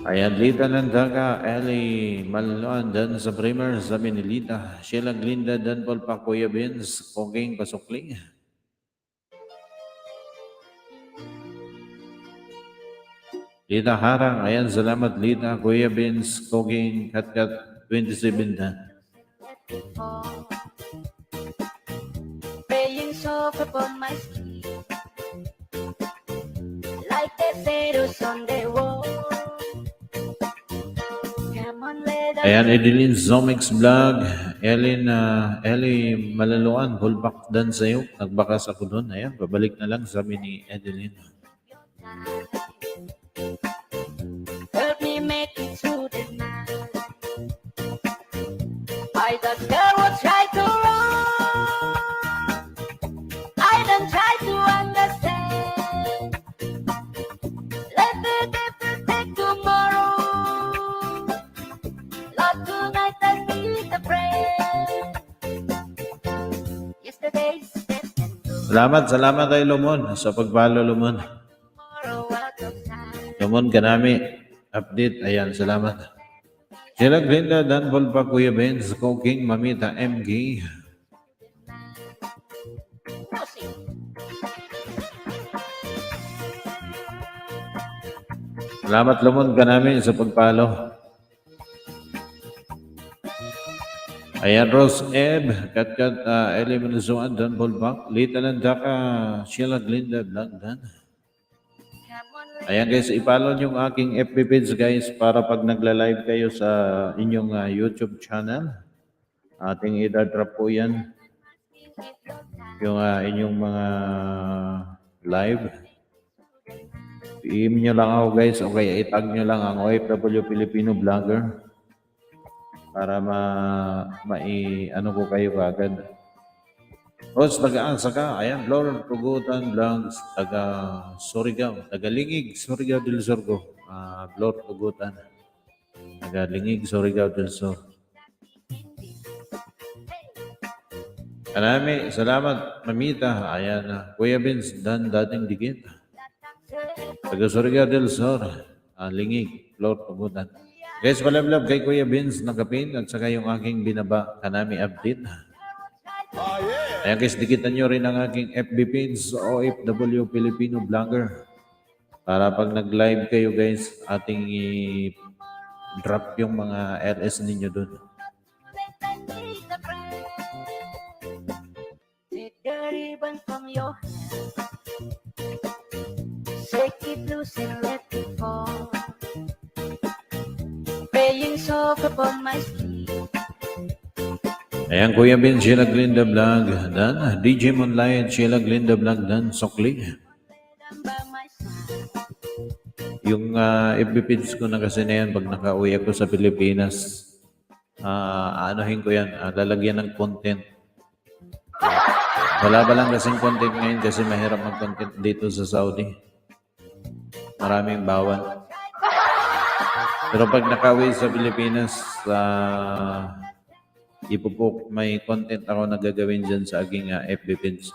Ayan, Lita Nandaga, Ellie Malloan, Dan sa Primer, sabi ni Lita. Sheila Glinda, Dan Paul pa, Kuya Benz, Koging Pasukling. Lita Harang, ayan, salamat Lita, Kuya Benz, Koging, Katkat, 27 na. Praying soft upon my skin, like the shadows on the wall. Come on, let us Ayan, Edeline Zomix Vlog, Ellie Malaluan, Hulbak Dan sa'yo, nagbakas ako doon. Ayan, babalik na lang, sabi ni Edeline. help me make it through the night. I don't care what try to run. I don't try to understand. Let the devil take tomorrow. Lord, tonight I need a prayer. Yesterday's death and Salamat kay Lumon sa pagpalo Lumon. tomorrow out of time. Lumon kanami, update, ayan, salamat. Sheila Glinda, Dan Paul pa, Kuya Benz, Koging, Mamita, MG. Music. Salamat Lumon kanami sa pagpalo. Ayan, Rose Eb, Katkat, Ellie Manasuan, Dan Paul pa, Lita Landaka, Sheila Glinda, Dan. Ayan guys, ipalo yung aking FB page guys para pag nagla-live kayo sa inyong YouTube channel. Ating idadrop po yan. Yung inyong mga live. PM nyo lang ako guys. Okay, itag nyo lang ang OFW Filipino Vlogger. Para ano ko kayo agad. Rods, taga-asa ka. Ayan, Lord Tugutan Vlogs, taga Surigao, taga Lingig, Surigao del Surgo. Lord Tugutan, taga Lingig, Surigao del Sur. Marami, salamat, Mamita. Ayan, Kuya Vince, Dan, dating dikit. Taga Surigao del Sur, Lingig, Lord Tugutan. Guys, palablab kay Kuya Vince, nakapin, at saka yung aking binaba, kanami update. Ayan guys, dikitan nyo rin ang aking FB page sa OFW Filipino Vlogger. Para pag nag-live kayo guys, ating i-drop yung mga RS ninyo doon. Take the ribbon from your hand. Shake it loose and let it fall. Praying soft upon my skin. Ayan, Kuya Ben, Sheila Glinda Vlog, Dan, DJ Moonlight, Sheila Glinda Vlog, Dan, Sokli. Yung FB page ko na kasi na yan, pag nakauwi ako sa Pilipinas, anuhin ko yan, lalagyan ng content. Wala ba lang kasing content ngayon kasi mahirap mag-content dito sa Saudi. Maraming bawal. Pero pag nakauwi sa Pilipinas, may content ako na gagawin dyan sa aking FB page.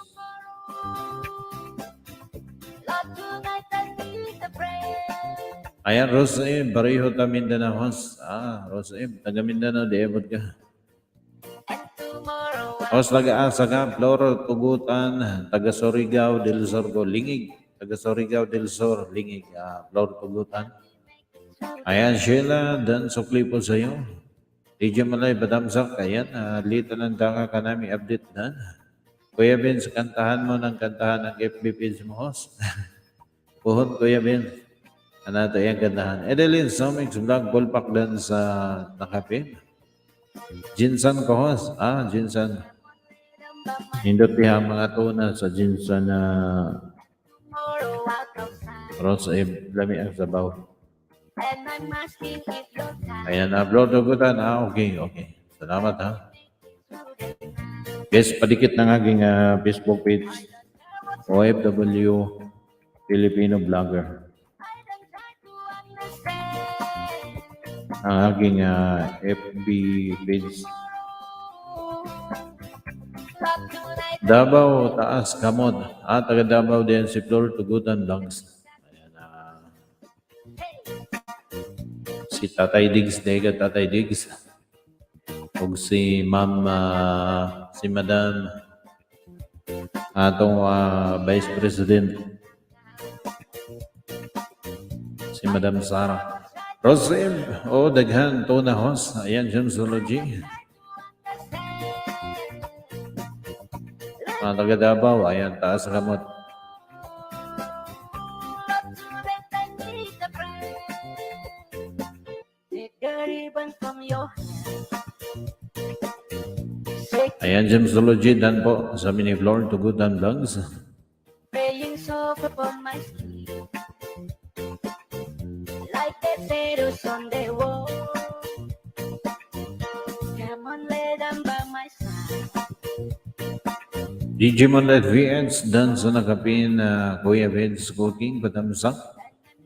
Ayan, Rosaim, Bariho ta Mindanao host. Rosaim, taga Mindanao, diabot ka. Host, taga-asa ka, Floro, Tugutan, taga Surigao del Sur, Lingig. Taga Surigao del Sur, Lingig, Floro, Tugutan. Ayan, Sheila, Dan Sukli po sa'yo. DJ Malay, Badamsak, ayan, Lita Nandaka ka namin update na. Kuya Vince, kantahan mo ng kantahan ng FB page mo, host. Puhon, Kuya Vince. Ano ito yung kantahan? Edeline Somix Vlog, Ballpark Dan sa nakapin. Jinsan ko, host. Jinsan. Hindot niya mga tuna sa Jinsan na Rose, lami ang sabaw. Ayan, upload ugutan. Okay. Salamat ha. Guys, padikit ng aking Facebook page, OFW Filipino Vlogger. Ang aking FB page. Davao, Taas, Kamod. Taga Davao din si Flor Tugutan Langs. Ayan, si Tatay Diggs, Dega Tatay Diggs. O si Ma'am, si Madam, atong Vice President, si Madam Sara. Rosem, daghan, Tona Hos. Ayan, Gemsology. Taga Davao, ayan, Taas Kamot. Ayan, Gemsology, dan po sa mini Flor Tugutan Vlogs. Praying soft upon my sleep, like the shadows on the wall. Come on, lay down by my side. Digimon at VX, dan sa nakapin Kuya Vince Cooking, Batamsak.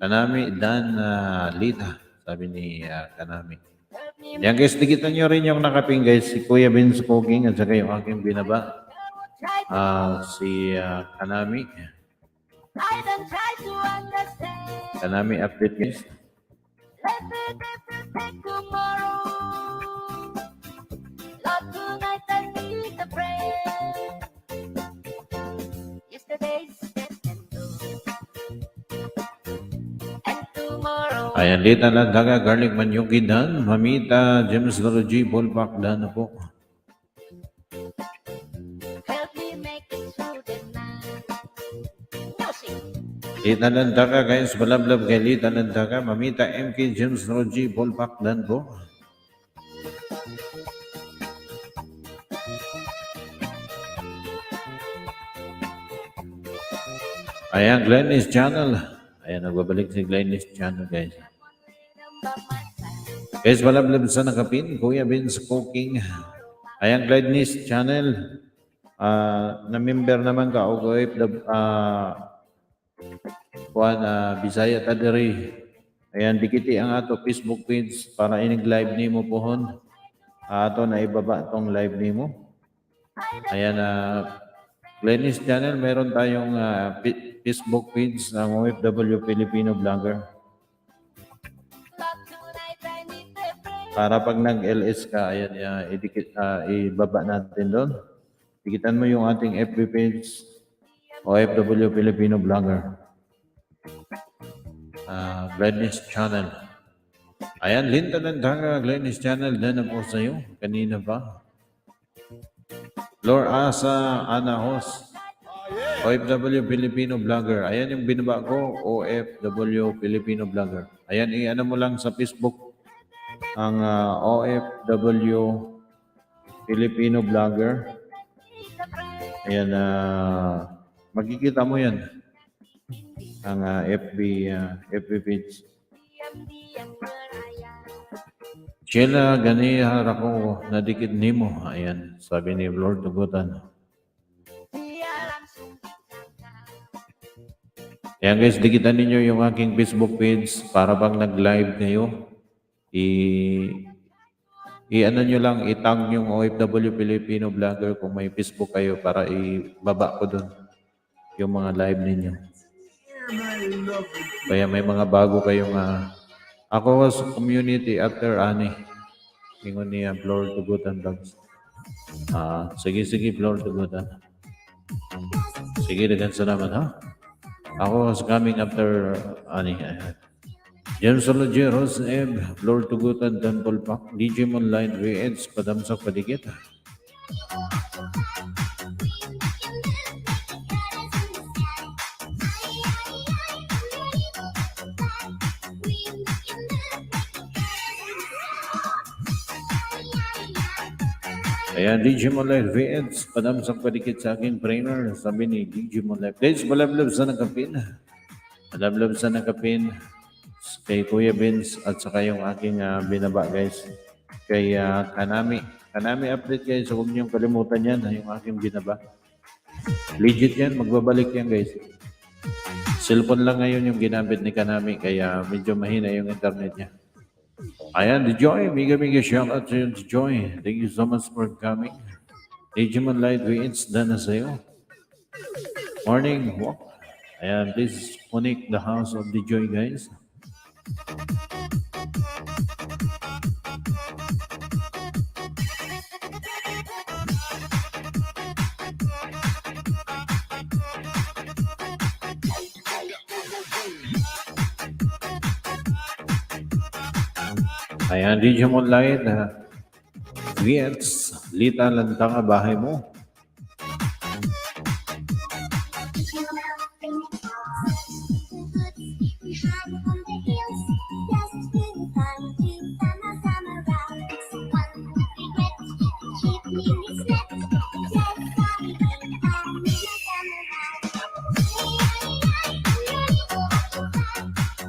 Kanami, dan Lita, sabi ni Kanami. Yan guys, dikitan nyo rin yung nakapin guys, si Kuya Vince Cooking at saka yung aking binaba, si Kanami. I don't try to understand. Kanami update guys. Let me take tomorrow. Lord, tonight I need a prayer. Yesterday's dead and gone, and tomorrow. Ayan, Lita na daga, garlic manyuki dan, Mamita, Gemsology, Ballpark dan na po. Help me make it through the night. Music. Lita na daga guys, balablab kay Lita na daga, Mamita, MK, Gemsology, Ballpark dan po. Ayan, Glennis Channel. Ayan, nagbabalik si Glennis Channel guys. Guys, balablab sa nakapin, Kuya Vince Cooking. Ayan, Glennis Channel. Na-member naman ka, o Bisaya Tadiri. Ayan, dikiti ang ato Facebook page para inig-live ni mo pohon. Ato na ibaba tong live ni mo. Ayan, Glennis Channel, meron tayong Facebook page ng OFW Filipino Vlogger. Para pag nag-LS ka, ayan, ibaba natin doon. Dikitan mo yung ating FB page, OFW Filipino Vlogger. Glennis Channel. Ayan, Linta Landaga, Glennis Channel, na po sa iyo. Kanina pa. Lord Asa Anahos, OFW Filipino Vlogger. Ayan yung binaba ko, OFW Filipino Vlogger. Ayan, i-ano mo lang sa Facebook ang OFW Filipino Vlogger. Ayan, makikita mo yan ang FB page. Sheila ganiha rako nadikit nimo. Ayan, sabi ni Lord Tugutan. Ayan guys, dikitan ninyo yung aking Facebook page para pag nag-live kayo, i-ano nyo lang, itag yung OFW Filipino Vlogger kung may Facebook kayo para ibaba ko dun yung mga live ninyo. Kaya may mga bago kayong ako was community after ani. Ingon niya Flor Tugutan Vlogs. Sige Flor Tugutan. Sige, dagan salamat ha. Ako was coming after ani. Gemsology, Rose Eb, Flor Tugutan, Temple Park, Digimon Line, VX, Padamsak Padikit. Ayan, Digimon Live VX, Padamsak Padikit sa aking trainer, sabi ni Digimon Live. Guys, malablab sa nakapin. Malablab sa nakapin. Kay Kuya Vince at saka yung aking binaba guys. Kay Kanami Kanami update guys, so huwag niyong kalimutan yan, yung aking binaba. Legit yan, magbabalik yan guys. Cellphone lang ngayon yung ginamit ni Kanami, kaya medyo mahina yung internet niya. Ayan, The Joy, mega shout out to you, The Joy. Thank you so much for coming. Digimon Light Weeds, done na sa'yo. Morning walk. Ayan, please connect the house of The Joy guys. Ayan, Digimon Light. Viets, Lita Lantanga, bahay mo.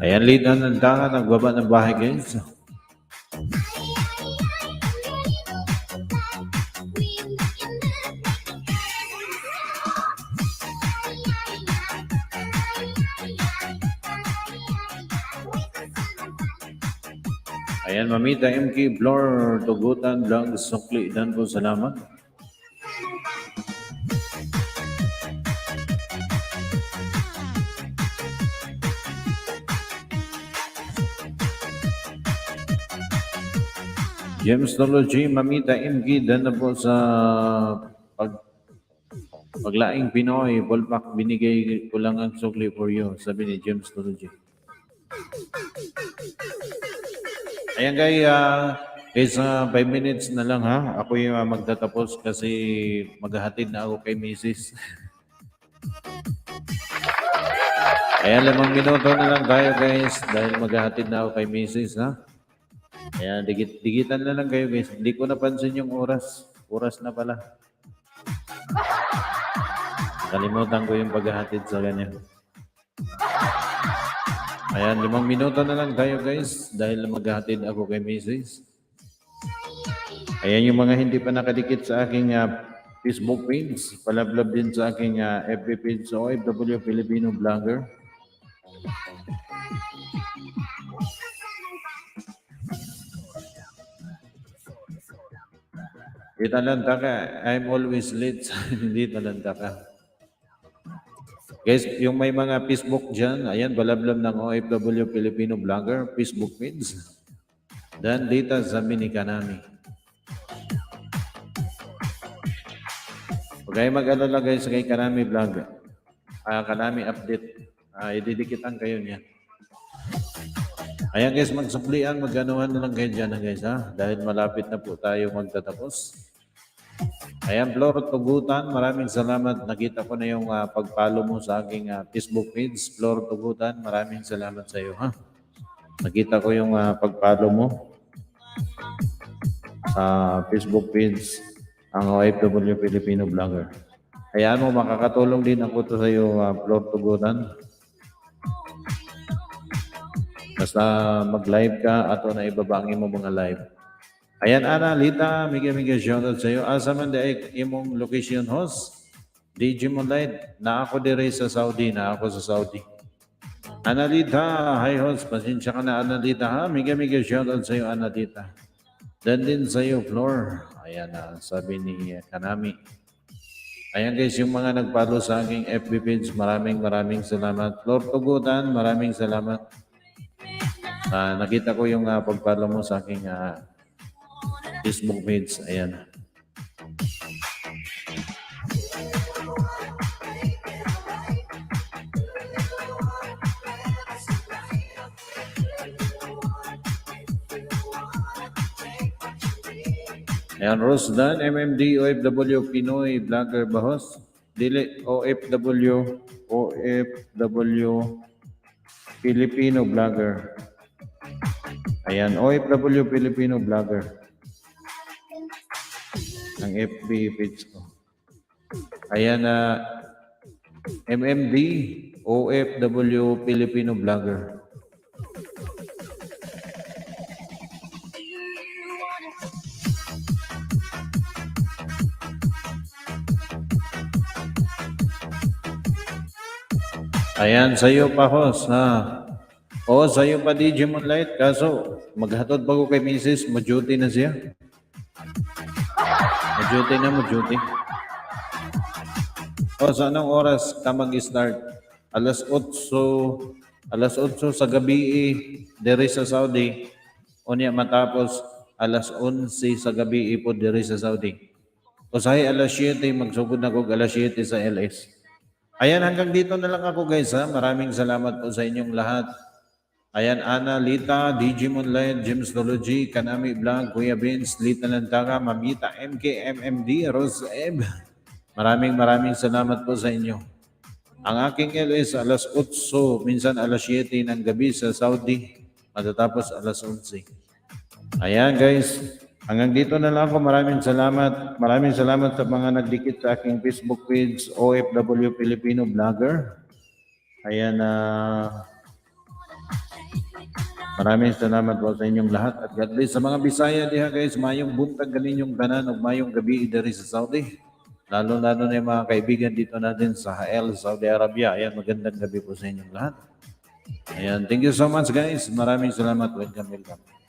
Ayan, Lita Lantanga, nagbaba ng bahay guys. Ayan, Mamita MK Blur, Tugutan, Blang, Sukli, dan po salamat. Gemstology, Mamita MK, dan na po sa paglaing Pinoy, ballpark, binigay ko lang ang sukli for you, sabi ni Gemstology. Ayan guys, sa 5 minutes na lang ha. Ako yung magtatapos kasi maghahatid na ako kay Mrs. Ayan, 5 minuto na lang tayo guys dahil maghahatid na ako kay Mrs. ha. Ayan, digitan na lang kayo guys. Hindi ko napansin yung oras. Oras na pala. Kalimutan ko yung paghahatid sa ganyan. Ayan, 5 minuto na lang tayo guys dahil maghahatid ako kay Mrs. Ayan yung mga hindi pa nakadikit sa aking Facebook page. Palablab din sa aking FB page sa OFW Filipino Vlogger. Di talanta ka. I'm always late. Hindi talanta ka. Guys, yung may mga Facebook dyan, ayan, balablab ng OFW Filipino Vlogger, Facebook page. Dan data sa mini Kanami. Huwag kayo mag-alala guys kay Kanami Vlog. Kanami update. Ididikitan kayo niya. Ayan guys, magsuplian, mag-anuhan na lang kayo dyan guys ha. Dahil malapit na po tayo magtatapos. Ayan, Flor Tugutan, maraming salamat. Nakita ko na yung pag-follow mo sa aking Facebook page. Flor Tugutan, maraming salamat sa iyo ha. Nakita ko yung pag-follow mo sa Facebook page ang OFW Filipino Vlogger. Ayan mo, makakatulong din ako to sa iyo, Flor Tugutan. Basta mag-live ka at na ibabangin mo mga live. Ayan, Ana, Lita, mega shoutout sa iyo. Asa man daig imong location host? Digimon Light, na ako dire sa Saudi, na ako sa Saudi. Ana Lita, hi host, pasensya ka na Ana Lita ha. Mega shoutout sa iyo, Ana Lita. Dan din sa iyo, Flor. Ayan, sabi ni Kanami. Ayan guys, yung mga nag-follow sa aking FB page, maraming salamat. Flor Tugutan, maraming salamat. Nakita ko yung pag-follow mo sa aking Facebook page. Ayan. Ayan, Rosdan, MMD, OFW, Pinoy, Vlogger, Bahos. Dili, OFW, Filipino Vlogger. Ayan, OFW, Filipino Vlogger. Ang FB page ko. Ayan, MMD, OFW, Filipino Vlogger. Ayan, sa'yo pa, host, ha? Oo, sa'yo pa, DJ Moonlight. Kaso, maghatod pa ko kay Mrs. Maduty na siya. Maduty na, maduty. O, sa anong oras ka mag-start? Alas 8 sa gabi, diri sa Saudi. O niya matapos, alas 11 sa gabi po diri sa Saudi. O sahi alas 7, magsugod na ko alas 7 sa LS. Ayan, hanggang dito na lang ako guys ha. Maraming salamat po sa inyong lahat. Ayan, Ana, Lita, DJ Moonlight, James Dology, Kanami Vlog, Kuya Vince, Lita Lantaga, Mamita, MK, MMD, Rose Eb. Maraming salamat po sa inyo. Ang aking LS alas 8, minsan alas 7 ng gabi sa Saudi, matatapos alas 11. Ayan guys, hanggang dito na lang ako. Maraming salamat. Maraming salamat sa mga nagdikit sa aking Facebook page, OFW Filipino Vlogger. Ayan, maraming salamat po sa inyong lahat. At God bless sa mga Bisaya diha guys. Mayong buntag kaninyong tanan o mayong gabi diri sa Saudi. Lalo-lalo na yung mga kaibigan dito natin sa Hael, Saudi Arabia. Ayan, magandang gabi po sa inyong lahat. Ayan, thank you so much guys. Maraming salamat. Welcome.